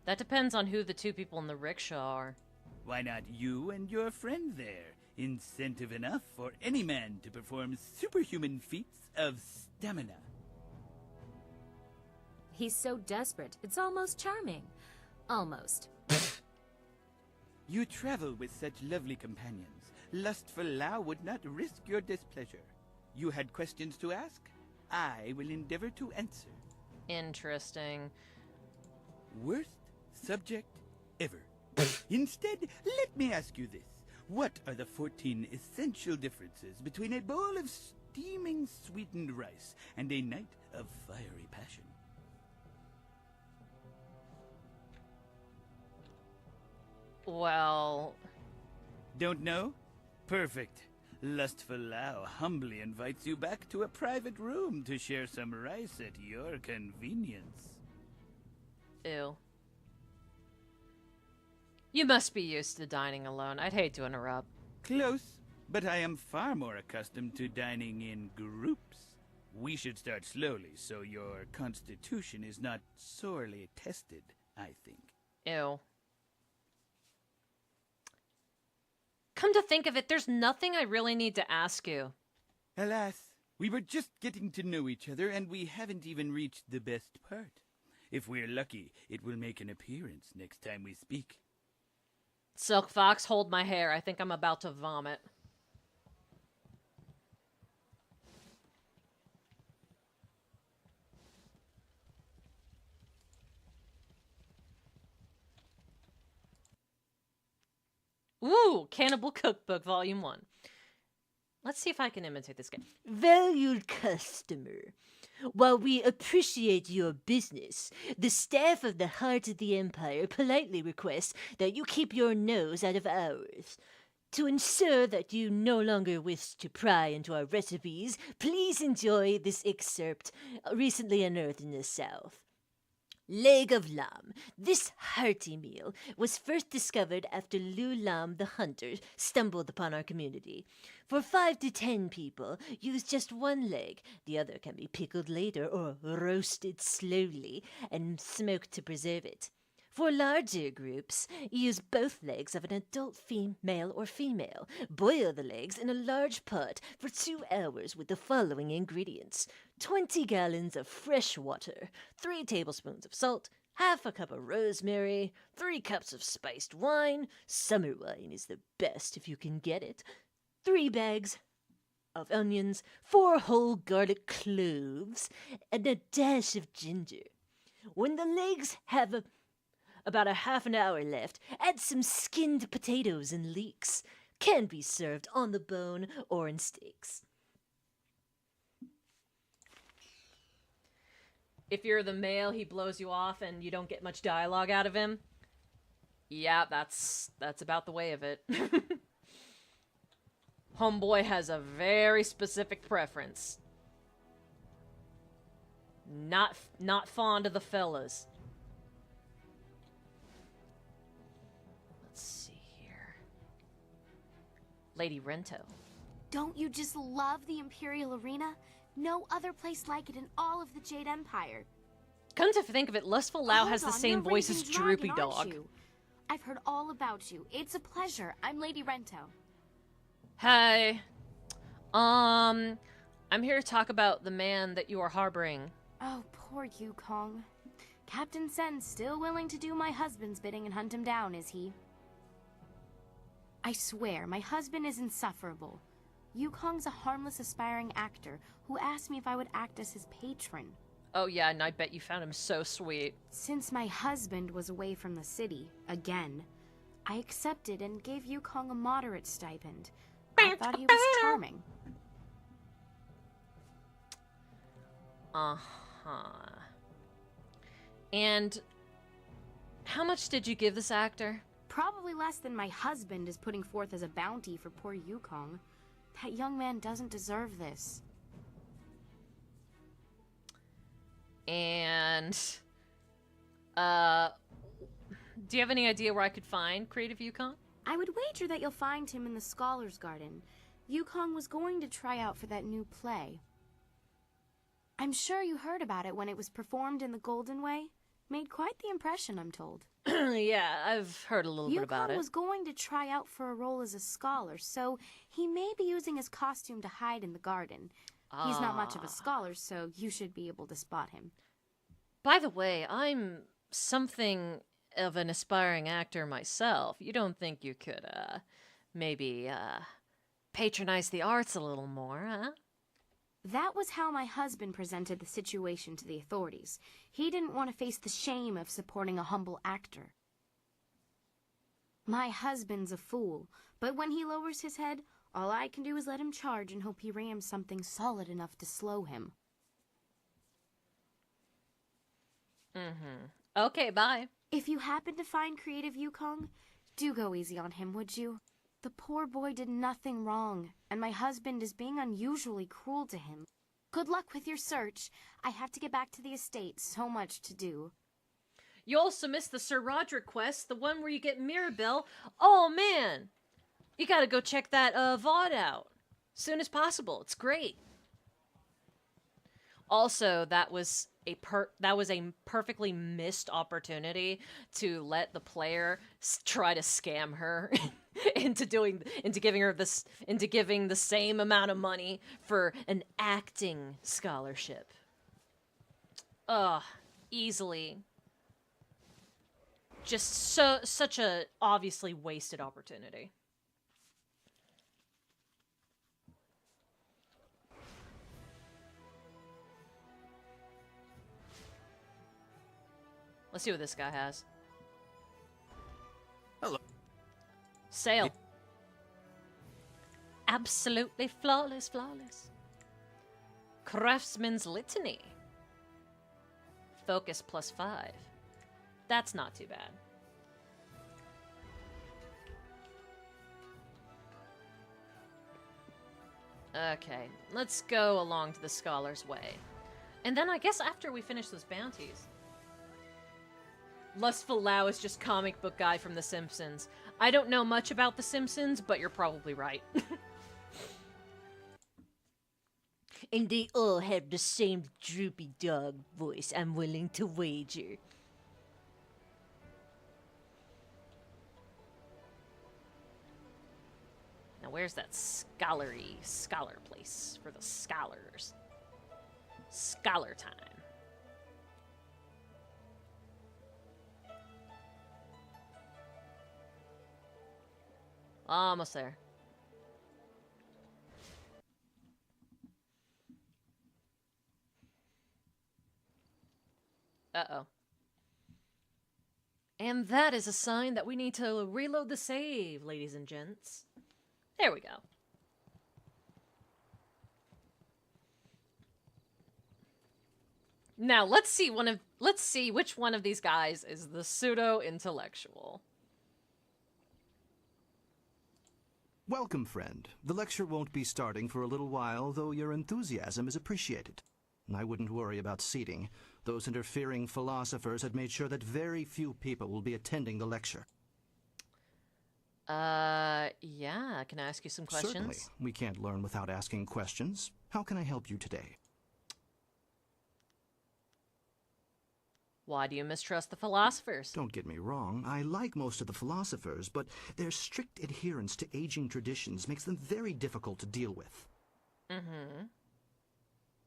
That depends on who the 2 people in the rickshaw are. Why not you and your friend there? Incentive enough for any man to perform superhuman feats of stamina. He's so desperate, it's almost charming. Almost. You travel with such lovely companions. Lustful Lao would not risk your displeasure. You had questions to ask? I will endeavor to answer. Interesting. Worst subject ever. Instead, let me ask you this. What are the 14 essential differences between a bowl of steaming sweetened rice and a night of fiery passion? Well... Don't know? Perfect. Lustful Lao humbly invites you back to a private room to share some rice at your convenience. Ew. You must be used to dining alone. I'd hate to interrupt. Close, but I am far more accustomed to dining in groups. We should start slowly so your constitution is not sorely tested, I think. Ew. Come to think of it, there's nothing I really need to ask you. Alas, we were just getting to know each other and we haven't even reached the best part. If we're lucky, it will make an appearance next time we speak. Silk Fox, hold my hair. I think I'm about to vomit. Ooh, Cannibal Cookbook, Volume 1. Let's see if I can imitate this guy. Valued customer, while we appreciate your business, the staff of the Heart of the Empire politely requests that you keep your nose out of ours. To ensure that you no longer wish to pry into our recipes, please enjoy this excerpt recently unearthed in the South. Leg of lamb. This hearty meal was first discovered after Lu Lam the hunter stumbled upon our community. For 5 to 10 people, use just one leg. The other can be pickled later or roasted slowly and smoked to preserve it. For larger groups, use both legs of an adult male or female. Boil the legs in a large pot for 2 hours with the following ingredients: 20 gallons of fresh water, 3 tablespoons of salt, half a cup of rosemary, 3 cups of spiced wine. Summer wine is the best if you can get it. 3 bags of onions, 4 whole garlic cloves, and a dash of ginger. When the legs have about a half an hour left, add some skinned potatoes and leeks. Can be served on the bone or in steaks. If you're the male, he blows you off and you don't get much dialogue out of him. Yeah, that's about the way of it. Homeboy has a very specific preference. Not fond of the fellas. Let's see here. Lady Rento. Don't you just love the Imperial Arena? No other place like it in all of the Jade Empire. Come to think of it, Lustful Lao has the Hold on, same you're voice as Raven's Droopy Dragon, aren't Dog. you? I've heard all about you. It's a pleasure. I'm Lady Rento. Hey. I'm here to talk about the man that you are harboring. Oh, poor Yukong. Captain Sen's still willing to do my husband's bidding and hunt him down, is he? I swear, my husband is insufferable. Yukong's a harmless aspiring actor who asked me if I would act as his patron. Oh yeah, and I bet you found him so sweet. Since my husband was away from the city, again, I accepted and gave Yukong a moderate stipend. I thought he was charming. Uh-huh. And how much did you give this actor? Probably less than my husband is putting forth as a bounty for poor Yukong. That young man doesn't deserve this. And, do you have any idea where I could find Creative Yukong? I would wager that you'll find him in the Scholars' Garden. Yukong was going to try out for that new play. I'm sure you heard about it when it was performed in the Golden Way. Made quite the impression, I'm told. Yeah, I've heard a little bit about it. Yukong was going to try out for a role as a scholar, so he may be using his costume to hide in the garden. He's not much of a scholar, so you should be able to spot him. By the way, I'm something of an aspiring actor myself. You don't think you could, maybe, patronize the arts a little more, huh? That was how my husband presented the situation to the authorities. He didn't want to face the shame of supporting a humble actor. My husband's a fool, but when he lowers his head, all I can do is let him charge and hope he rams something solid enough to slow him. Okay, bye. If you happen to find Creative Yukong, do go easy on him, would you? The poor boy did nothing wrong, and my husband is being unusually cruel to him. Good luck with your search. I have to get back to the estate, so much to do. You also missed the Sir Roderick quest, the one where you get Mirabelle. Oh, man! You gotta go check that, VOD out. Soon as possible. It's great. Also, that was a perfectly missed opportunity to let the player try to scam her into giving the same amount of money for an acting scholarship. Ugh, easily. Just such a obviously wasted opportunity. Let's see what this guy has. Hello. Sail. Absolutely flawless, flawless. Craftsman's Litany. Focus +5. That's not too bad. Okay, let's go along to the Scholar's Way. And then I guess after we finish those bounties... Lustful Lao is just comic book guy from The Simpsons. I don't know much about The Simpsons, but you're probably right. And they all have the same droopy dog voice, I'm willing to wager. where's that scholar place for the scholars? Scholar time. Almost there. Uh-oh. And that is a sign that we need to reload the save, ladies and gents. There we go. Now, let's see which one of these guys is the pseudo-intellectual. Welcome, friend. The lecture won't be starting for a little while, though your enthusiasm is appreciated. I wouldn't worry about seating. Those interfering philosophers had made sure that very few people will be attending the lecture. Yeah. Can I ask you some questions? Certainly. We can't learn without asking questions. How can I help you today? Why do you mistrust the philosophers? Don't get me wrong. I like most of the philosophers, but their strict adherence to aging traditions makes them very difficult to deal with. Mm-hmm.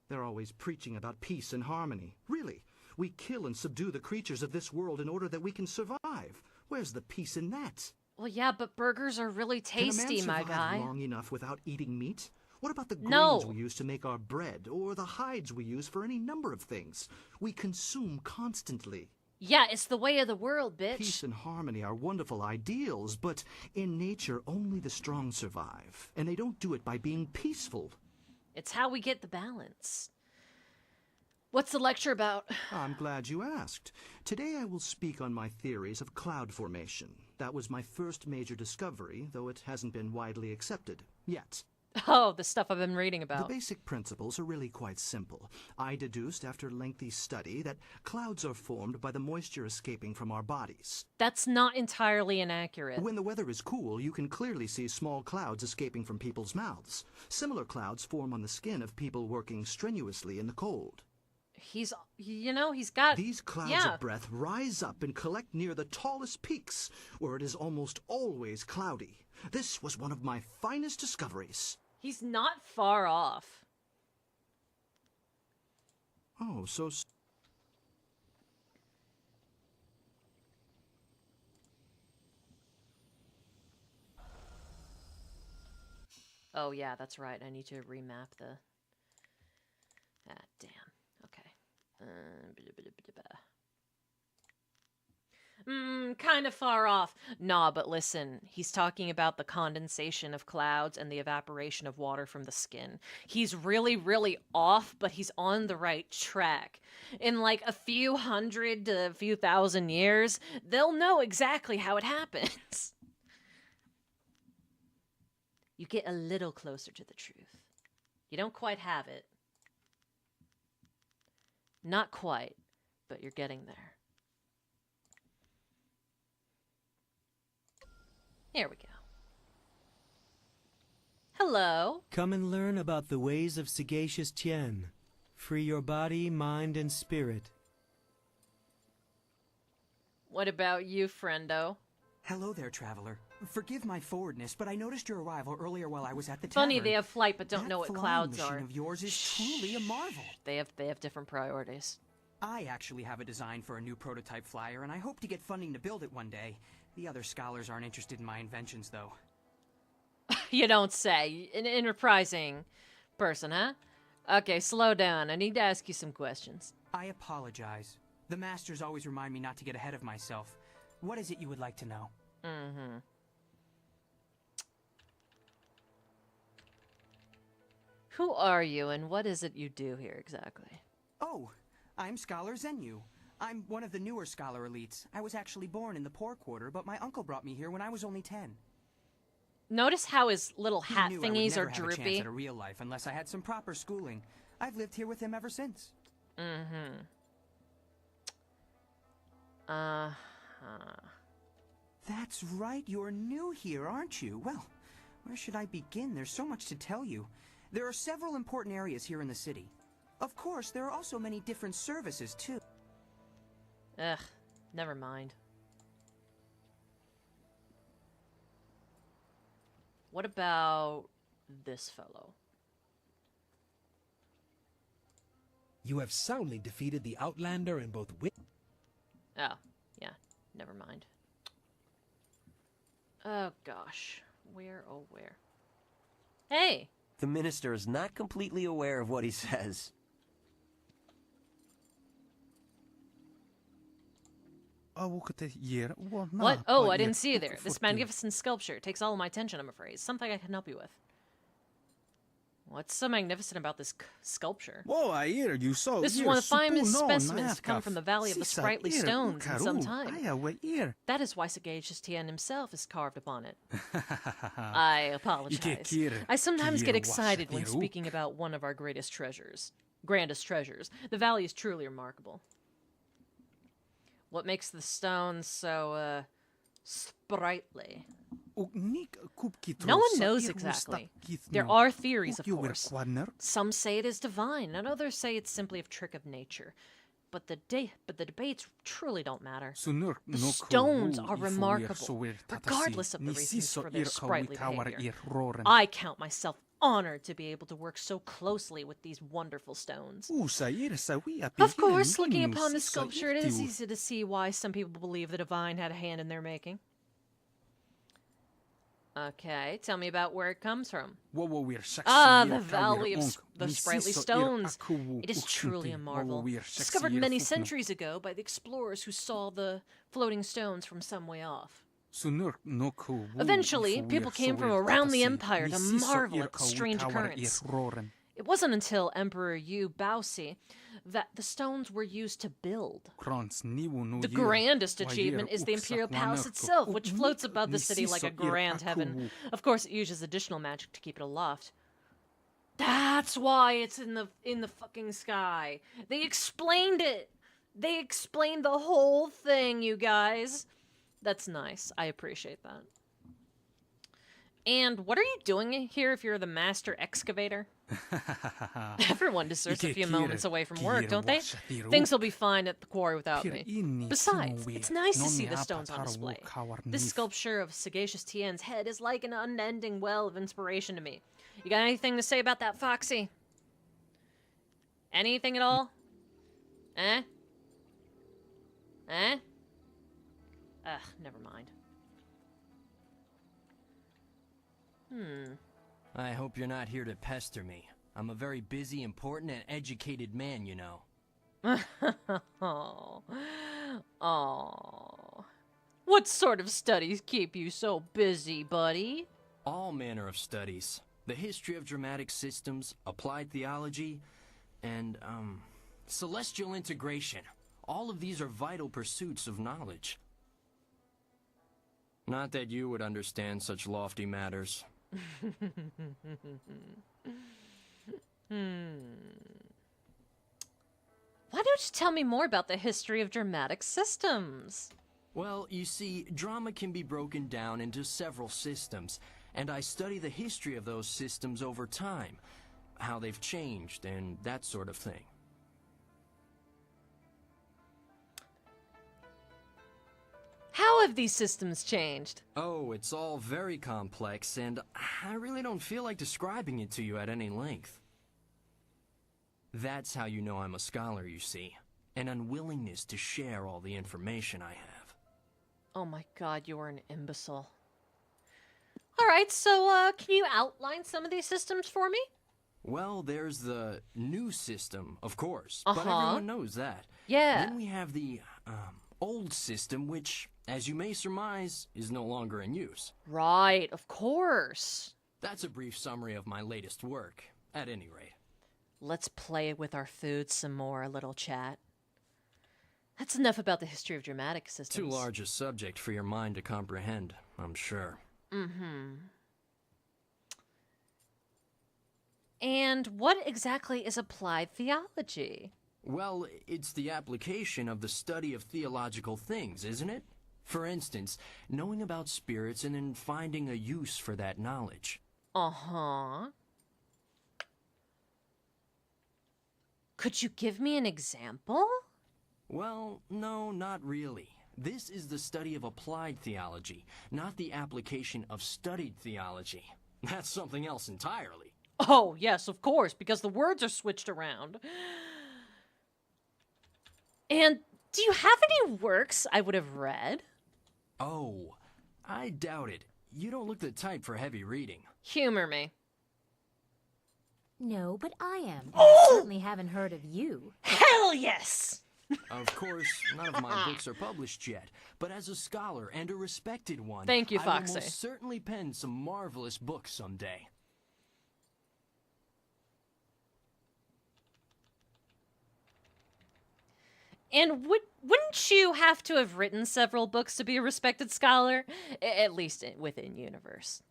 They're always preaching about peace and harmony. Really, we kill and subdue the creatures of this world in order that we can survive. Where's the peace in that? Well, yeah, but burgers are really tasty, Can a my man guy. survive long enough without eating meat? What about the grains we use to make our bread, or the hides we use for any number of things? We consume constantly. Yeah, it's the way of the world, bitch. Peace and harmony are wonderful ideals, but in nature only the strong survive, and they don't do it by being peaceful. It's how we get the balance. What's the lecture about? I'm glad you asked. Today I will speak on my theories of cloud formation. That was my first major discovery, though it hasn't been widely accepted yet. Oh, the stuff I've been reading about. The basic principles are really quite simple. I deduced after lengthy study that clouds are formed by the moisture escaping from our bodies. That's not entirely inaccurate. When the weather is cool, you can clearly see small clouds escaping from people's mouths. Similar clouds form on the skin of people working strenuously in the cold. He's got... These clouds of breath rise up and collect near the tallest peaks, where it is almost always cloudy. This was one of my finest discoveries. He's not far off. Oh, so... Oh, yeah, that's right. I need to remap the... Ah, damn. Okay. Kind of far off. Nah, but listen, he's talking about the condensation of clouds and the evaporation of water from the skin. He's really, really off, but he's on the right track. In like a few hundred to a few thousand years, they'll know exactly how it happens. You get a little closer to the truth. You don't quite have it. Not quite, but you're getting there. Here we go. Hello. Come and learn about the ways of sagacious Tien. Free your body, mind, and spirit. What about you, friendo? Hello there, traveler. Forgive my forwardness, but I noticed your arrival earlier while I was at the tavern. Funny, they have flight but don't know what clouds That are. flying machine of yours is truly a marvel. They have different priorities. I actually have a design for a new prototype flyer, and I hope to get funding to build it one day. The other scholars aren't interested in my inventions, though. You don't say. An enterprising person, huh? Okay, slow down. I need to ask you some questions. I apologize. The masters always remind me not to get ahead of myself. What is it you would like to know? Mm-hmm. Who are you, and what is it you do here exactly? Oh, I'm Scholar Zenyu. I'm one of the newer scholar elites. I was actually born in the poor quarter, but my uncle brought me here when I was only 10. Notice how his little hat He knew thingies I are would never have a chance droopy. at a real life unless I had some proper schooling. I've lived here with him ever since. Mm-hmm. That's right, you're new here, aren't you? Well, where should I begin? There's so much to tell you. There are several important areas here in the city. Of course, there are also many different services, too. Ugh, never mind. What about this fellow? You have soundly defeated the Outlander in both Oh, yeah. Never mind. Oh, gosh. Where, oh, where? Hey! The minister is not completely aware of what he says. What? Oh, I didn't see you there. This magnificent sculpture takes all of my attention, I'm afraid. Something I can help you with. What's so magnificent about this sculpture? This is one of the finest specimens to come from the Valley of the Sprightly Stones in some time. That is why Sagacious Tien himself is carved upon it. I apologize. I sometimes get excited when speaking about one of our grandest treasures. The valley is truly remarkable. What makes the stones so, sprightly? No one knows exactly. There are theories, of course. Some say it is divine, and others say it's simply a trick of nature. But the debates truly don't matter. The stones are remarkable, regardless of the reasons for their sprightly behavior. I count myself honored to be able to work so closely with these wonderful stones. Of course, looking upon the sculpture, it is easy to see why some people believe the divine had a hand in their making. Okay, tell me about where it comes from. The Valley of the Sprightly Stones. It is truly a marvel. Discovered many centuries ago by the explorers who saw the floating stones from some way off. Eventually, people came from around the empire to marvel at the strange occurrence. It wasn't until Emperor Yu Baozi that the stones were used to build. The grandest achievement is the Imperial Palace itself, which floats above the city like a grand heaven. Of course, it uses additional magic to keep it aloft. That's why it's in the fucking sky. They explained it. They explained the whole thing, you guys. That's nice. I appreciate that. And what are you doing here if you're the master excavator? Everyone deserves a few moments away from work, don't they? Things will be fine at the quarry without me. Besides, it's nice to see the stones on display. This sculpture of Sagacious Tien's head is like an unending well of inspiration to me. You got anything to say about that, Foxy? Anything at all? Eh? Eh? Ugh, never mind. I hope you're not here to pester me. I'm a very busy, important, and educated man, you know. Oh. What sort of studies keep you so busy, buddy? All manner of studies. The history of dramatic systems, applied theology, and, celestial integration. All of these are vital pursuits of knowledge. Not that you would understand such lofty matters. Why don't you tell me more about the history of dramatic systems? Well, you see, drama can be broken down into several systems, and I study the history of those systems over time, how they've changed, and that sort of thing. How have these systems changed? Oh, it's all very complex, and I really don't feel like describing it to you at any length. That's how you know I'm a scholar, you see. An unwillingness to share all the information I have. Oh my god, you're an imbecile. Alright, so, can you outline some of these systems for me? Well, there's the new system, of course, but everyone knows that. Yeah. Then we have the, old system, which, as you may surmise, is no longer in use. Right, of course. That's a brief summary of my latest work, at any rate. Let's play with our food some more, little chat. That's enough about the history of dramatic systems. Too large a subject for your mind to comprehend, I'm sure. And what exactly is applied theology? Well, it's the application of the study of theological things, isn't it? For instance, knowing about spirits and then finding a use for that knowledge. Could you give me an example? Well, no, not really. This is the study of applied theology, not the application of studied theology. That's something else entirely. Oh, yes, of course, because the words are switched around. And do you have any works I would have read? Oh, I doubt it. You don't look the type for heavy reading. Humor me. No, but I am. Oh! I certainly haven't heard of you. Hell yes! Of course, none of my books are published yet, but as a scholar and a respected one, Thank you, I Foxy. will most certainly pen some marvelous books someday. And wouldn't you have to have written several books to be a respected scholar? At least within universe.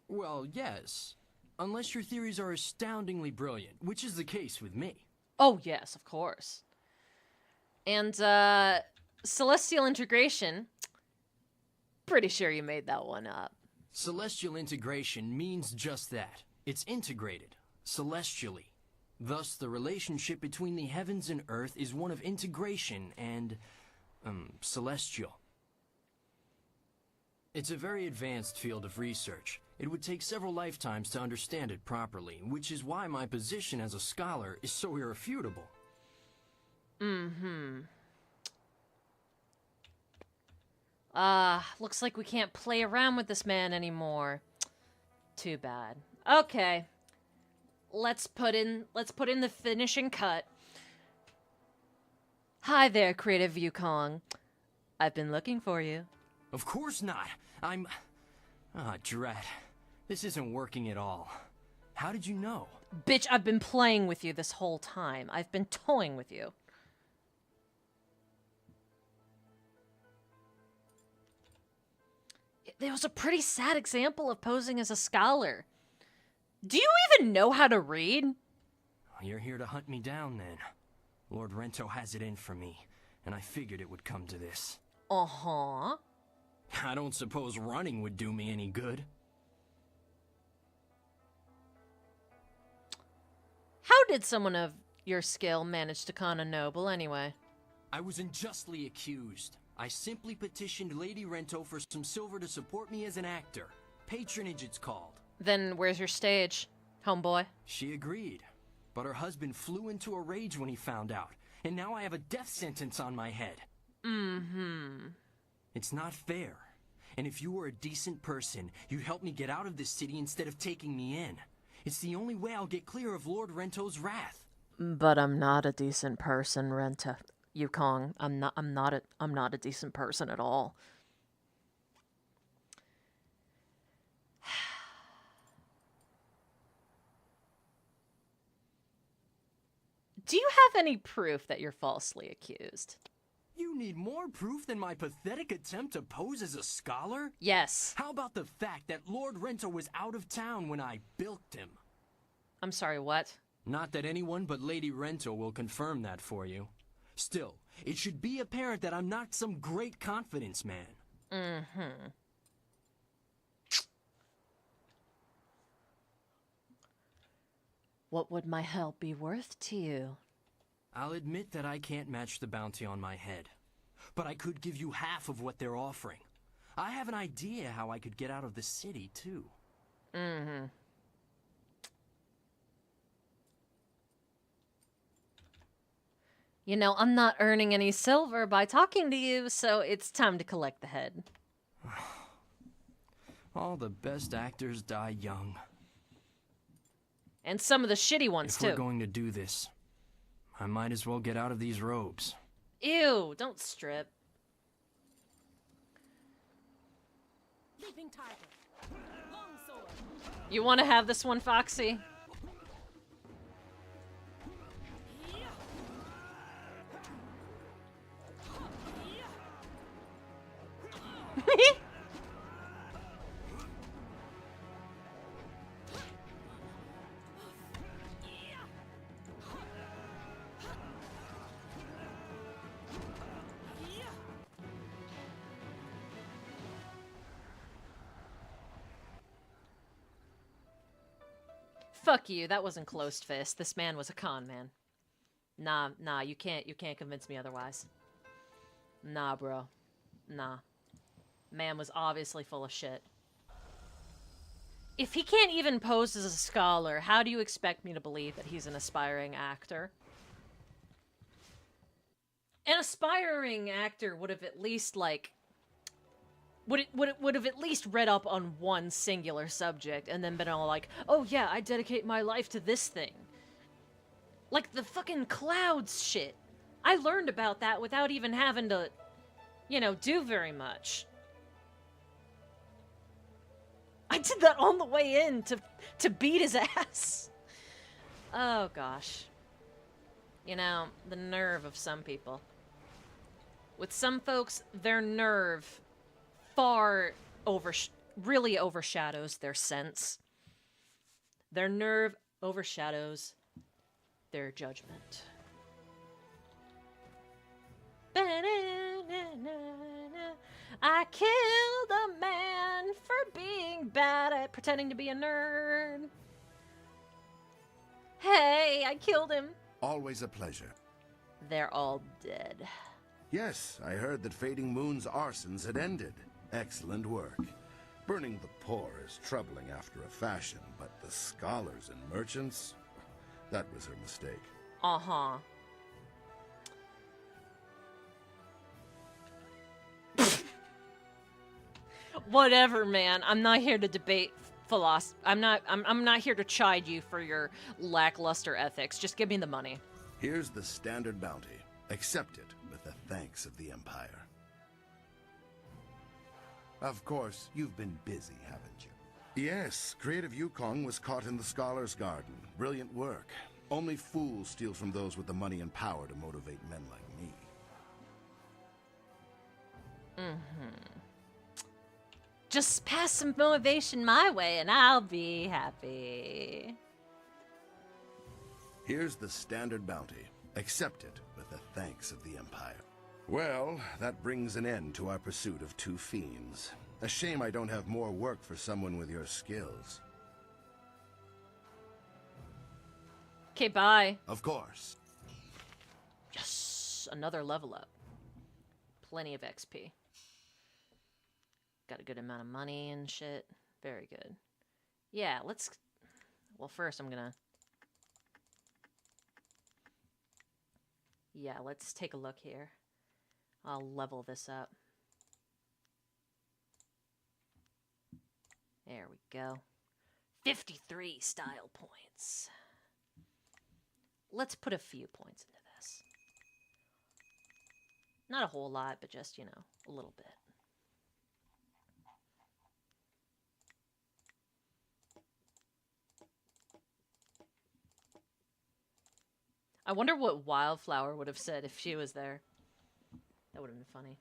Well, yes. Unless your theories are astoundingly brilliant, which is the case with me. Oh, yes, of course. And, celestial integration. Pretty sure you made that one up. Celestial integration means just that. It's integrated, celestially. Thus, the relationship between the heavens and earth is one of integration and, celestial. It's a very advanced field of research. It would take several lifetimes to understand it properly, which is why my position as a scholar is so irrefutable. Looks like we can't play around with this man anymore. Too bad. Okay. Let's put in the finishing cut. Hi there, Creative Yukong. I've been looking for you. Of course not. Drat. This isn't working at all. How did you know? Bitch, I've been playing with you this whole time. I've been toying with you. It was a pretty sad example of posing as a scholar. Do you even know how to read? You're here to hunt me down, then. Lord Rento has it in for me, and I figured it would come to this. Uh-huh. I don't suppose running would do me any good. How did someone of your skill manage to con a noble, anyway? I was unjustly accused. I simply petitioned Lady Rento for some silver to support me as an actor. Patronage, it's called. Then where's your stage, homeboy? She agreed, but her husband flew into a rage when he found out, and now I have a death sentence on my head. It's not fair. And if you were a decent person, you'd help me get out of this city instead of taking me in. It's the only way I'll get clear of Lord Rento's wrath. But I'm not a decent person, Renta. Yukong, I'm not a decent person at all. Do you have any proof that you're falsely accused? You need more proof than my pathetic attempt to pose as a scholar? Yes. How about the fact that Lord Rento was out of town when I bilked him? I'm sorry, what? Not that anyone but Lady Rento will confirm that for you. Still, it should be apparent that I'm not some great confidence man. What would my help be worth to you? I'll admit that I can't match the bounty on my head. But I could give you half of what they're offering. I have an idea how I could get out of the city, too. You know, I'm not earning any silver by talking to you, so it's time to collect the head. All the best actors die young. And some of the shitty ones, If too. we're going to do this, I might as well get out of these robes. Ew, don't strip. Leaping tiger. Longsword. You want to have this one, Foxy? Fuck you, that wasn't closed fist. This man was a con man. Nah, you can't convince me otherwise. Nah, bro. Nah. Man was obviously full of shit. If he can't even pose as a scholar, how do you expect me to believe that he's an aspiring actor? An aspiring actor would have at least, like... would have at least read up on one singular subject and then been all like, oh yeah, I dedicate my life to this thing. Like the fucking clouds shit. I learned about that without even having to, you know, do very much. I did that on the way in to beat his ass. Oh gosh. You know, the nerve of some people. With some folks, their nerve really overshadows their sense. Their nerve overshadows their judgment. I killed a man for being bad at pretending to be a nerd. Hey, I killed him. Always a pleasure. They're all dead. Yes, I heard that Fading Moon's arsons had ended. Excellent work. Burning the poor is troubling after a fashion, but the scholars and merchants, that was her mistake. Uh-huh. Whatever, man. I'm not here to debate philosophy. I'm not here to chide you for your lackluster ethics. Just give me the money. Here's the standard bounty. Accept it with the thanks of the Empire. Of course, you've been busy, haven't you? Yes, Creative Yukong was caught in the Scholar's Garden. Brilliant work. Only fools steal from those with the money and power to motivate men like me. Just pass some motivation my way and I'll be happy. Here's the standard bounty. Accept it with the thanks of the Empire. Well, that brings an end to our pursuit of two fiends. A shame I don't have more work for someone with your skills. Okay, bye. Of course. Yes, another level up. Plenty of XP. Got a good amount of money and shit. Very good. Yeah, let's... Well, first I'm gonna... Yeah, let's take a look here. I'll level this up. There we go. 53 style points. Let's put a few points into this. Not a whole lot, but just, you know, a little bit. I wonder what Wildflower would have said if she was there. That would have been funny.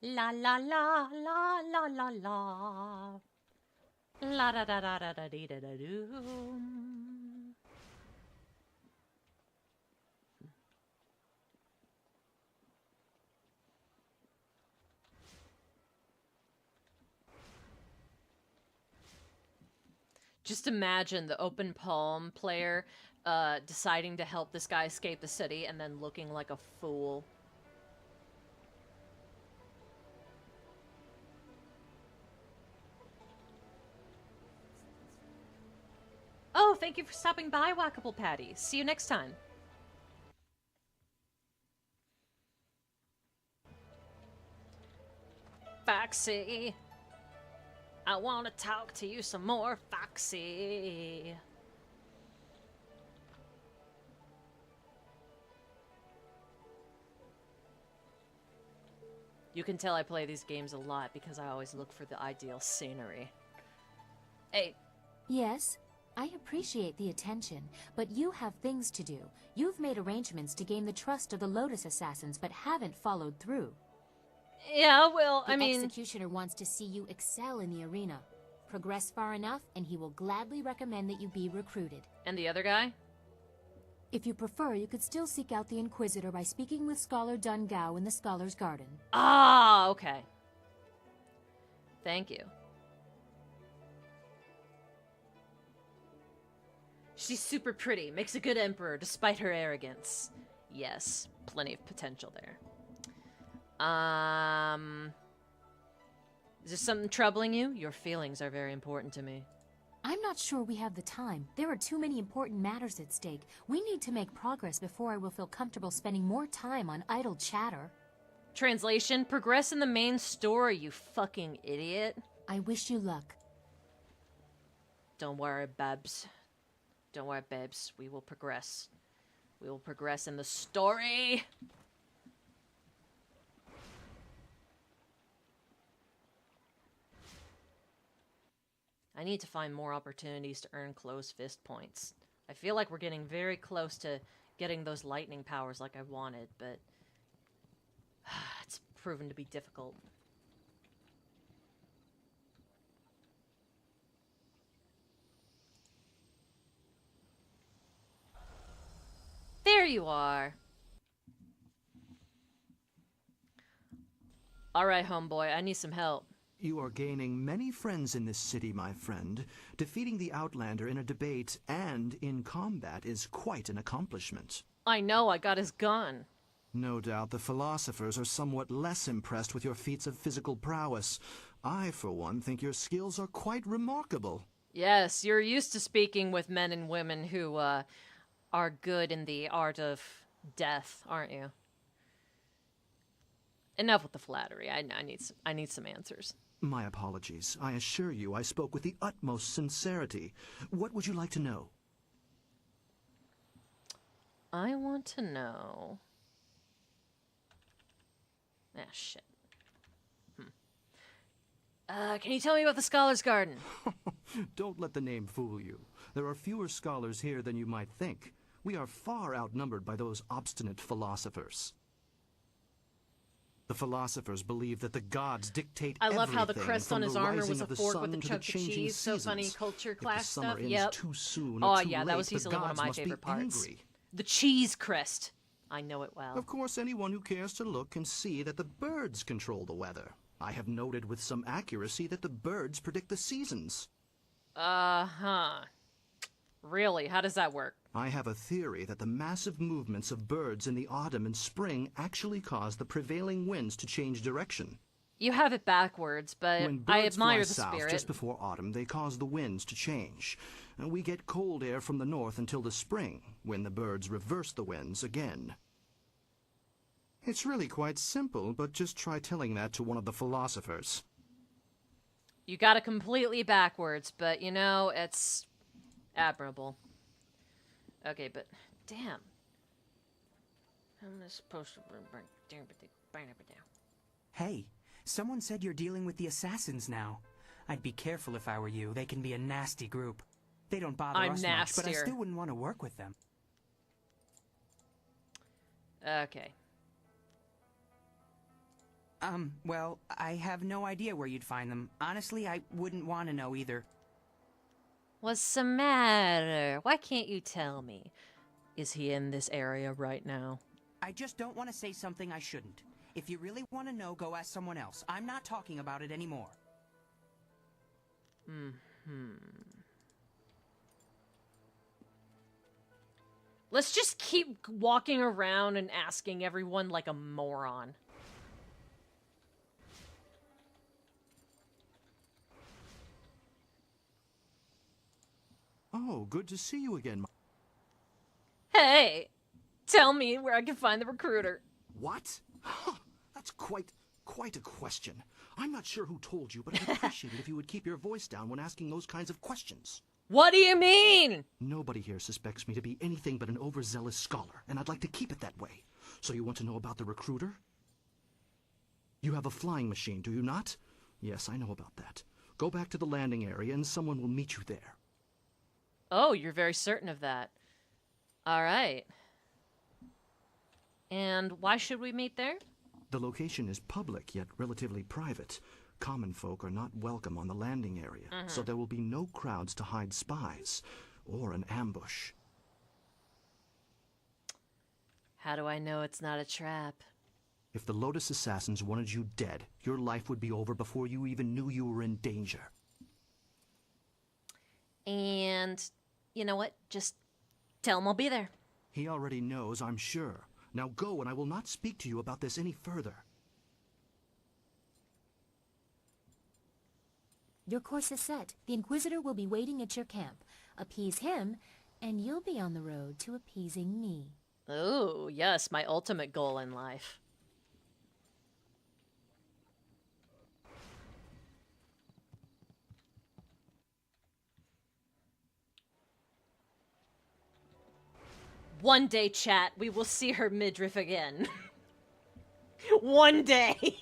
La la la la la la la. La da da da da da dee da da doo. Just imagine the open palm player deciding to help this guy escape the city and then looking like a fool. Oh, thank you for stopping by, Walkable Patty. See you next time. Foxy. I want to talk to you some more, Foxy. You can tell I play these games a lot because I always look for the ideal scenery. Hey. Yes, I appreciate the attention, but you have things to do. You've made arrangements to gain the trust of the Lotus Assassins, but haven't followed through. Yeah, well, I mean... The Executioner wants to see you excel in the arena. Progress far enough, and he will gladly recommend that you be recruited. And the other guy? If you prefer, you could still seek out the Inquisitor by speaking with Scholar Dun Gao in the Scholar's Garden. Ah, okay. Thank you. She's super pretty, makes a good emperor despite her arrogance. Yes, plenty of potential there. Is there something troubling you? Your feelings are very important to me. I'm not sure we have the time. There are too many important matters at stake. We need to make progress before I will feel comfortable spending more time on idle chatter. Translation, progress in the main story, you fucking idiot. I wish you luck. Don't worry, babes. Don't worry, babes. We will progress. We will progress in the story. I need to find more opportunities to earn closed fist points. I feel like we're getting very close to getting those lightning powers like I wanted, but it's proven to be difficult. There you are. Alright, homeboy, I need some help. You are gaining many friends in this city, my friend. Defeating the Outlander in a debate and in combat is quite an accomplishment. I know, I got his gun. No doubt the philosophers are somewhat less impressed with your feats of physical prowess. I, for one, think your skills are quite remarkable. Yes, you're used to speaking with men and women who, are good in the art of death, aren't you? Enough with the flattery. I need some answers. My apologies. I assure you I spoke with the utmost sincerity. What would you like to know? I want to know... Ah, shit. Can you tell me about the Scholar's Garden? Don't let the name fool you. There are fewer scholars here than you might think. We are far outnumbered by those obstinate philosophers. The philosophers believe that the gods dictate I love how the everything, crest from on his the armor rising was a of the fork sun with a to chunk the of changing cheese. So funny seasons. culture If the class summer stuff. ends Yep. too soon Oh or too yeah, that late, was the easily one of gods my must be favorite parts. angry. The cheese crest. I know it well. Of course, anyone who cares to look can see that the birds control the weather. I have noted with some accuracy that the birds predict the seasons. Uh-huh. Really? How does that work? I have a theory that the massive movements of birds in the autumn and spring actually cause the prevailing winds to change direction. You have it backwards, but When I birds admire fly the south spirit. just before autumn, they cause the winds to change. And we get cold air from the north until the spring, when the birds reverse the winds again. It's really quite simple, but just try telling that to one of the philosophers. You got it completely backwards, but you know, it's admirable. Okay, but damn. How am I supposed to bring down? Hey, someone said you're dealing with the assassins now. I'd be careful if I were you. They can be a nasty group. They don't bother I'm us much, but I nastier. still wouldn't want to work with them. Okay. Well, I have no idea where you'd find them. Honestly, I wouldn't want to know either. What's the matter? Why can't you tell me? Is he in this area right now? I just don't want to say something I shouldn't. If you really want to know, go ask someone else. I'm not talking about it anymore. Let's just keep walking around and asking everyone like a moron. Oh, good to see you again. Hey! Tell me where I can find the recruiter. What? That's quite a question. I'm not sure who told you, but I'd appreciate it if you would keep your voice down when asking those kinds of questions. What do you mean? Nobody here suspects me to be anything but an overzealous scholar, and I'd like to keep it that way. So you want to know about the recruiter? You have a flying machine, do you not? Yes, I know about that. Go back to the landing area and someone will meet you there. Oh, you're very certain of that. All right. And why should we meet there? The location is public, yet relatively private. Common folk are not welcome on the landing area, so there will be no crowds to hide spies or an ambush. How do I know it's not a trap? If the Lotus Assassins wanted you dead, your life would be over before you even knew you were in danger. And you know what? Just tell him I'll be there. He already knows, I'm sure. Now go, and I will not speak to you about this any further. Your course is set. The Inquisitor will be waiting at your camp. Appease him, and you'll be on the road to appeasing me. Oh, yes, my ultimate goal in life. One day, chat, we will see her midriff again. One day.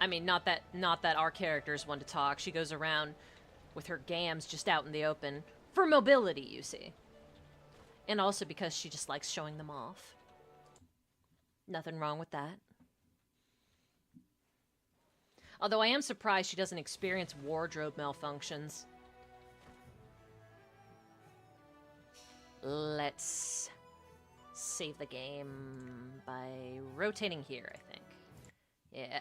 I mean, not that our character is one to talk. She goes around with her gams just out in the open. For mobility, you see. And also because she just likes showing them off. Nothing wrong with that. Although I am surprised she doesn't experience wardrobe malfunctions. Let's save the game by rotating here, I think. Yeah.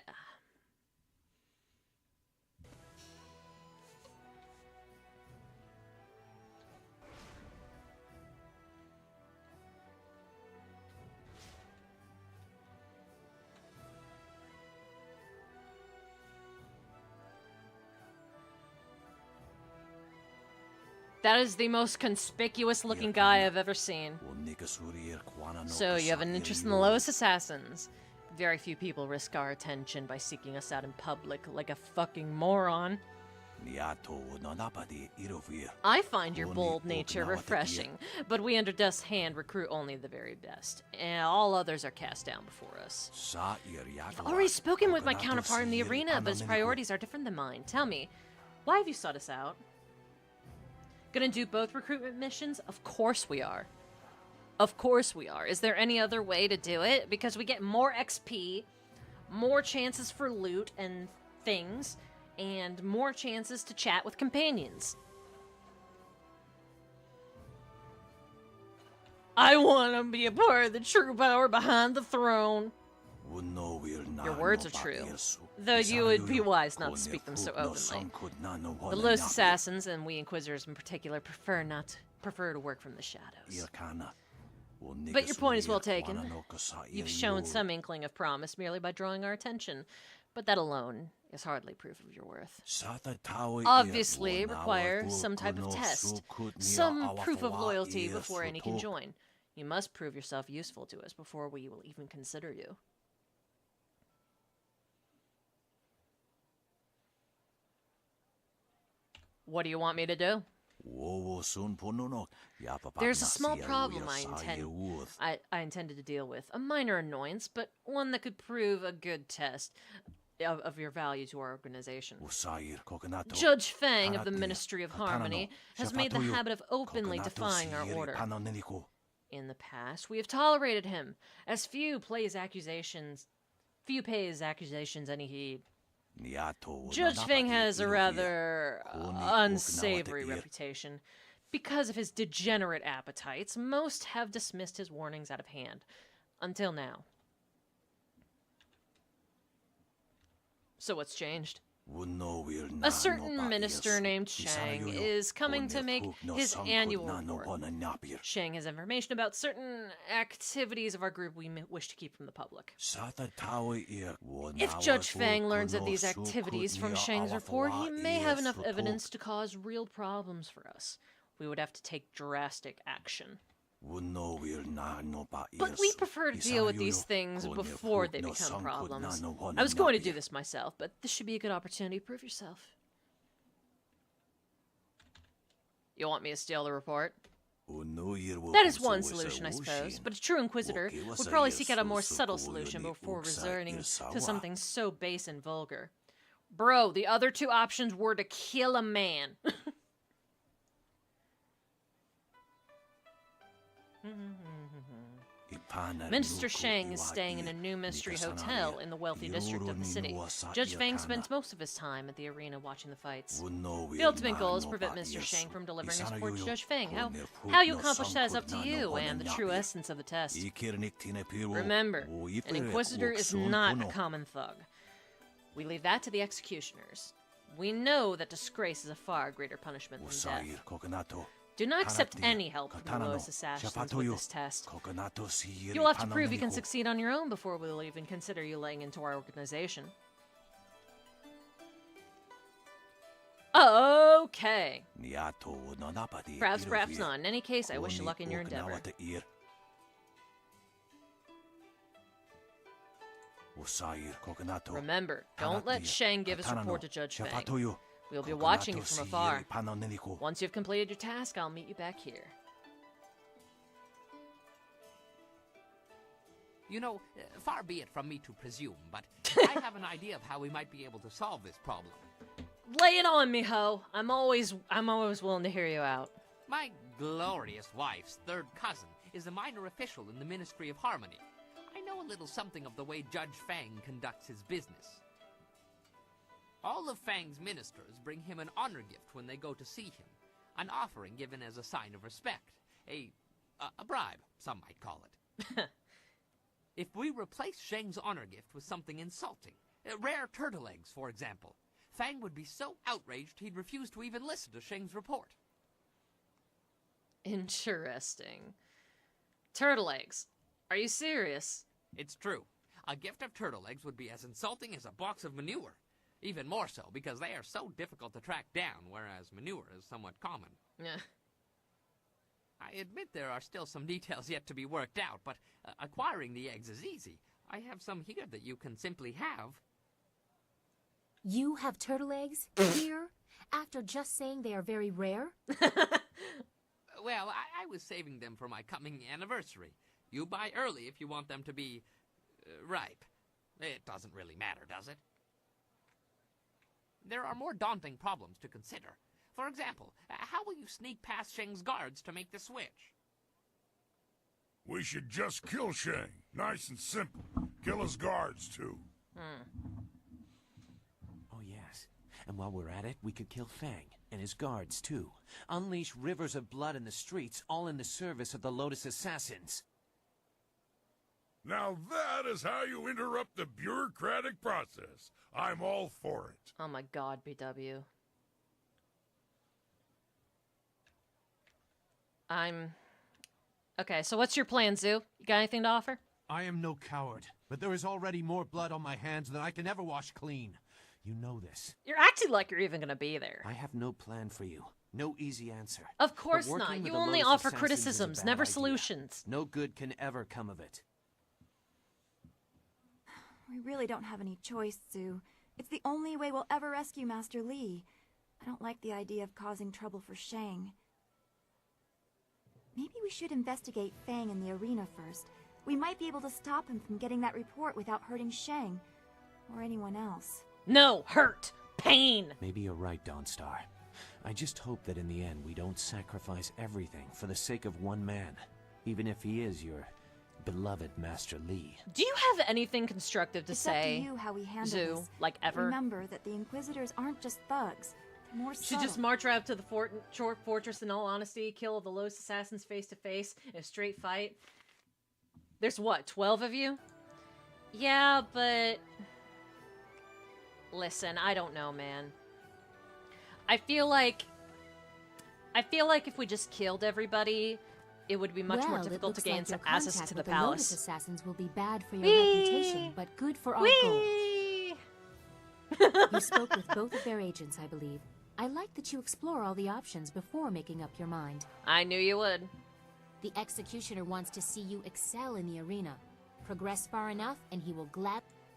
That is the most conspicuous looking guy I've ever seen. So, you have an interest in the lowest assassins. Very few people risk our attention by seeking us out in public like a fucking moron. I find your bold nature refreshing, but we under Death's hand recruit only the very best, and all others are cast down before us. I've already spoken with my counterpart in the arena, but his priorities are different than mine. Tell me, why have you sought us out? Gonna do both recruitment missions? Of course we are. Of course we are. Is there any other way to do it? Because we get more XP, more chances for loot and things, and more chances to chat with companions. I want to be a part of the true power behind the throne. Your words are true, though you would be wise not to speak them so openly. The Los Assassins, and we Inquisitors in particular, prefer to work from the shadows. But your point is well taken. You've shown some inkling of promise merely by drawing our attention, but that alone is hardly proof of your worth. Obviously, it requires some type of test, some proof of loyalty before any can join. You must prove yourself useful to us before we will even consider you. What do you want me to do? There's a small problem I intended to deal with. A minor annoyance, but one that could prove a good test of your value to our organization. Judge Fang of the Ministry of Harmony has made the habit of openly defying our order. In the past, we have tolerated him, as few pay his accusations any heed. Judge Fang has a rather unsavory reputation. Because of his degenerate appetites, most have dismissed his warnings out of hand. Until now. So what's changed? A certain minister named Shang is coming to make his annual report. Shang has information about certain activities of our group we wish to keep from the public. If Judge Fang learns of these activities from Shang's report, he may have enough evidence to cause real problems for us. We would have to take drastic action. But we prefer to deal with these things before they become problems. I was going to do this myself, but this should be a good opportunity to prove yourself. You want me to steal the report? That is one solution, I suppose, but a true Inquisitor would probably seek out a more subtle solution before resorting to something so base and vulgar. Bro, the other two options were to kill a man. Minister Shang is staying in a new mystery hotel in the wealthy district of the city. Judge Fang spends most of his time at the arena watching the fights. The ultimate goal is to prevent Mr. Shang from delivering his report to Judge Fang. How you accomplish that is up to you and the true essence of the test. Remember, an Inquisitor is not a common thug. We leave that to the executioners. We know that disgrace is a far greater punishment than death. Do not accept any help from the Lotus Assassins with this test. You'll have to prove you can succeed on your own before we'll even consider you laying into our organization. Okay. Perhaps not. In any case, I wish you luck in your endeavor. Remember, don't let Shang give his report to Judge Fang. We'll be watching you from afar. Once you've completed your task, I'll meet you back here. You know, far be it from me to presume, but I have an idea of how we might be able to solve this problem. Lay it on me, ho. I'm always willing to hear you out. My glorious wife's third cousin is a minor official in the Ministry of Harmony. I know a little something of the way Judge Fang conducts his business. All of Fang's ministers bring him an honor gift when they go to see him, an offering given as a sign of respect, a bribe, some might call it. If we replace Shang's honor gift with something insulting, rare turtle eggs, for example, Fang would be so outraged he'd refuse to even listen to Shang's report. Interesting. Turtle eggs. Are you serious? It's true. A gift of turtle eggs would be as insulting as a box of manure. Even more so, because they are so difficult to track down, whereas manure is somewhat common. Yeah. I admit there are still some details yet to be worked out, but acquiring the eggs is easy. I have some here that you can simply have. You have turtle eggs here? After just saying they are very rare? Well, I was saving them for my coming anniversary. You buy early if you want them to be ripe. It doesn't really matter, does it? There are more daunting problems to consider. For example, how will you sneak past Shang's guards to make the switch? We should just kill Shang. Nice and simple. Kill his guards, too. Oh, yes. And while we're at it, we could kill Fang and his guards, too. Unleash rivers of blood in the streets, all in the service of the Lotus Assassins. Now that is how you interrupt the bureaucratic process. I'm all for it. Oh my god, BW. Okay, so what's your plan, Zoo? You got anything to offer? I am no coward, but there is already more blood on my hands than I can ever wash clean. You know this. You're acting like you're even gonna be there. I have no plan for you. No easy answer. Of course not. You only offer criticisms, never solutions. No good can ever come of it. We really don't have any choice, Sue. It's the only way we'll ever rescue Master Li. I don't like the idea of causing trouble for Shang. Maybe we should investigate Fang in the arena first. We might be able to stop him from getting that report without hurting Shang. Or anyone else. No, hurt. Pain. Maybe you're right, Dawnstar. I just hope that in the end we don't sacrifice everything for the sake of one man. Even if he is your beloved Master Li. Do you have anything constructive to say, up to you how we handle Zoo? this. Like ever? Remember that the Inquisitors aren't just thugs. They're more Should just march right up to the short fortress in all honesty, kill the Lotus Assassins face to face in a straight fight. There's what, 12 of you? Yeah, but... Listen, I don't know, man. I feel like if we just killed everybody, it would be much more difficult to gain some access to the palace. Lotus Assassins will be bad for your reputation, but good for our goals. You spoke with both of their agents, I believe. I like that you explore all the options before making up your mind. I knew you would. The Executioner wants to see you excel in the arena. Progress far enough, and he will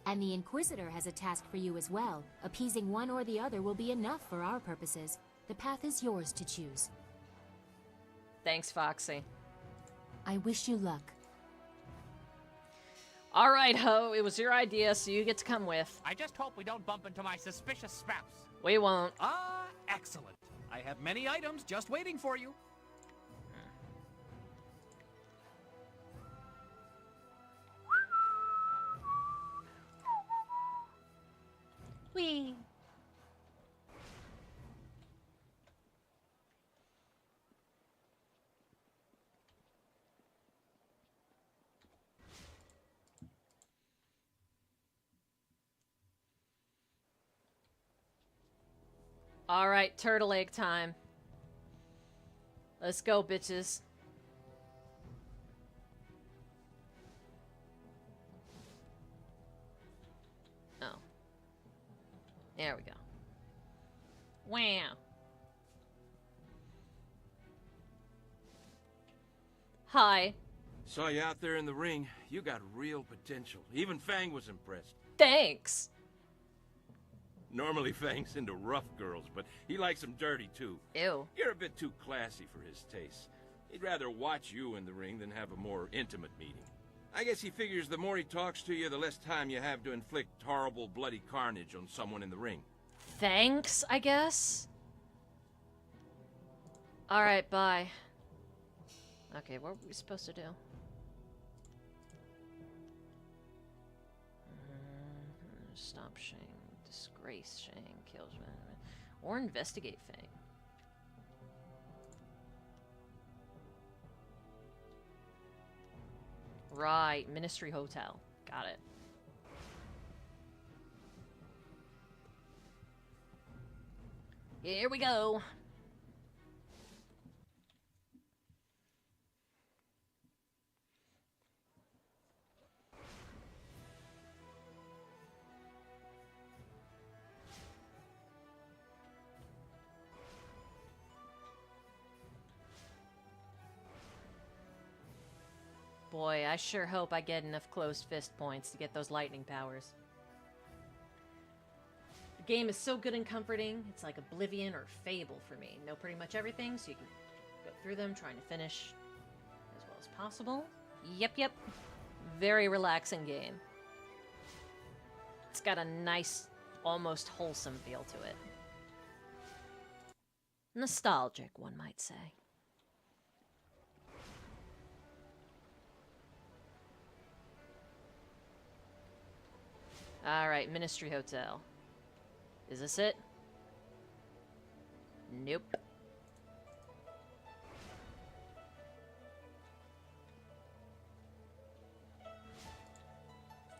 And the Inquisitor has a task for you as well. Appeasing one or the other will be enough for our purposes. The path is yours to choose. Thanks, Foxy. I wish you luck. All right, Ho. It was your idea, so you get to come with. I just hope we don't bump into my suspicious spouse. We won't. Ah, excellent. I have many items just waiting for you. Whee! All right, turtle egg time. Let's go, bitches. Oh. There we go. Wow. Hi. Saw you out there in the ring. You got real potential. Even Fang was impressed. Thanks. Normally Fang's into rough girls, but he likes them dirty too. Ew. You're a bit too classy for his taste. He'd rather watch you in the ring than have a more intimate meeting. I guess he figures the more he talks to you, the less time you have to inflict horrible, bloody carnage on someone in the ring. Thanks, I guess? Alright, bye. Okay, what were we supposed to do? Stop Shang. Disgrace Shang. Kills Shang. Or investigate Fang. Right, Ministry Hotel. Got it. Here we go. Boy, I sure hope I get enough closed fist points to get those lightning powers. The game is so good and comforting, it's like Oblivion or Fable for me. Know pretty much everything, so you can go through them, trying to finish as well as possible. Yep. Very relaxing game. It's got a nice, almost wholesome feel to it. Nostalgic, one might say. Alright, Ministry Hotel. Is this it? Nope.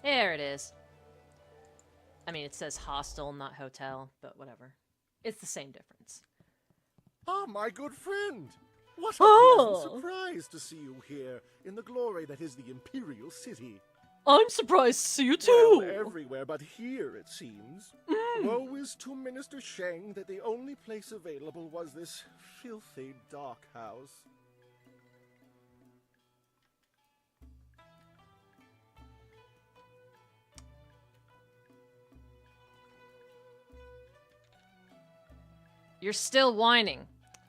There it is. I mean, it says hostel, not hotel, but whatever. It's the same difference. Ah, my good friend! What a pleasant surprise to see you here, in the glory that is the Imperial City. I'm surprised to see you too! Well, everywhere but here, it seems. Woe is to Minister Shang that the only place available was this filthy dock house. You're still whining.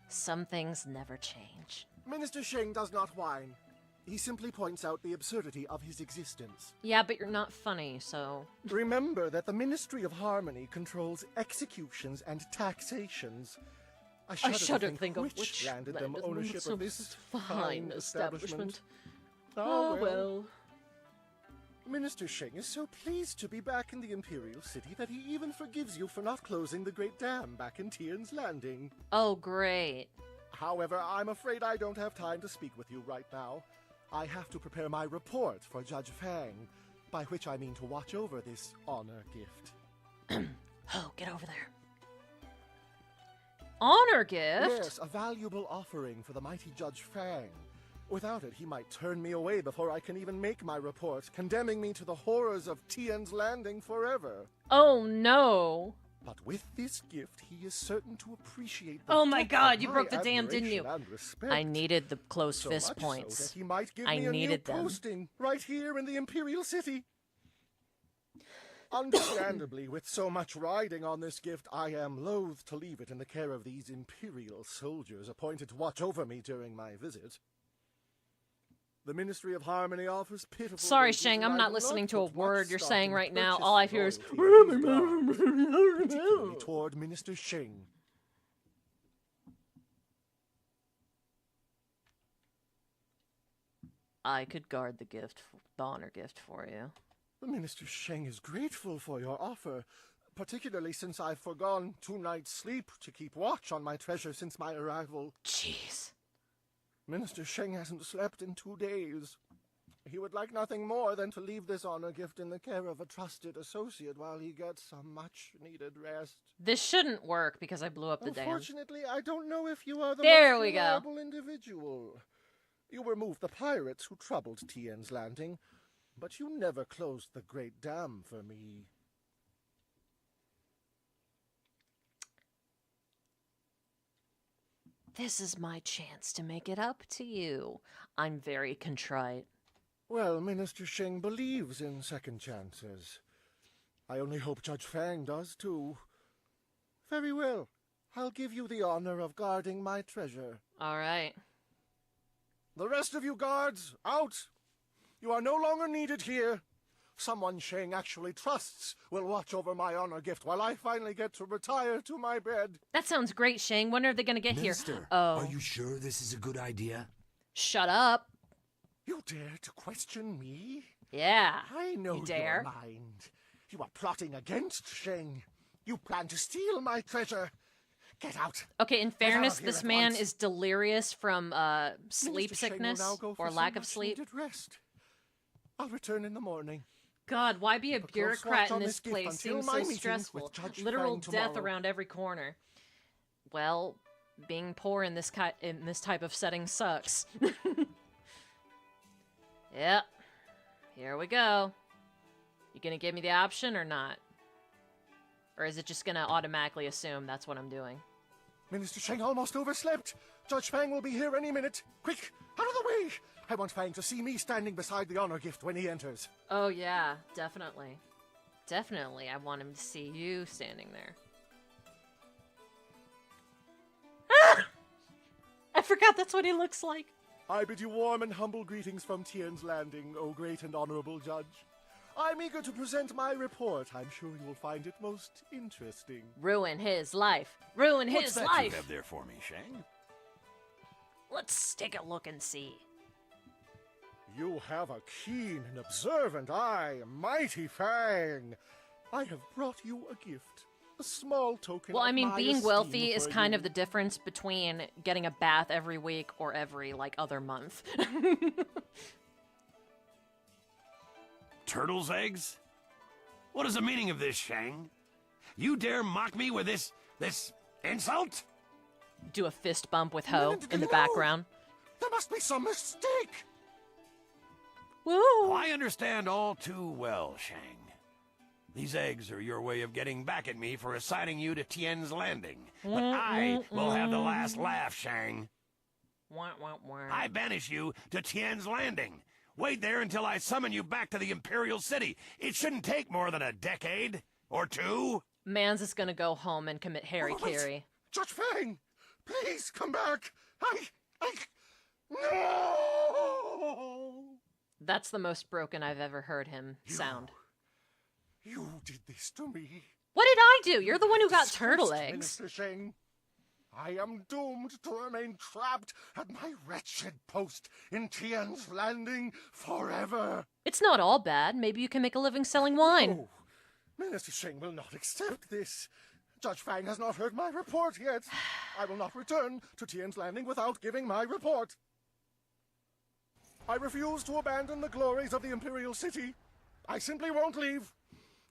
Some things never change. Minister Shang does not whine. He simply points out the absurdity of his existence. Yeah, but you're not funny, so... Remember that the Ministry of Harmony controls executions and taxations. I shudder to think of which landed them ownership of this fine establishment. Ah, well. Minister Shang is so pleased to be back in the Imperial City that he even forgives you for not closing the Great Dam back in Tian's Landing. Oh, great. However, I'm afraid I don't have time to speak with you right now. I have to prepare my report for Judge Fang, by which I mean to watch over this honor gift. Oh, get over there. Honor gift? Yes, a valuable offering for the mighty Judge Fang. Without it, he might turn me away before I can even make my report, condemning me to the horrors of Tian's Landing forever. Oh, no. But with this gift, he is certain to appreciate the Oh my depth god, of you my broke the dam, didn't you? admiration and respect. I needed the closed So fist much points. So that he might give I me a needed new them. posting right here in the Imperial City. Understandably, with so much riding on this gift, I am loath to leave it in the care of these Imperial soldiers appointed to watch over me during my visit. The Ministry of Harmony offers pitiful... Sorry, wages, Shang, and I'm I not do listening to a put much word you're stock saying in right now. purchase All I hear is... loyalty of these gods, particularly toward Minister Shang. I could guard the gift, the honor gift for you. The Minister Shang is grateful for your offer, particularly since I've forgone 2 nights' sleep to keep watch on my treasure since my arrival. Jeez. Minister Shang hasn't slept in 2 days. He would like nothing more than to leave this honor gift in the care of a trusted associate while he gets some much-needed rest. This shouldn't work because I blew up the dam. Unfortunately, I don't know if you are the There most we go. reliable individual. You removed the pirates who troubled Tien's Landing, but you never closed the Great Dam for me. This is my chance to make it up to you. I'm very contrite. Well, Minister Sheng believes in second chances. I only hope Judge Fang does, too. Very well. I'll give you the honor of guarding my treasure. All right. The rest of you guards, out! You are no longer needed here. Someone Sheng actually trusts will watch over my honor gift while I finally get to retire to my bed. That sounds great, Shang. When are they going to get Minister, here? Oh. Are you sure this is a good idea? Shut up. You dare to question me? Yeah. I know you dare. your mind. You are plotting against Sheng. You plan to steal my treasure. Get out. Okay, in fairness, here this at man once. is delirious from sleep Minister Sheng will sickness now go for or some lack of sleep. much-needed rest. I'll return in the morning. God, why be a Keep a close bureaucrat watch in on this this gift place? until Seems my so meeting stressful. with Judge Literal Fang death tomorrow. around every corner. Well, being poor in this type of setting sucks. Yep. Here we go. You gonna give me the option or not? Or is it just gonna automatically assume that's what I'm doing? Minister Sheng almost overslept. Judge Fang will be here any minute. Quick, out of the way! I want Fang to see me standing beside the honor gift when he enters. Oh yeah, definitely. Definitely, I want him to see you standing there. Ah! I forgot that's what he looks like. I bid you warm and humble greetings from Tien's Landing, O great and honorable judge. I'm eager to present my report. I'm sure you will find it most interesting. Ruin his life. Ruin What's his that life. you have there for me, Shang? Let's take a look and see. You have a keen and observant eye, mighty Fang. I have brought you a gift, a small token. Well, I of mean, my being esteem wealthy is for kind you. of the difference between getting a bath every week or every, like, other month. Turtle's eggs? What is the meaning of this, Shang? You dare mock me with this insult? Do a fist bump with Ho in the No! background. There must be some mistake. Woo! Oh, I understand all too well, Shang. These eggs are your way of getting back at me for assigning you to Tien's Landing. But I will have the last laugh, Shang. Wah, wah, wah. I banish you to Tien's Landing. Wait there until I summon you back to the Imperial City. It shouldn't take more than a decade or two. Mans is gonna go home and commit Harry Wait, Carey. Judge Fang, please come back. No! That's the most broken I've ever heard him sound. You did this to me. What did I do? You're the one who got turtle Disgraced, eggs. Minister Sheng. I am doomed to remain trapped at my wretched post in Tien's Landing forever. It's not all bad. Maybe you can make a living selling wine. No. Minister Sheng will not accept this. Judge Fang has not heard my report yet. I will not return to Tien's Landing without giving my report. I refuse to abandon the glories of the Imperial City. I simply won't leave.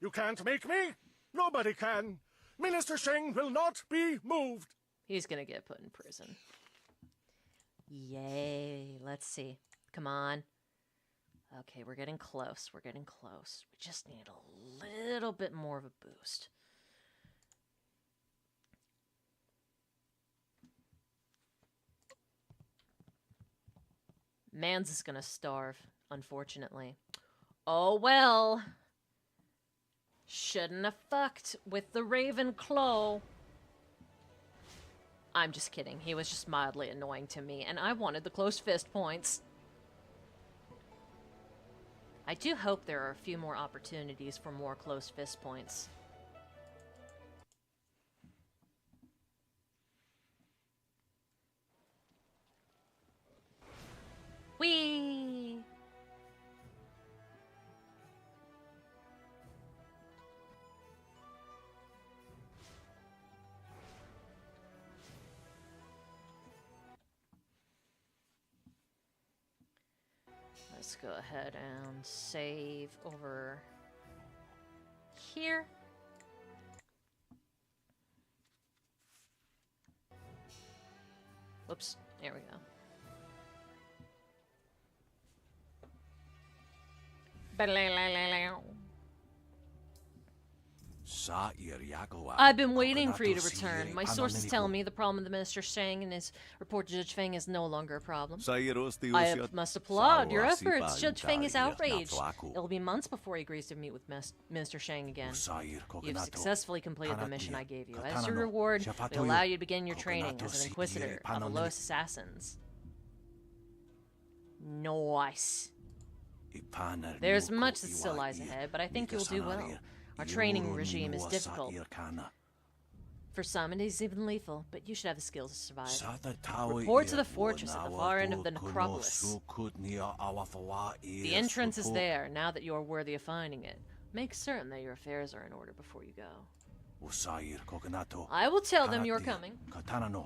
You can't make me. Nobody can. Minister Sheng will not be moved. He's gonna get put in prison. Yay. Let's see. Come on. Okay, we're getting close. We're getting close. We just need a little bit more of a boost. Mans is gonna starve, unfortunately. Oh well. Shouldn't have fucked with the Ravenclaw. I'm just kidding. He was just mildly annoying to me, and I wanted the close fist points. I do hope there are a few more opportunities for more close fist points. Whee! Let's go ahead and save over here. Whoops, there we go. I've been waiting for you to return. My sources tell me the problem with the Minister Shang and his report to Judge Feng is no longer a problem. I must applaud your efforts. Judge Feng is outraged. It'll be months before he agrees to meet with Minister Shang again. You've successfully completed the mission I gave you. As your reward, we allow you to begin your training as an Inquisitor of the Lotus Assassins. Nice. There's much that still lies ahead, but I think you'll do well. Our training regime is difficult. For some, it is even lethal, but you should have the skills to survive. Report to the fortress at the far end of the necropolis. The entrance is there, now that you are worthy of finding it. Make certain that your affairs are in order before you go. I will tell them you're coming.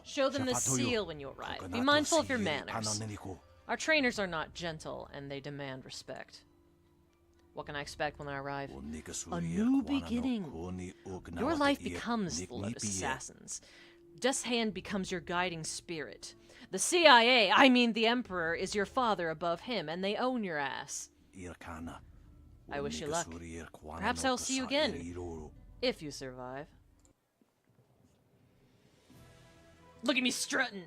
Show them the seal when you arrive. Be mindful of your manners. Our trainers are not gentle, and they demand respect. What can I expect when I arrive? A new beginning. Your life becomes the Lotus Assassins. Death's Hand becomes your guiding spirit. The CIA, I mean the Emperor, is your father above him, and they own your ass. I wish you luck. Perhaps I'll see you again, if you survive. Look at me strutting.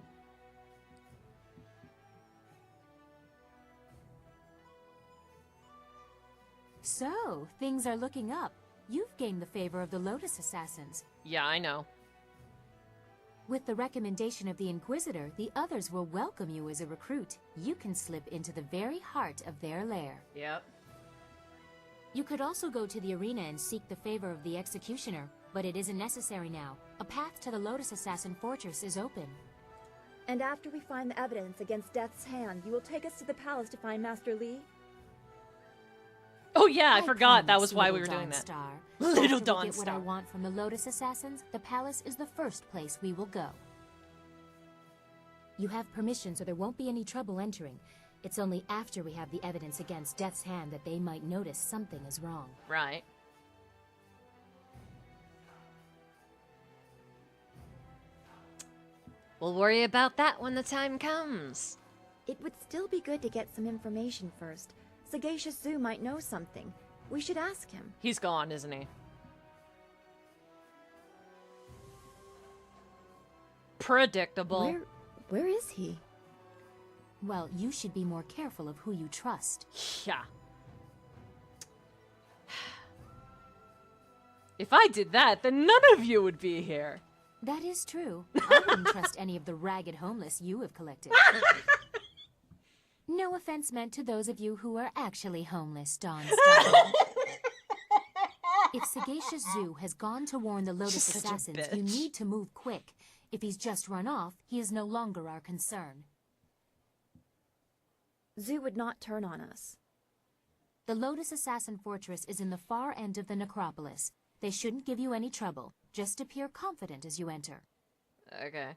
So, things are looking up. You've gained the favor of the Lotus Assassins. Yeah, I know. With the recommendation of the Inquisitor, the others will welcome you as a recruit. You can slip into the very heart of their lair. Yep. You could also go to the arena and seek the favor of the Executioner, but it isn't necessary now. A path to the Lotus Assassin Fortress is open. And after we find the evidence against Death's Hand, you will take us to the palace to find Master Li? Oh yeah, I forgot that was why we were doing that. Little Dawn Star. What I want from the Lotus Assassins, the palace is the first place we will go. You have permission, so there won't be any trouble entering. It's only after we have the evidence against Death's Hand that they might notice something is wrong. Right. We'll worry about that when the time comes. It would still be good to get some information first. Sagacious Zoo might know something. We should ask him. He's gone, isn't he? Predictable. Where is he? Well, you should be more careful of who you trust. Yeah. If I did that, then none of you would be here. That is true. I wouldn't trust any of the ragged homeless you have collected. No offense meant to those of you who are actually homeless, Dawn Star. If Sagacious Zoo has gone to warn the Lotus Assassins, you need to move quick. If he's just run off, he is no longer our concern. Zoo would not turn on us. The Lotus Assassin Fortress is in the far end of the necropolis. They shouldn't give you any trouble. Just appear confident as you enter. Okay.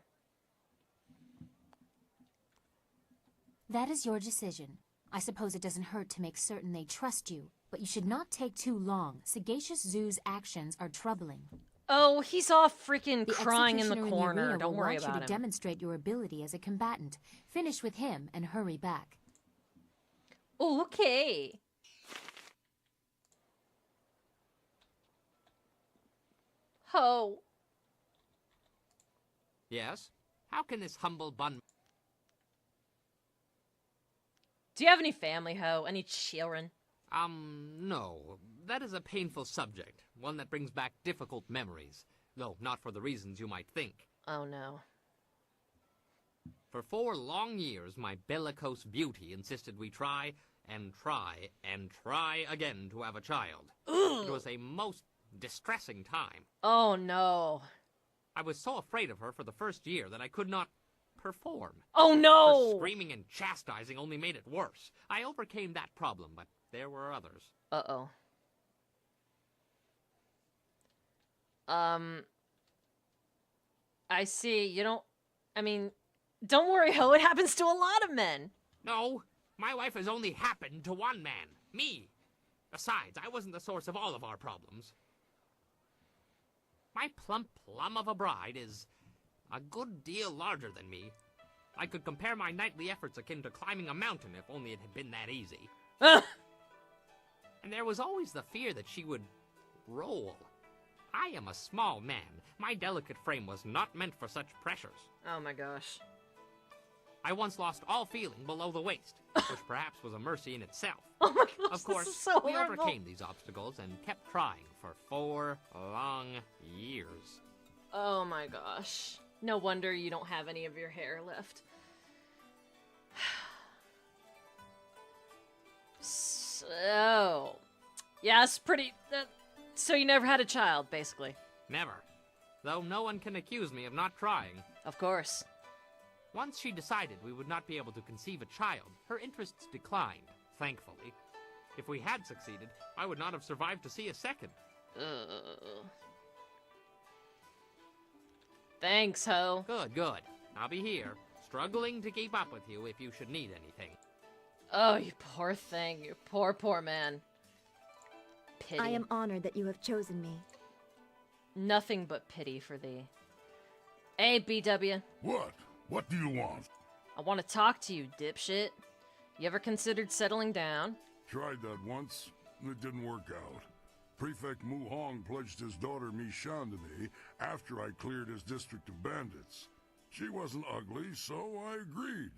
That is your decision. I suppose it doesn't hurt to make certain they trust you, but you should not take too long. Sagacious Zoo's actions are troubling. Oh, he's off freaking crying in the corner. Don't worry about him. You to demonstrate your ability as a combatant. Finish with him and hurry back. Okay. Ho. Yes? How can this humble bun... Do you have any family, Ho? Any children? No. That is a painful subject. One that brings back difficult memories. Though not for the reasons you might think. Oh, no. For 4 long years, my bellicose beauty insisted we try, and try, and try again to have a child. Ugh. It was a most distressing time. Oh, no. I was so afraid of her for the first year that I could not perform. Oh, no! Her screaming and chastising only made it worse. I overcame that problem, but there were others. Uh-oh. I see. You don't... I mean, don't worry, Ho. It happens to a lot of men. No, My wife has only happened to one man, me. Besides, I wasn't the source of all of our problems. My plump plum of a bride is a good deal larger than me. I could compare my nightly efforts akin to climbing a mountain if only it had been that easy. And there was always the fear that she would roll. I am a small man. My delicate frame was not meant for such pressures. Oh my gosh. I once lost all feeling below the waist, which perhaps was a mercy in itself. Oh my gosh, of course, this is so we horrible. overcame these obstacles and kept trying for 4 long years. Oh my gosh. No wonder you don't have any of your hair left. So, yes, pretty... so you never had a child, basically. Never. Though no one can accuse me of not trying. Of course. Once she decided we would not be able to conceive a child, her interests declined, thankfully. If we had succeeded, I would not have survived to see a second. Thanks, ho. Good, good. I'll be here, struggling to keep up with you if you should need anything. Oh, you poor thing. You poor, poor man. Pity. I am honored that you have chosen me. Nothing but pity for thee. Hey, BW. What? What do you want? I want to talk to you, dipshit. You ever considered settling down? Tried that once. It didn't work out. Prefect Mu Hong pledged his daughter Mi Shan to me after I cleared his district of bandits. She wasn't ugly, so I agreed.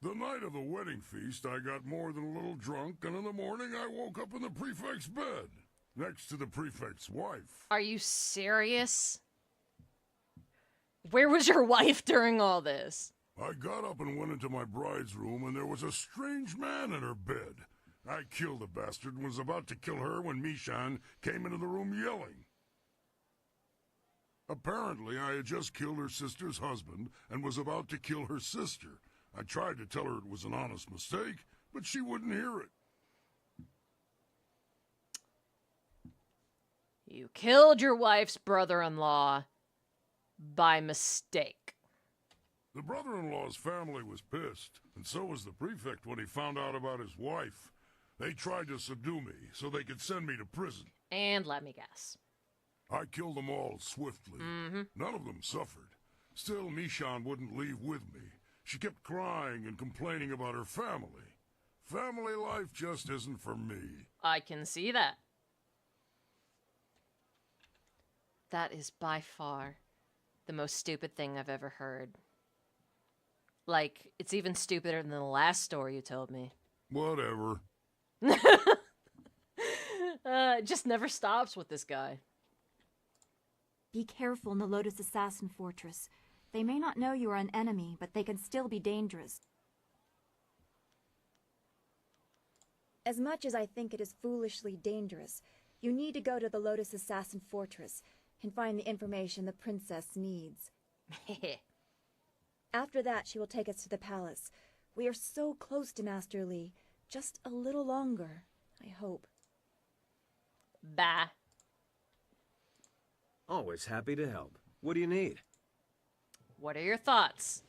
The night of the wedding feast, I got more than a little drunk, and in the morning I woke up in the prefect's bed, next to the prefect's wife. Are you serious? Where was your wife during all this? I got up and went into my bride's room, and there was a strange man in her bed. I killed the bastard and was about to kill her when Mi-Shan came into the room yelling. Apparently, I had just killed her sister's husband and was about to kill her sister. I tried to tell her it was an honest mistake, but she wouldn't hear it. You killed your wife's brother-in-law by mistake. The brother-in-law's family was pissed, and so was the prefect when he found out about his wife. They tried to subdue me so they could send me to prison. And let me guess. I killed them all swiftly. None of them suffered. Still, Mi-Shan wouldn't leave with me. She kept crying and complaining about her family. Family life just isn't for me. I can see that. That is by far the most stupid thing I've ever heard. Like, it's even stupider than the last story you told me. Whatever. It just never stops with this guy. Be careful in the Lotus Assassin Fortress. They may not know you are an enemy, but they can still be dangerous. As much as I think it is foolishly dangerous, you need to go to the Lotus Assassin Fortress and find the information the princess needs. After that, she will take us to the palace. We are so close to Master Li. Just a little longer, I hope. Bah. Always happy to help. What do you need? What are your thoughts?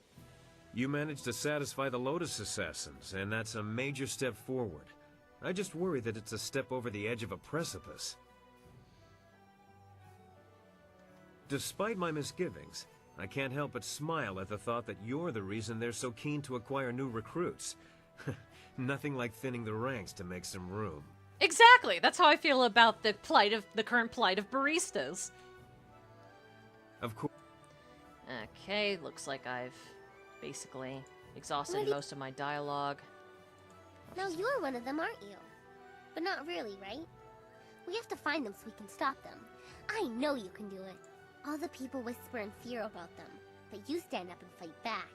You managed to satisfy the Lotus Assassins, and that's a major step forward. I just worry that it's a step over the edge of a precipice. Despite my misgivings, I can't help but smile at the thought that you're the reason they're so keen to acquire new recruits. Nothing like thinning the ranks to make some room. Exactly! That's how I feel about the current plight of baristas. Of course. Okay, looks like I've basically exhausted most of my dialogue. Now you're one of them, aren't you? But not really, right? We have to find them so we can stop them. I know you can do it. All the people whisper in fear about them, but you stand up and fight back.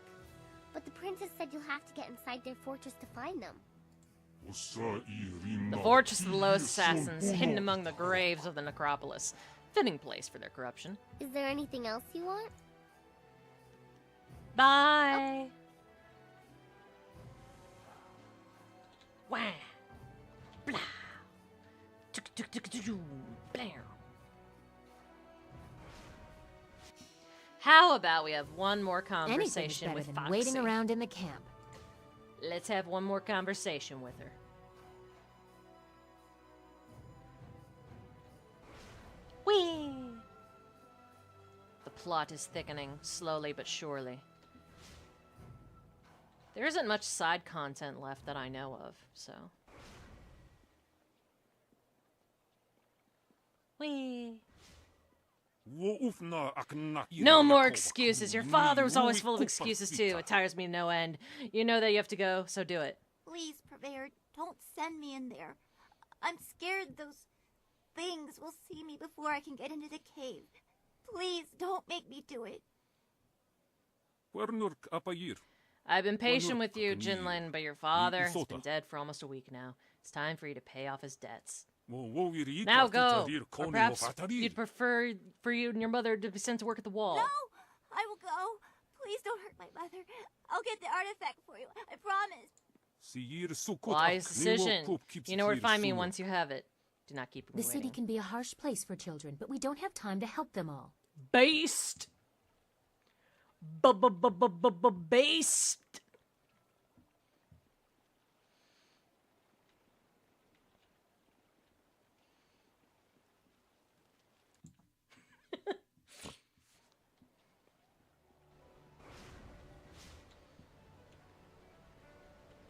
But the princess said you'll have to get inside their fortress to find them. The fortress of the Lotus Assassins, hidden among the graves of the necropolis. Fitting place for their corruption. Is there anything else you want? Bye! Oh. Wah! Blah! Blah! How about we have one more conversation with than Foxy? waiting around in the camp. Let's have one more conversation with her. Whee! The plot is thickening, slowly but surely. There isn't much side content left that I know of, so... Whee! No more excuses. Your father was always full of excuses, too. It tires me to no end. You know that you have to go, so do it. Please, Purveyor, don't send me in there. I'm scared those things will see me before I can get into the cave. Please, don't make me do it. I've been patient with you, Jinlin, but your father has been dead for almost a week now. It's time for you to pay off his debts. Now go! Or perhaps you'd prefer for you and your mother to be sent to work at the wall. No! I will go. Please don't hurt my mother. I'll get the artifact for you. I promise. Wise decision. You know where to find me once you have it. Do not keep me The city can be a harsh place for children, but we don't have time to help them all. Based! Based!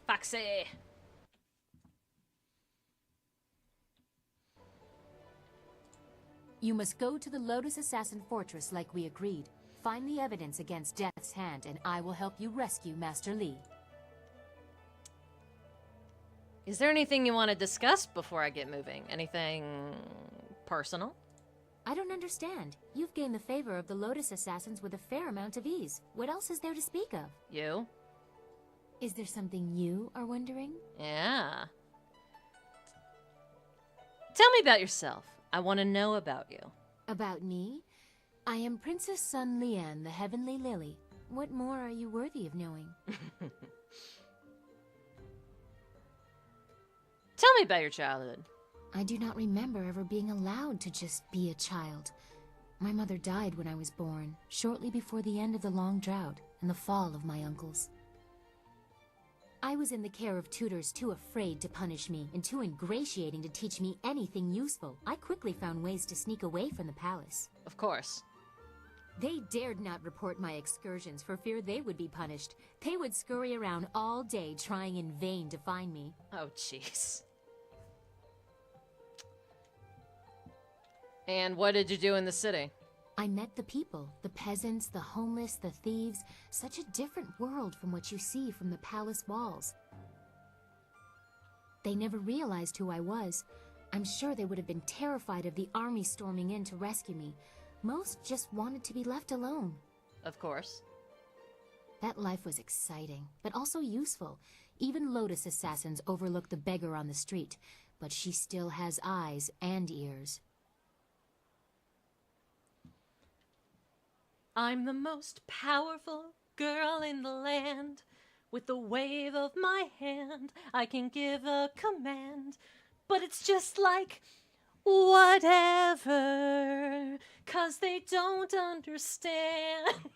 Foxy! You must go to the Lotus Assassin Fortress like we agreed. Find the evidence against Death's Hand, and I will help you rescue Master Li. Is there anything you want to discuss before I get moving? Anything personal? I don't understand. You've gained the favor of the Lotus Assassins with a fair amount of ease. What else is there to speak of? You? Is there something you are wondering? Yeah. Tell me about yourself. I want to know about you. About me? I am Princess Sun Lian, the Heavenly Lily. What more are you worthy of knowing? Tell me about your childhood. I do not remember ever being allowed to just be a child. My mother died when I was born, shortly before the end of the long drought and the fall of my uncles. I was in the care of tutors too afraid to punish me and too ingratiating to teach me anything useful. I quickly found ways to sneak away from the palace. Of course. They dared not report my excursions for fear they would be punished. They would scurry around all day trying in vain to find me. Oh, jeez. And what did you do in the city? I met the people, the peasants, the homeless, the thieves. Such a different world from what you see from the palace walls. They never realized who I was. I'm sure they would have been terrified of the army storming in to rescue me. Most just wanted to be left alone. Of course. That life was exciting, but also useful. Even Lotus assassins overlook the beggar on the street, but she still has eyes and ears. I'm the most powerful girl in the land. With the wave of my hand, I can give a command. But it's just like, whatever, 'cause they don't understand.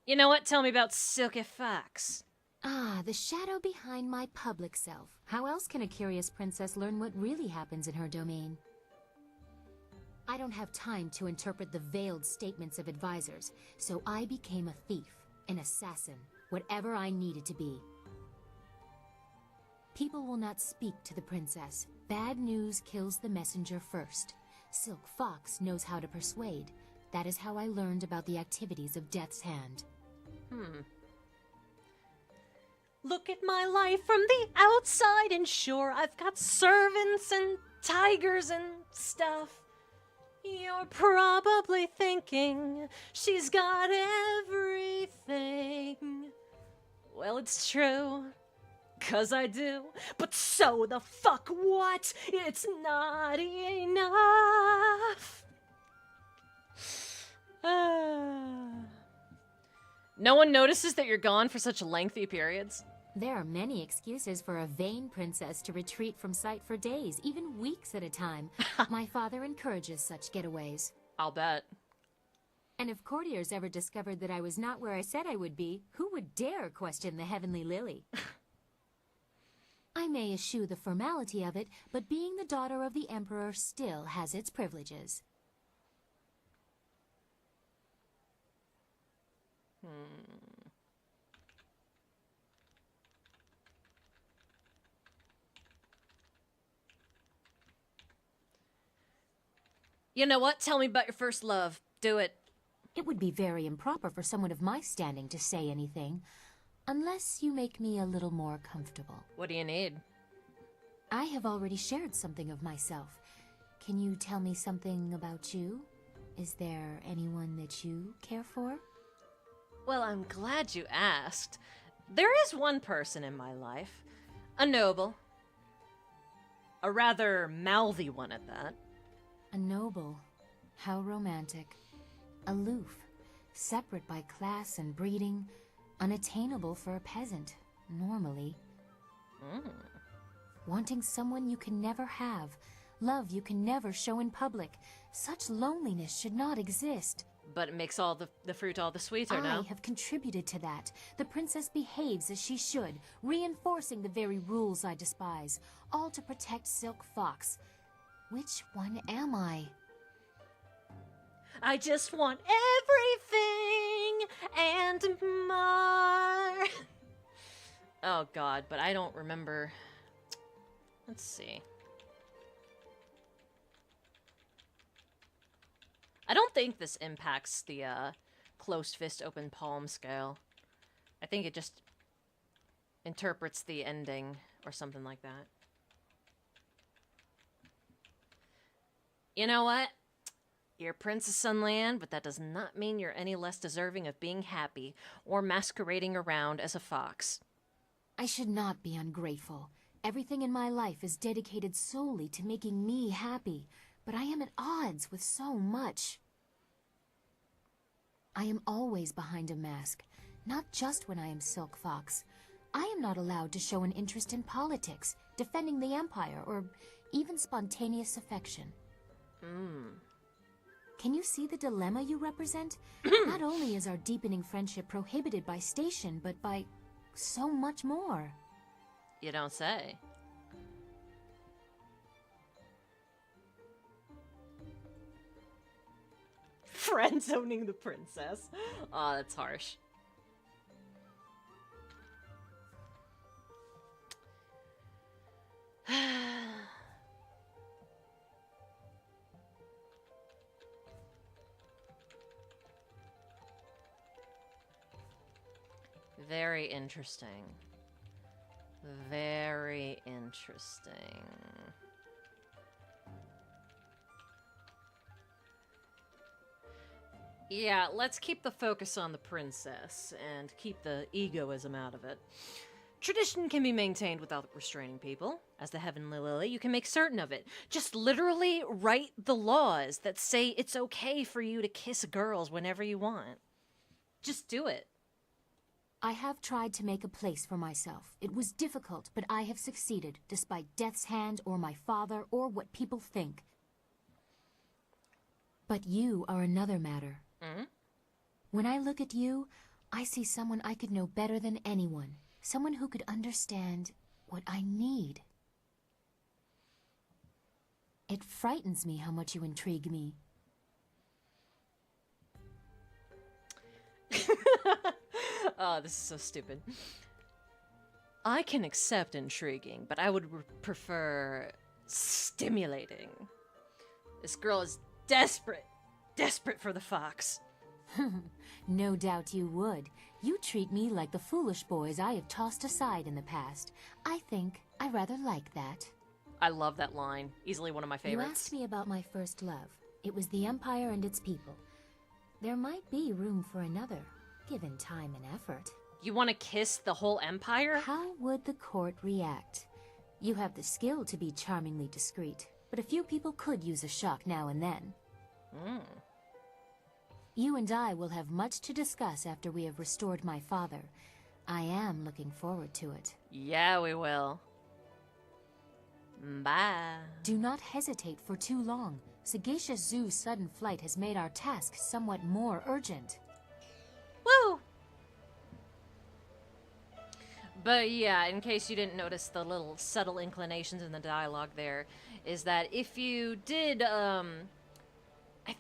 You know what? Tell me about Silky Fox. Ah, the shadow behind my public self. How else can a curious princess learn what really happens in her domain? I don't have time to interpret the veiled statements of advisors, so I became a thief, an assassin, whatever I needed to be. People will not speak to the princess. Bad news kills the messenger first. Silk Fox knows how to persuade. That is how I learned about the activities of Death's Hand. Look at my life from the outside, and sure, I've got servants and tigers and stuff. You're probably thinking she's got everything. Well, it's true, 'cause I do. But so the fuck what? It's not enough. No one notices that you're gone for such lengthy periods? There are many excuses for a vain princess to retreat from sight for days, even weeks at a time. My father encourages such getaways. I'll bet. And if courtiers ever discovered that I was not where I said I would be, who would dare question the Heavenly Lily? I may eschew the formality of it, but being the daughter of the Emperor still has its privileges. You know what? Tell me about your first love. Do it. It would be very improper for someone of my standing to say anything, unless you make me a little more comfortable. What do you need? I have already shared something of myself. Can you tell me something about you? Is there anyone that you care for? Well, I'm glad you asked. There is one person in my life. A noble. A rather mouthy one at that. A noble. How romantic. Aloof. Separate by class and breeding. Unattainable for a peasant, normally. Wanting someone you can never have. Love you can never show in public. Such loneliness should not exist. But it makes all the fruit all the sweeter now. I have contributed to that. The princess behaves as she should, reinforcing the very rules I despise, all to protect Silk Fox. Which one am I? I just want everything and more. Oh God, but I don't remember. Let's see. I don't think this impacts the closed fist, open palm scale. I think it just interprets the ending or something like that. You know what? You're a princess Sunland, but that does not mean you're any less deserving of being happy or masquerading around as a fox. I should not be ungrateful. Everything in my life is dedicated solely to making me happy, but I am at odds with so much. I am always behind a mask, not just when I am Silk Fox. I am not allowed to show an interest in politics, defending the Empire, or even spontaneous affection. Can you see the dilemma you represent? Not only is our deepening friendship prohibited by station, but by so much more. You don't say. Friend-zoning the princess. Oh, that's harsh. Very interesting. Very interesting. Yeah, let's keep the focus on the princess and keep the egoism out of it. Tradition can be maintained without restraining people. As the Heavenly Lily, you can make certain of it. Just literally write the laws that say it's okay for you to kiss girls whenever you want. Just do it. I have tried to make a place for myself. It was difficult, but I have succeeded, despite Death's Hand or my father or what people think. But you are another matter. When I look at you, I see someone I could know better than anyone. Someone who could understand what I need. It frightens me how much you intrigue me. Oh, this is so stupid. I can accept intriguing, but I would prefer stimulating. This girl is desperate for the fox. No doubt you would. You treat me like the foolish boys I have tossed aside in the past. I think I rather like that. I love that line. Easily one of my favorites. You asked me about my first love. It was the Empire and its people. There might be room for another, given time and effort. You want to kiss the whole Empire? How would the court react? You have the skill to be charmingly discreet, but a few people could use a shock now and then. You and I will have much to discuss after we have restored my father. I am looking forward to it. Yeah, we will. Bye. Do not hesitate for too long. Sagacious Zoo's sudden flight has made our task somewhat more urgent. Woo! But yeah, in case you didn't notice the little subtle inclinations in the dialogue there, is that if you did, I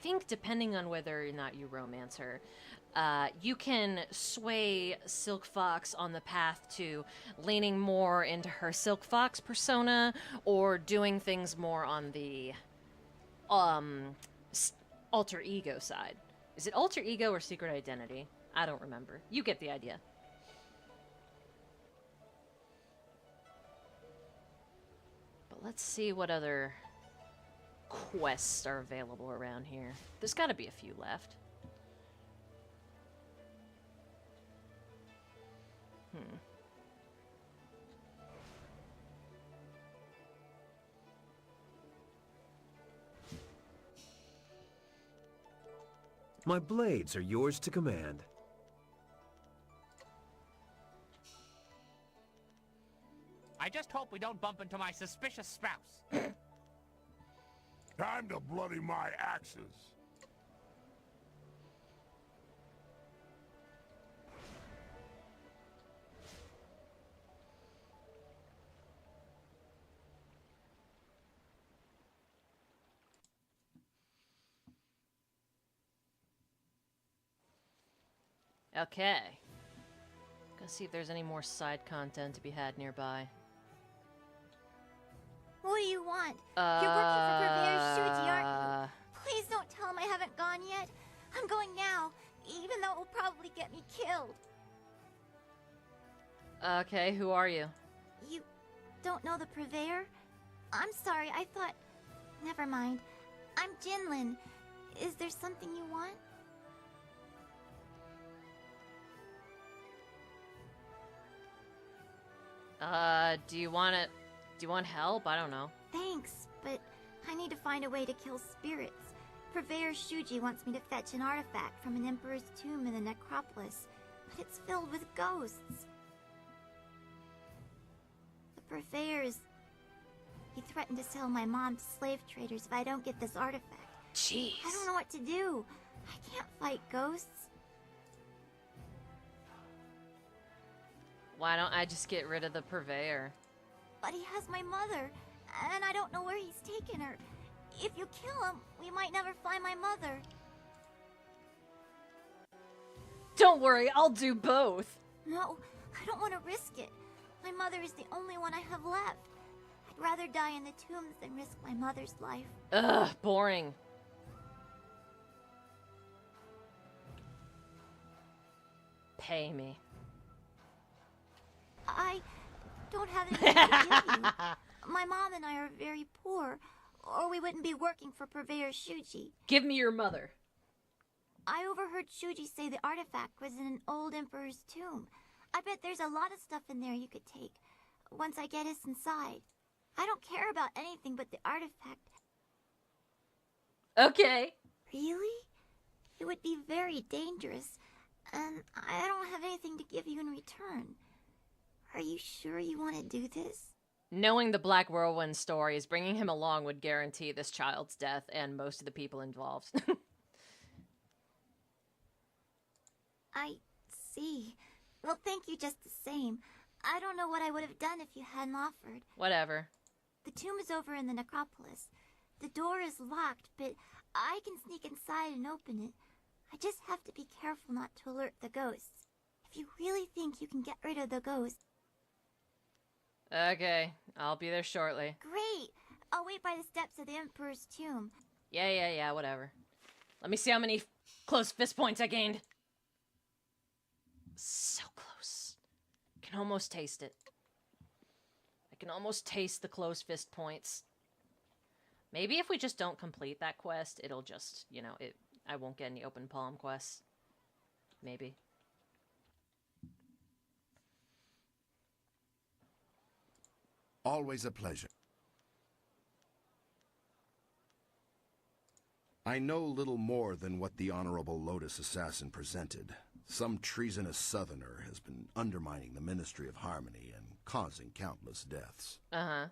think depending on whether or not you romance her, you can sway Silk Fox on the path to leaning more into her Silk Fox persona, or doing things more on the, alter ego side. Is it alter ego or secret identity? I don't remember. You get the idea. Let's see what other quests are available around here. There's got to be a few left. My blades are yours to command. I just hope we don't bump into my suspicious spouse. Time to bloody my axes. Okay. Gonna see if there's any more side content to be had nearby. What do you want? You're working for Purveyor Shuji, aren't you? Please don't tell him I haven't gone yet. I'm going now, even though it will probably get me killed. Okay, who are you? You don't know the Purveyor? I'm sorry, I thought... Never mind. I'm Jinlin. Is there something you want? Do you want help? I don't know. Thanks, but I need to find a way to kill spirits. Purveyor Shuji wants me to fetch an artifact from an emperor's tomb in the necropolis, but it's filled with ghosts. The Purveyor's... He threatened to sell my mom to slave traders if I don't get this artifact. Jeez. I don't know what to do. I can't fight ghosts. Why don't I just get rid of the Purveyor? But he has my mother, and I don't know where he's taken her. If you kill him, we might never find my mother. Don't worry, I'll do both. No, I don't want to risk it. My mother is the only one I have left. I'd rather die in the tombs than risk my mother's life. Ugh, boring. Pay me. I don't have anything to give you. My mom and I are very poor, or we wouldn't be working for Purveyor Shuji. Give me your mother. I overheard Shuji say the artifact was in an old emperor's tomb. I bet there's a lot of stuff in there you could take, once I get us inside. I don't care about anything but the artifact. Okay. Really? It would be very dangerous, and I don't have anything to give you in return. Are you sure you want to do this? Knowing the Black Whirlwind stories, bringing him along would guarantee this child's death and most of the people involved. I see. Well, thank you just the same. I don't know what I would have done if you hadn't offered. Whatever. The tomb is over in the necropolis. The door is locked, but I can sneak inside and open it. I just have to be careful not to alert the ghosts. If you really think you can get rid of the ghosts... Okay, I'll be there shortly. Great! I'll wait by the steps of the Emperor's tomb. Yeah, whatever. Let me see how many close fist points I gained. So close. I can almost taste it. I can almost taste the close fist points. Maybe if we just don't complete that quest, it'll just, I won't get any open palm quests. Maybe. Always a pleasure. I know little more than what the Honorable Lotus Assassin presented. Some treasonous southerner has been undermining the Ministry of Harmony and causing countless deaths. Uh-huh.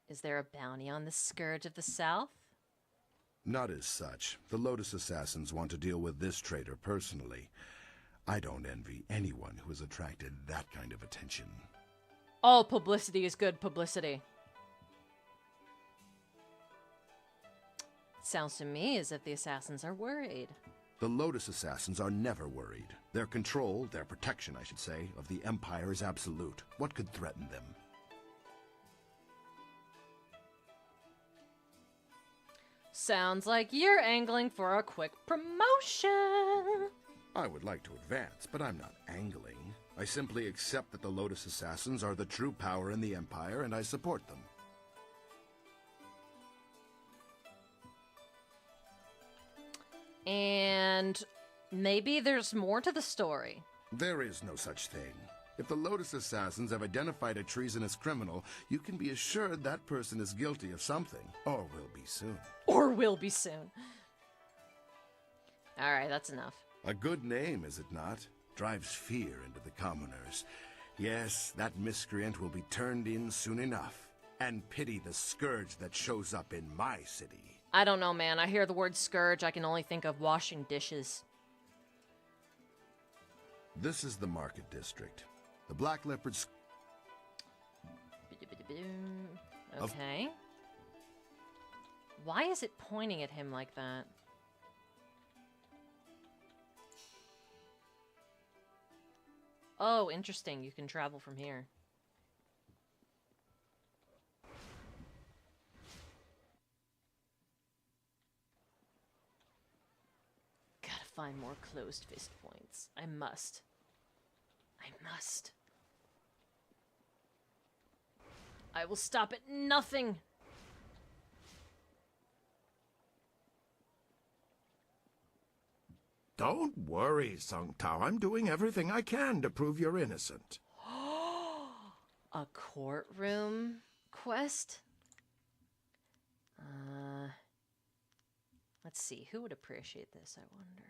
Is there a bounty on the Scourge of the South? Not as such. The Lotus Assassins want to deal with this traitor personally. I don't envy anyone who has attracted that kind of attention. All publicity is good publicity. Sounds to me as if the assassins are worried. The Lotus Assassins are never worried. Their control, their protection, I should say, of the Empire is absolute. What could threaten them? Sounds like you're angling for a quick promotion. I would like to advance, but I'm not angling. I simply accept that the Lotus Assassins are the true power in the Empire, and I support them. And maybe there's more to the story. There is no such thing. If the Lotus Assassins have identified a treasonous criminal, you can be assured that person is guilty of something, or will be soon. Or will be soon. Alright, that's enough. A good name, is it not? Drives fear into the commoners. Yes, that miscreant will be turned in soon enough. And pity the scourge that shows up in my city. I don't know, man. I hear the word scourge, I can only think of washing dishes. This is the market district. The Black Leopards... Okay. Why is it pointing at him like that? Oh, interesting. You can travel from here. Gotta find more closed fist points. I must. I must. I will stop at nothing. Don't worry, Sung Tao. I'm doing everything I can to prove you're innocent. A courtroom quest? Let's see. Who would appreciate this, I wonder?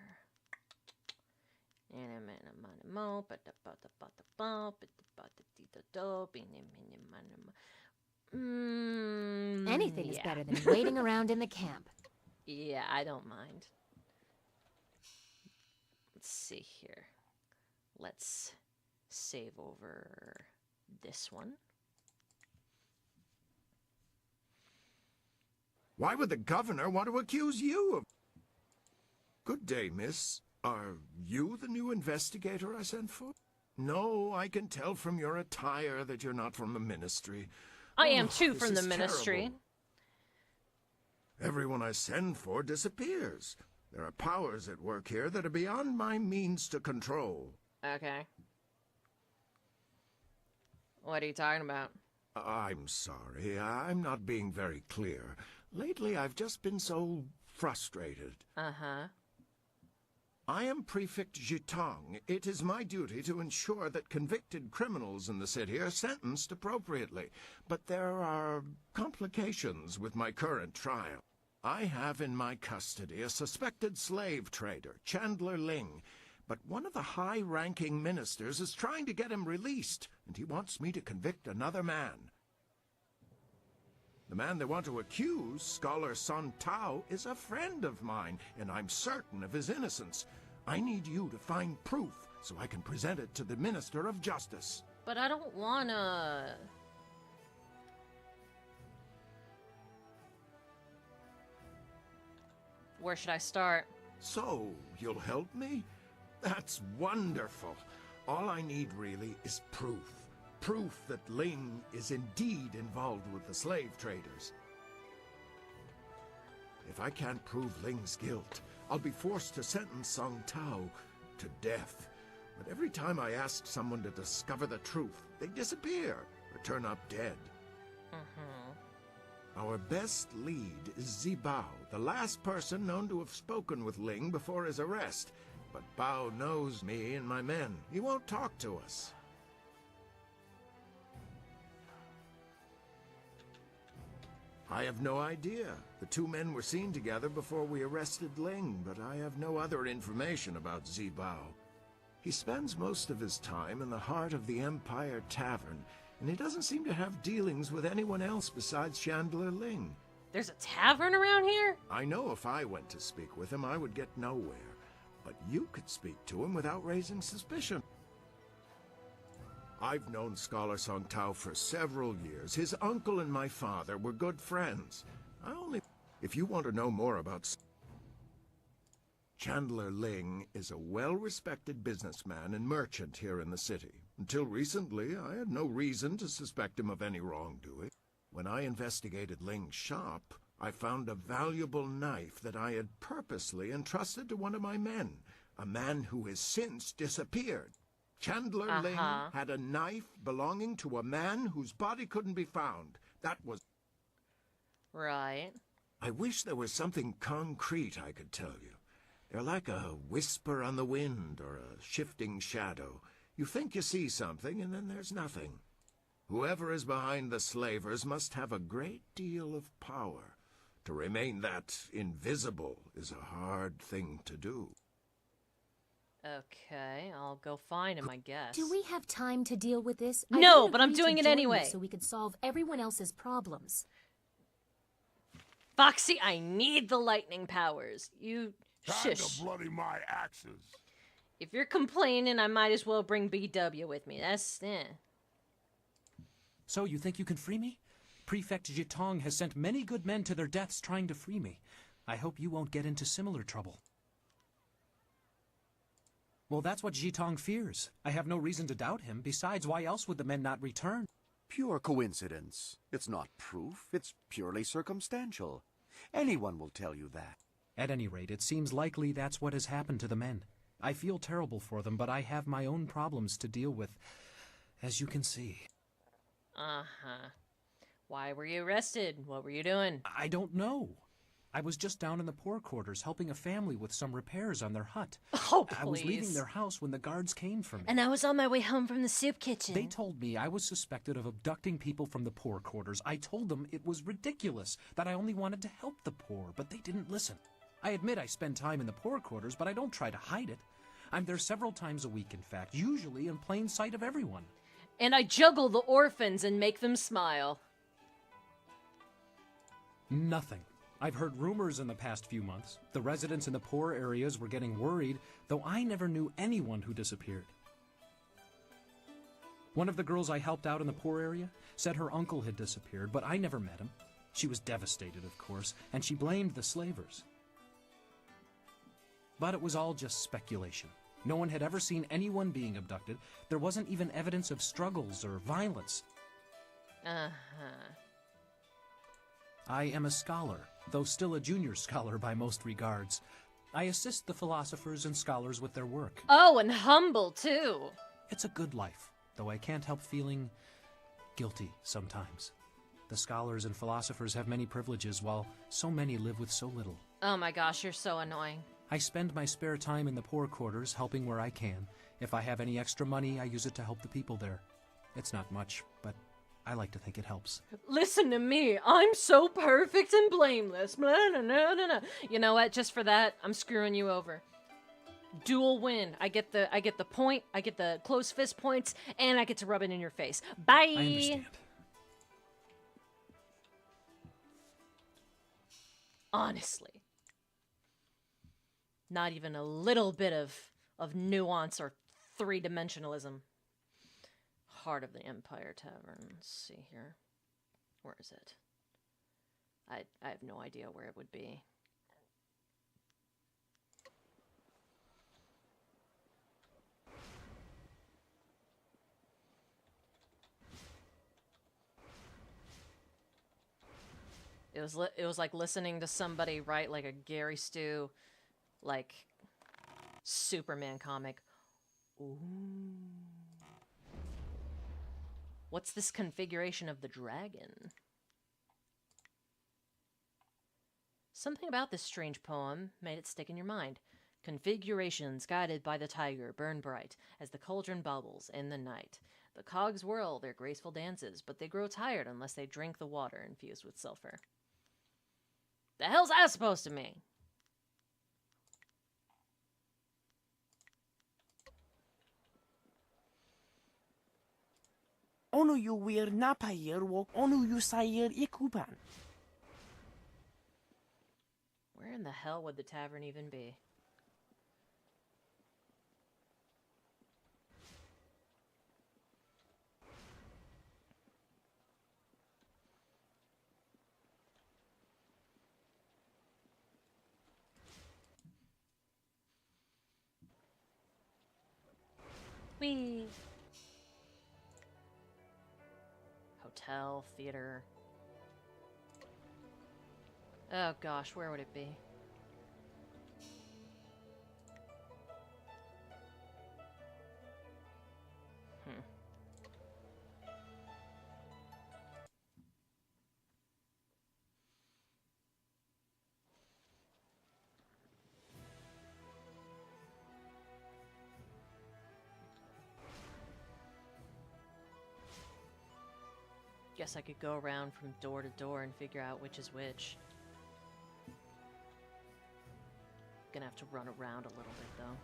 Anything is better than waiting around in the camp. Yeah, I don't mind. Let's see here. Let's save over this one. Why would the governor want to accuse you of... Good day, miss. Are you the new investigator I sent for? No, I can tell from your attire that you're not from the ministry. I am too from the ministry. Terrible. Everyone I send for disappears. There are powers at work here that are beyond my means to control. Okay. What are you talking about? I'm sorry, I'm not being very clear. Lately, I've just been so frustrated. Uh-huh. I am Prefect Jitong. It is my duty to ensure that convicted criminals in the city are sentenced appropriately. But there are complications with my current trial. I have in my custody a suspected slave trader, Chandler Ling. But one of the high-ranking ministers is trying to get him released, and he wants me to convict another man. The man they want to accuse, Scholar Sun Tao, is a friend of mine, and I'm certain of his innocence. I need you to find proof so I can present it to the Minister of Justice. But I don't wanna... Where should I start? So, you'll help me? That's wonderful. All I need, really, is proof. Proof that Ling is indeed involved with the slave traders. If I can't prove Ling's guilt, I'll be forced to sentence Sung Tao to death. But every time I ask someone to discover the truth, they disappear or turn up dead. Our best lead is Zibao, the last person known to have spoken with Ling before his arrest. But Bao knows me and my men. He won't talk to us. I have no idea. The two men were seen together before we arrested Ling, but I have no other information about Zibao. He spends most of his time in the heart of the Empire Tavern, and he doesn't seem to have dealings with anyone else besides Chandler Ling. There's a tavern around here? I know if I went to speak with him, I would get nowhere. But you could speak to him without raising suspicion. I've known Scholar Song Tao for several years. His uncle and my father were good friends. If you want to know more about... Chandler Ling is a well-respected businessman and merchant here in the city. Until recently, I had no reason to suspect him of any wrongdoing. When I investigated Ling's shop, I found a valuable knife that I had purposely entrusted to one of my men, a man who has since disappeared. Chandler Ling had a knife belonging to a man whose body couldn't be found. That was... Right. I wish there was something concrete I could tell you. They're like a whisper on the wind or a shifting shadow. You think you see something, and then there's nothing. Whoever is behind the slavers must have a great deal of power. To remain that invisible is a hard thing to do. Okay, I'll go find him, I guess. Do we have time to deal with this? No, but I'm doing it anyway. So we could solve everyone else's problems. Foxy, I need the lightning powers. You Time shush. to bloody my axes. If you're complaining, I might as well bring BW with me. That's So you think you can free me? Prefect Jitong has sent many good men to their deaths trying to free me. I hope you won't get into similar trouble. Well, that's what Jitong fears. I have no reason to doubt him. Besides, why else would the men not return? Pure coincidence. It's not proof. It's purely circumstantial. Anyone will tell you that. At any rate, it seems likely that's what has happened to the men. I feel terrible for them, but I have my own problems to deal with, as you can see. Uh-huh. Why were you arrested? What were you doing? I don't know. I was just down in the poor quarters helping a family with some repairs on their hut. Oh, please. I was leaving their house when the guards came for me. And I was on my way home from the soup kitchen. They told me I was suspected of abducting people from the poor quarters. I told them it was ridiculous, that I only wanted to help the poor, but they didn't listen. I admit I spend time in the poor quarters, but I don't try to hide it. I'm there several times a week, in fact, usually in plain sight of everyone. And I juggle the orphans and make them smile. Nothing. I've heard rumors in the past few months. The residents in the poor areas were getting worried, though I never knew anyone who disappeared. One of the girls I helped out in the poor area said her uncle had disappeared, but I never met him. She was devastated, of course, and she blamed the slavers. But it was all just speculation. No one had ever seen anyone being abducted. There wasn't even evidence of struggles or violence. Uh-huh. I am a scholar, though still a junior scholar by most regards. I assist the philosophers and scholars with their work. Oh, and humble, too. It's a good life, though I can't help feeling guilty sometimes. The scholars and philosophers have many privileges, while so many live with so little. Oh my gosh, you're so annoying. I spend my spare time in the poor quarters, helping where I can. If I have any extra money, I use it to help the people there. It's not much, but I like to think it helps. Listen to me. I'm so perfect and blameless. Blah, nah, nah, nah, nah. You know what? Just for that, I'm screwing you over. Dual win. I get the point, I get the close fist points, and I get to rub it in your face. Bye! I understand. Honestly. Not even a little bit of nuance or three-dimensionalism. Heart of the Empire Tavern. Let's see here. Where is it? I have no idea where it would be. It was like listening to somebody write like a Gary Stu, like, Superman comic. Ooh. What's this configuration of the dragon? Something about this strange poem made it stick in your mind. Configurations guided by the tiger burn bright as the cauldron bubbles in the night. The cogs whirl their graceful dances, but they grow tired unless they drink the water infused with sulfur. The hell's that supposed to mean? Onu yu wir napayir wok onu yu sayir ikupan. Where in the hell would the tavern even be? Whee! Hotel, theater. Oh gosh, where would it be? Guess I could go around from door to door and figure out which is which. Gonna have to run around a little bit though.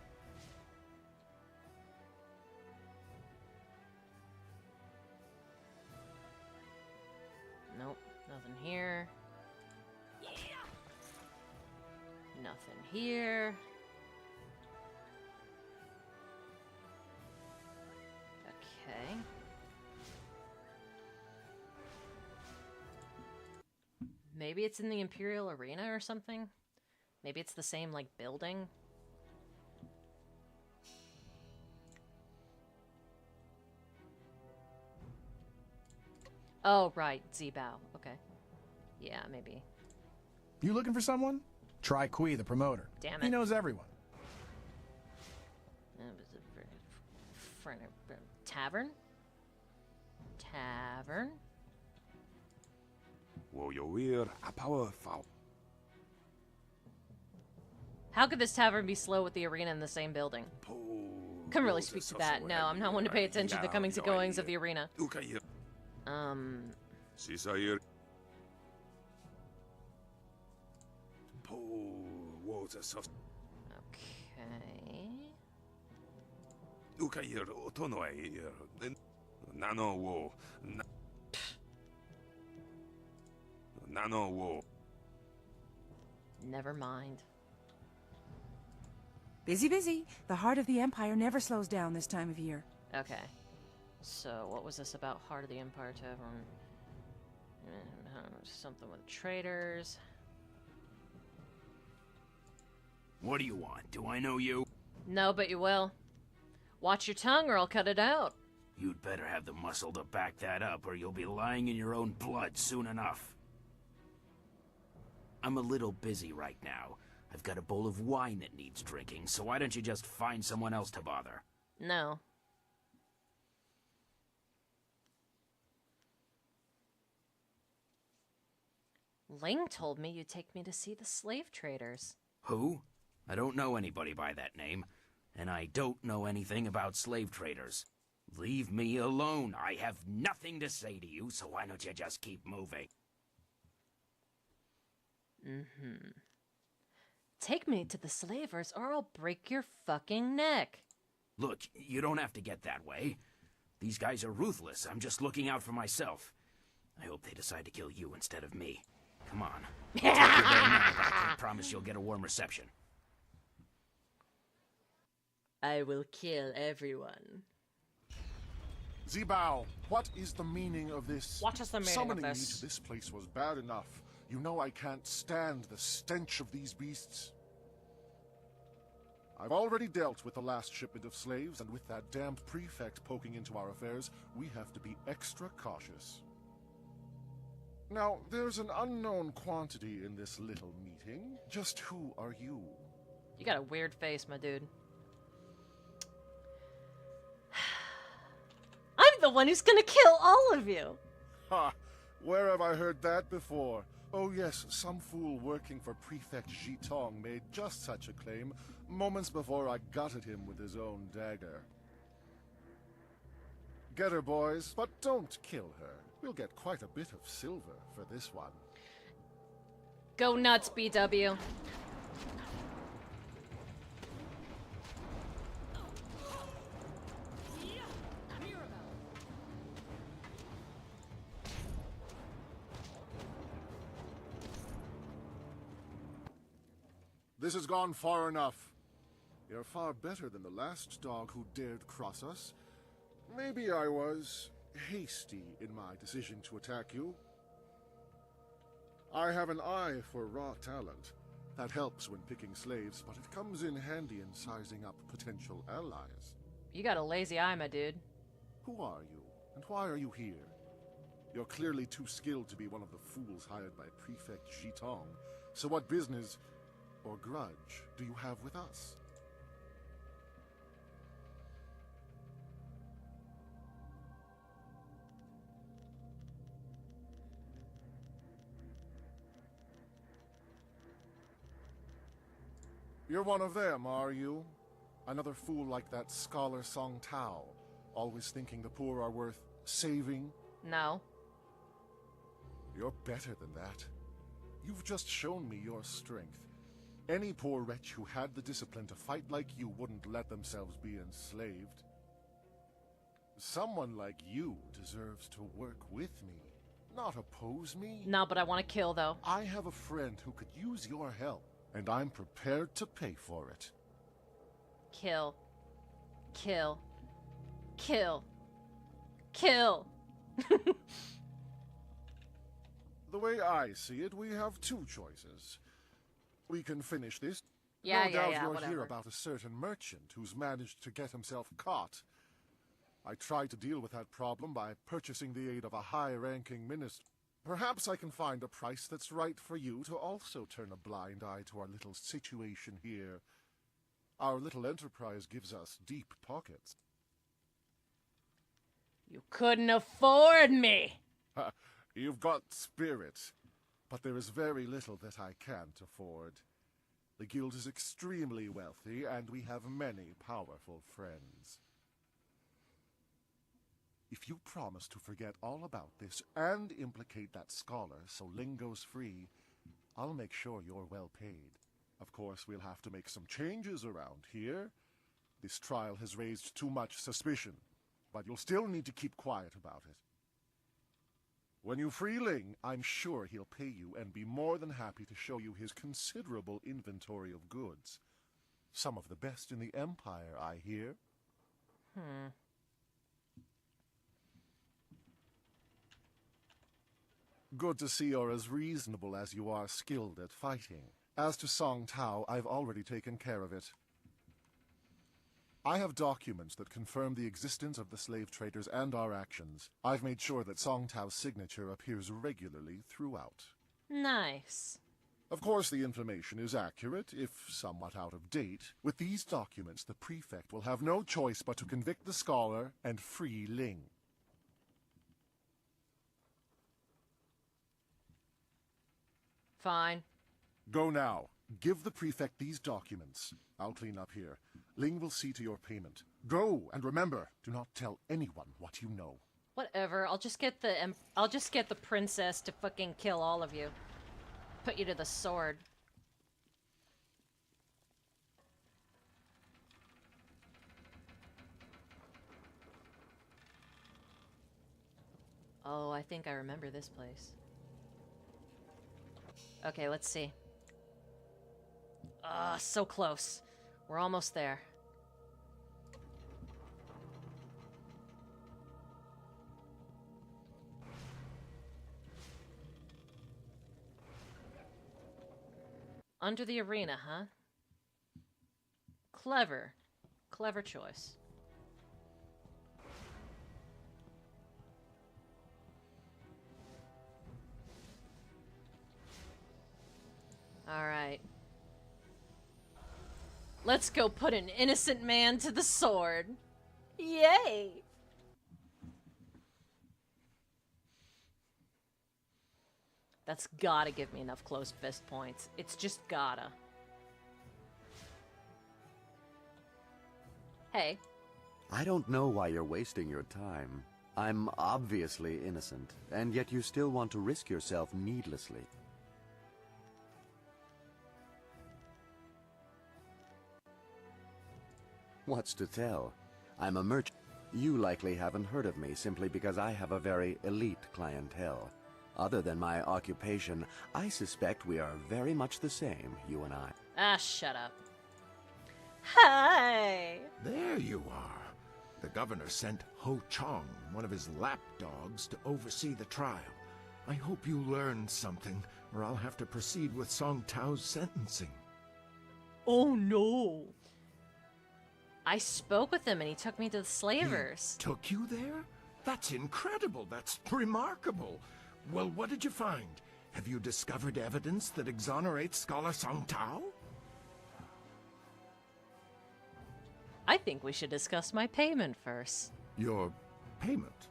Nope, nothing here. Nothing here. Okay. Maybe it's in the Imperial Arena or something? Maybe it's the same, like, building? Oh, right. Zibao. Okay. Yeah, maybe. You looking for someone? Try Kui, the promoter. Damn it. He knows everyone. Tavern? Tavern? How could this tavern be slow with the arena in the same building? Couldn't really speak to that. No, I'm not one to pay attention to the comings and goings of the arena. Okay. Never mind. Busy, busy. The heart of the Empire never slows down this time of year. Okay. So, what was this about Heart of the Empire Tavern? Something with traders. What do you want? Do I know you? No, but you will. Watch your tongue or I'll cut it out. You'd better have the muscle to back that up or you'll be lying in your own blood soon enough. I'm a little busy right now. I've got a bowl of wine that needs drinking, so why don't you just find someone else to bother? No. Ling told me you'd take me to see the slave traders. Who? I don't know anybody by that name, and I don't know anything about slave traders. Leave me alone. I have nothing to say to you, so why don't you just keep moving? Mm-hmm. Take me to the slavers or I'll break your fucking neck. Look, you don't have to get that way. These guys are ruthless. I'm just looking out for myself. I hope they decide to kill you instead of me. Come on. Take your bayonet back. I promise you'll get a warm reception. I will kill everyone. Zibao, what is the meaning of this? What is the meaning Summoning of me this? to this place was bad enough. You know I can't stand the stench of these beasts. I've already dealt with the last shipment of slaves, and with that damned prefect poking into our affairs, we have to be extra cautious. Now, there's an unknown quantity in this little meeting. Just who are you? You got a weird face, my dude. I'm the one who's gonna kill all of you! Ha! Where have I heard that before? Oh yes, some fool working for Prefect Jitong made just such a claim moments before I gutted him with his own dagger. Get her, boys, but don't kill her. We'll get quite a bit of silver for this one. Go nuts, BW. This has gone far enough. You're far better than the last dog who dared cross us. Maybe I was hasty in my decision to attack you. I have an eye for raw talent. That helps when picking slaves, but it comes in handy in sizing up potential allies. You got a lazy eye, my dude. Who are you, and why are you here? You're clearly too skilled to be one of the fools hired by Prefect Jitong. So what business or grudge do you have with us? You're one of them, are you? Another fool like that scholar Song Tao, always thinking the poor are worth saving? No. You're better than that. You've just shown me your strength. Any poor wretch who had the discipline to fight like you wouldn't let themselves be enslaved. Someone like you deserves to work with me, not oppose me. No, but I want to kill, though. I have a friend who could use your help, and I'm prepared to pay for it. Kill. Kill. Kill. Kill. The way I see it, we have two choices. We can finish this. Yeah, no doubt you'll whatever. hear about a certain merchant who's managed to get himself caught. I tried to deal with that problem by purchasing the aid of a high-ranking minister. Perhaps I can find a price that's right for you to also turn a blind eye to our little situation here. Our little enterprise gives us deep pockets. You couldn't afford me! You've got spirit, but there is very little that I can't afford. The guild is extremely wealthy, and we have many powerful friends. If you promise to forget all about this and implicate that scholar so Ling goes free, I'll make sure you're well paid. Of course, we'll have to make some changes around here. This trial has raised too much suspicion, but you'll still need to keep quiet about it. When you free Ling, I'm sure he'll pay you and be more than happy to show you his considerable inventory of goods. Some of the best in the Empire, I hear. Good to see you're as reasonable as you are skilled at fighting. As to Song Tao, I've already taken care of it. I have documents that confirm the existence of the slave traders and our actions. I've made sure that Song Tao's signature appears regularly throughout. Nice. Of course, the information is accurate, if somewhat out of date. With these documents, the prefect will have no choice but to convict the scholar and free Ling. Fine. Go now. Give the prefect these documents. I'll clean up here. Ling will see to your payment. Go, and remember, do not tell anyone what you know. Whatever. I'll just get the princess to fucking kill all of you. Put you to the sword. Oh, I think I remember this place. Okay, let's see. Ah, so close. We're almost there. Under the arena, huh? Clever. Clever choice. Alright. Let's go put an innocent man to the sword. Yay! That's gotta give me enough close fist points. It's just gotta. Hey. I don't know why you're wasting your time. I'm obviously innocent, and yet you still want to risk yourself needlessly. What's to tell? I'm a merchant. You likely haven't heard of me simply because I have a very elite clientele. Other than my occupation, I suspect we are very much the same, you and I. Ah, shut up. Hi! There you are. The governor sent Ho Chong, one of his lapdogs, to oversee the trial. I hope you learned something, or I'll have to proceed with Song Tao's sentencing. Oh no! I spoke with him and he took me to the slavers. He took you there? That's incredible. That's remarkable. Well, what did you find? Have you discovered evidence that exonerates Scholar Song Tao? I think we should discuss my payment first. Your payment?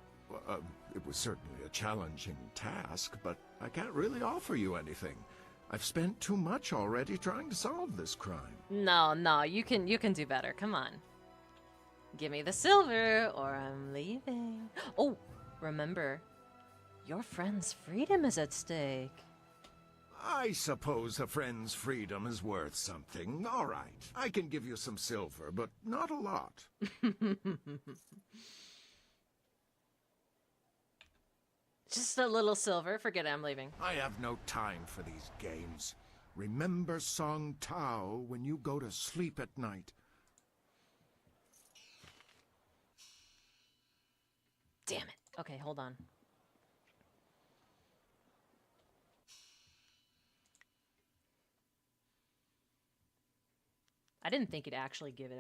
It was certainly a challenging task, but I can't really offer you anything. I've spent too much already trying to solve this crime. No, you can do better. Come on. Give me the silver or I'm leaving. Oh, remember, your friend's freedom is at stake. I suppose a friend's freedom is worth something. All right, I can give you some silver, but not a lot. Just a little silver. Forget it, I'm leaving. I have no time for these games. Remember Song Tao when you go to sleep at night. Damn it. Okay, hold on. I didn't think it'd actually give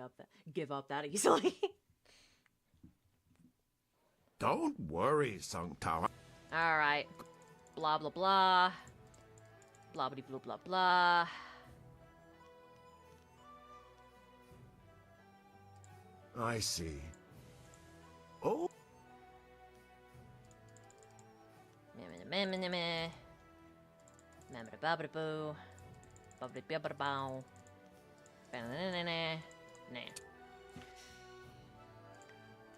up that easily. Don't worry, Song Tao. All right. Blah, blah, blah. Blah, blah, blah, blah, blah. I see. Oh.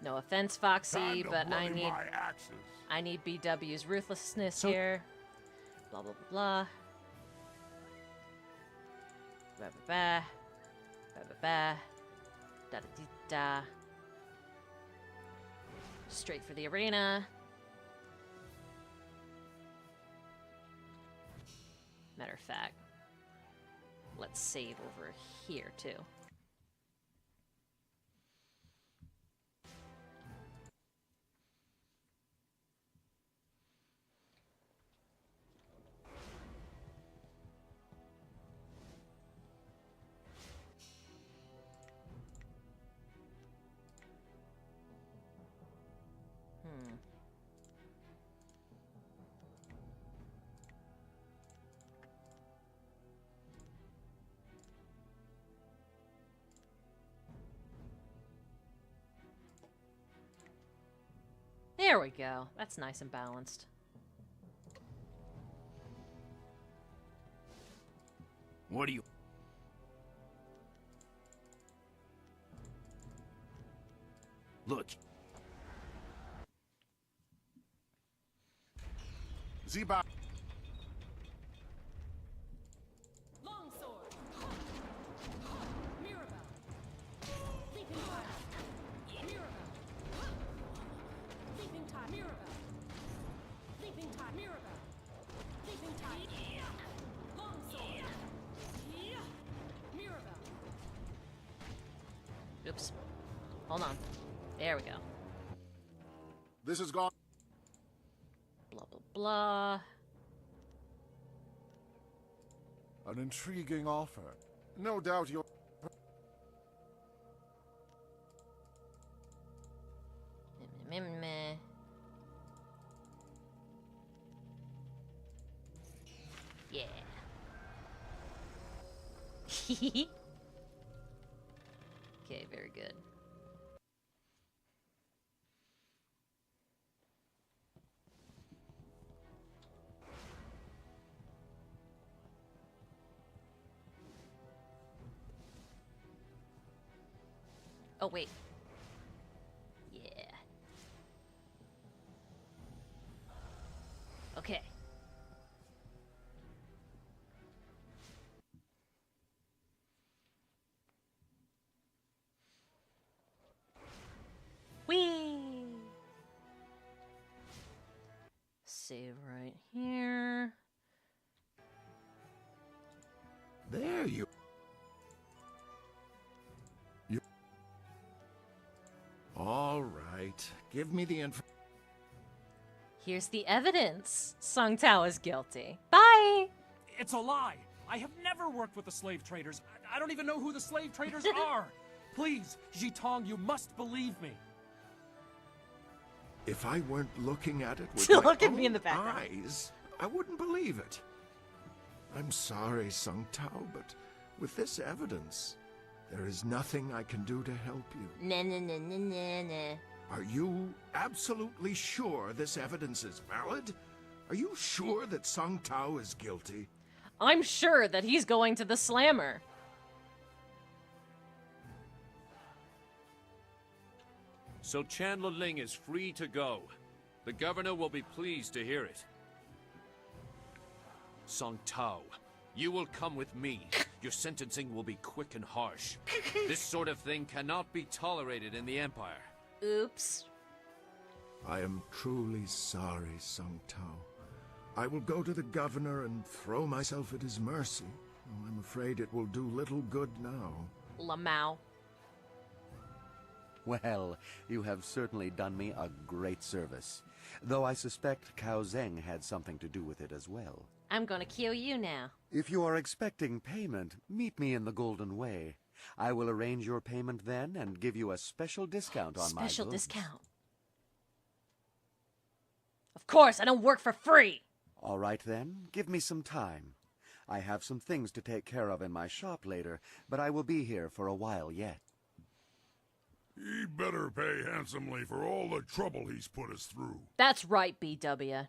No offense, Foxy, but I need BW's ruthlessness here. Blah blah blah blah. Ba ba ba ba ba ba da da da. Straight for the arena. Matter of fact, let's save over here too. There we go. That's nice and balanced. What do you... Look. Ziba. Longsword. Mirabelle. Leaping fire. Mirabelle. Leaping tide. Mirabelle. Leaping tide. Mirabelle. Leaping tide. Longsword. Mirabelle. Oops. Hold on. There we go. This is gone. Blah, blah, blah. An intriguing offer. No doubt you're... Meh. Yeah. Okay, very good. Oh, wait. Yeah. Okay. Whee! Save right here. There you... right. Give me the info. Here's the evidence. Song Tao is guilty. Bye! It's a lie. I have never worked with the slave traders. I don't even know who the slave traders are. Please, Jitong, you must believe me. If I weren't looking at it with Look my at me in the own background. eyes, I wouldn't believe it. I'm sorry, Sung Tao, but with this evidence, there is nothing I can do to help you. Nah, nah, nah, nah, nah, nah. Are you absolutely sure this evidence is valid? Are you sure that Sung Tao is guilty? I'm sure that he's going to the slammer. So Chandler Ling is free to go. The governor will be pleased to hear it. Song Tao, you will come with me. Your sentencing will be quick and harsh. This sort of thing cannot be tolerated in the Empire. Oops. I am truly sorry, Sung Tao. I will go to the governor and throw myself at his mercy. I'm afraid it will do little good now. Lamau. Well, you have certainly done me a great service. Though I suspect Cao Zheng had something to do with it as well. I'm gonna kill you now. If you are expecting payment, meet me in the Golden Way. I will arrange your payment then and give you a special discount on my goods. Special discount. Of course, I don't work for free. All right then, give me some time. I have some things to take care of in my shop later, but I will be here for a while yet. He better pay handsomely for all the trouble he's put us through. That's right, BW.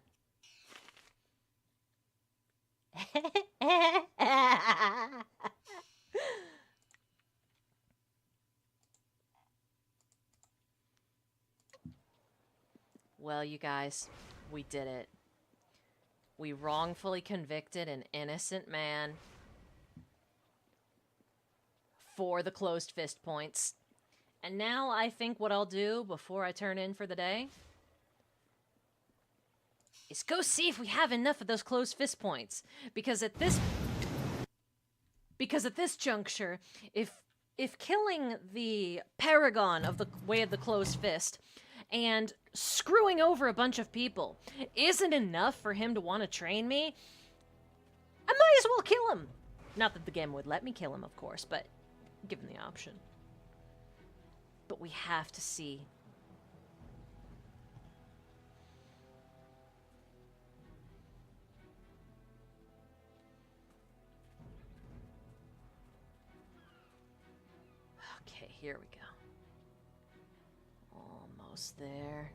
Well, you guys, we did it. We wrongfully convicted an innocent man for the closed fist points. And now I think what I'll do before I turn in for the day is go see if we have enough of those closed fist points. Because at this juncture, if killing the paragon of the way of the closed fist and screwing over a bunch of people isn't enough for him to want to train me, I might as well kill him. Not that the game would let me kill him, of course, but give him the option. But we have to see. Okay, here we go. Almost there.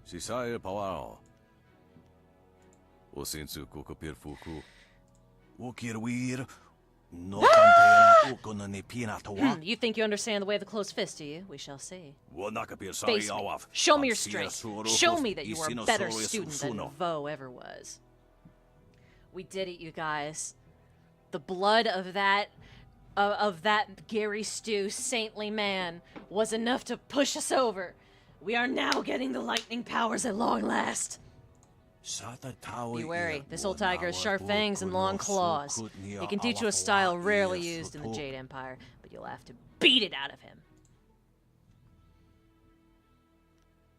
Sisai Pawao. O sensu kukupir fuku. Ukirwir. No You think you understand the way of the closed fist, do you? We shall see. Face me. Show me your strength. Show me that you are a better student than Vo ever was. We did it, you guys. The blood of that Gary Stew saintly man was enough to push us over. We are now getting the lightning powers at long last. Be wary. This old tiger has sharp fangs and long claws. He can teach you a style rarely used in the Jade Empire, but you'll have to beat it out of him.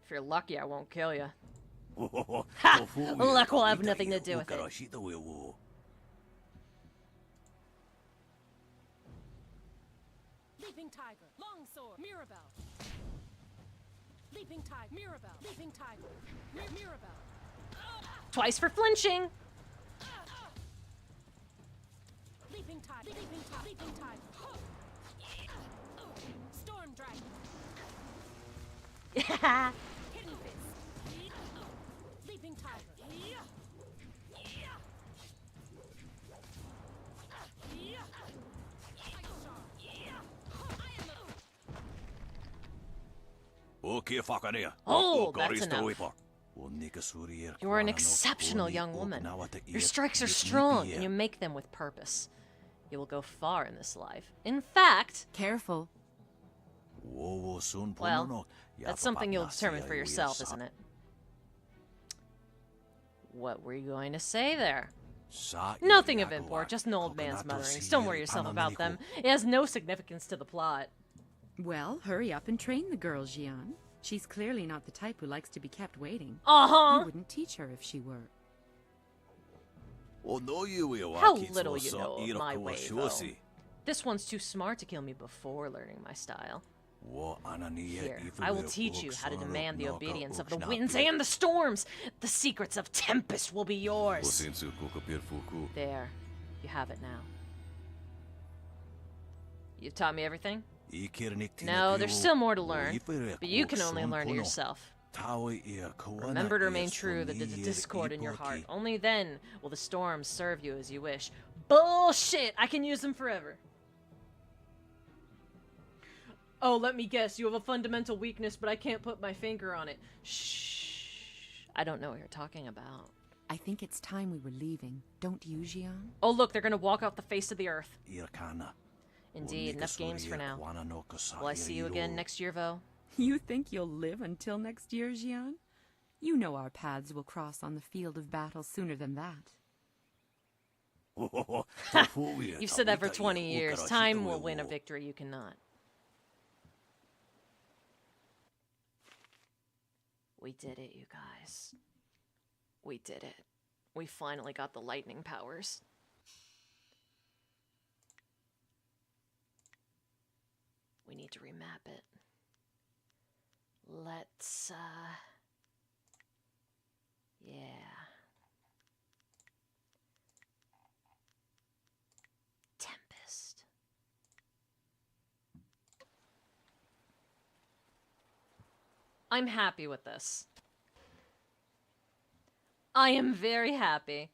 If you're lucky, I won't kill you. Ha! Luck will have nothing to do with it. Leaping tiger, longsword, Mirabelle. Leaping tiger, Mirabelle. Leaping tiger, Mirabelle. Twice for flinching. Leaping tide, leaping tide, leaping tide. Storm dragon. Hidden fist. Leaping tiger. Oh, that's enough. You are an exceptional young woman. Your strikes are strong, and you make them with purpose. You will go far in this life. In fact... Careful. Well, that's something you'll determine for yourself, isn't it? What were you going to say there? Nothing of import, just an old man's mutterings. Don't worry yourself about them. It has no significance to the plot. Well, hurry up and train the girl, Jian. She's clearly not the type who likes to be kept waiting. Uh-huh. You wouldn't teach her if she were. How little you know of my way, though. This one's too smart to kill me before learning my style. Here, I will teach you how to demand the obedience of the winds and the storms. The secrets of Tempest will be yours. There, you have it now. You've taught me everything? No, there's still more to learn, but you can only learn it yourself. Remember to remain true to the discord in your heart. Only then will the storms serve you as you wish. Bullshit! I can use them forever. Oh, let me guess. You have a fundamental weakness, but I can't put my finger on it. Shh. I don't know what you're talking about. I think it's time we were leaving. Don't you, Jian? Oh, look, they're gonna walk off the face of the earth. Indeed, enough games for now. Will I see you again next year, Vo? You think you'll live until next year, Jian? You know our paths will cross on the field of battle sooner than that. You've said that for 20 years. Time will win a victory you cannot. We did it, you guys. We did it. We finally got the lightning powers. We need to remap it. Let's, yeah. Tempest. I'm happy with this. I am very happy.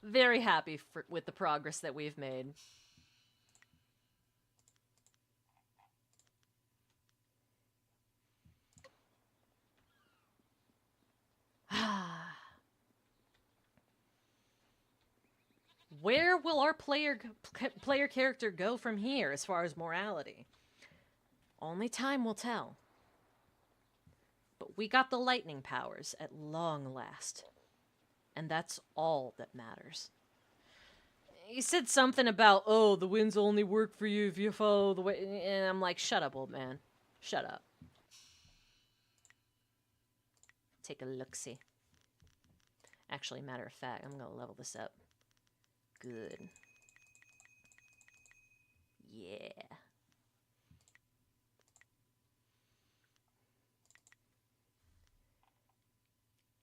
Very happy with the progress that we've made. Where will our player character go from here as far as morality? Only time will tell. But we got the lightning powers at long last. And that's all that matters. He said something about, oh, the winds only work for you if you follow the way. And I'm like, shut up, old man. Shut up. Take a look-see. Actually, matter of fact, I'm going to level this up. Good. Yeah.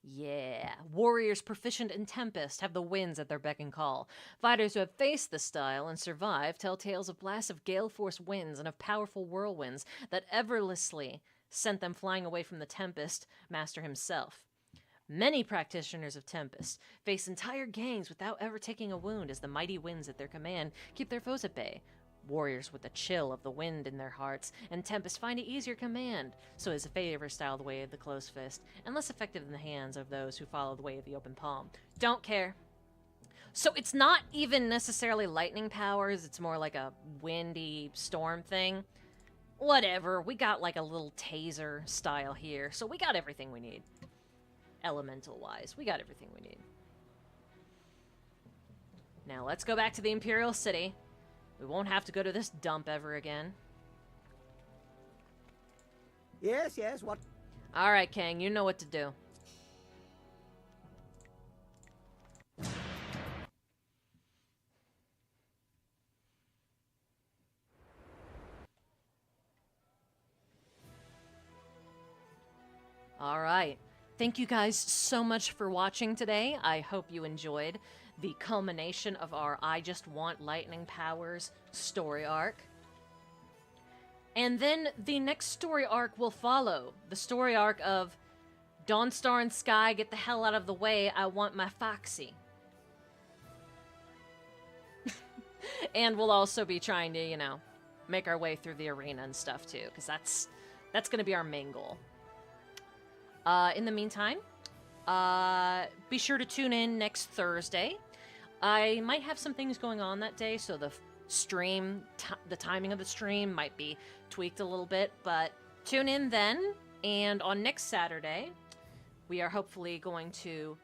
Yeah. Warriors proficient in Tempest have the winds at their beck and call. Fighters who have faced the style and survived tell tales of blasts of gale-force winds and of powerful whirlwinds that effortlessly sent them flying away from the Tempest master himself. Many practitioners of Tempest face entire gangs without ever taking a wound as the mighty winds at their command keep their foes at bay. Warriors with the chill of the wind in their hearts and Tempest find it easier command, so is a favor style the way of the closed fist, and less effective in the hands of those who follow the way of the open palm. Don't care. So it's not even necessarily lightning powers, it's more like a windy storm thing. Whatever, we got like a little taser style here, so we got everything we need. Elemental-wise, we got everything we need. Now let's go back to the Imperial City. We won't have to go to this dump ever again. Yes, yes, what? Alright, Kang, you know what to do. Alright. Thank you guys so much for watching today. I hope you enjoyed the culmination of our I Just Want Lightning Powers story arc. And then the next story arc will follow. The story arc of Dawnstar and Sky, get the hell out of the way, I want my Foxy. And we'll also be trying to, you know, make our way through the arena and stuff too, because that's going to be our main goal. In the meantime, be sure to tune in next Thursday. I might have some things going on that day, so the stream, the timing of the stream might be tweaked a little bit, but tune in then. And on next Saturday, we are hopefully going to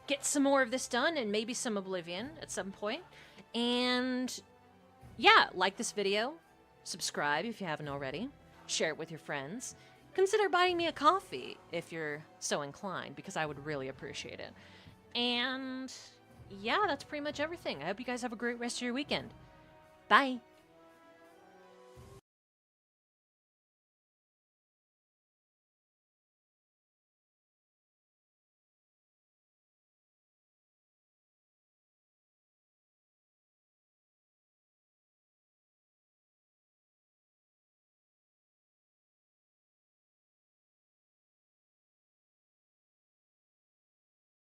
get some more of this done and maybe some Oblivion at some point. And yeah, like this video, subscribe if you haven't already, share it with your friends. Consider buying me a coffee if you're so inclined, because I would really appreciate it. And yeah, that's pretty much everything. I hope you guys have a great rest of your weekend. Bye!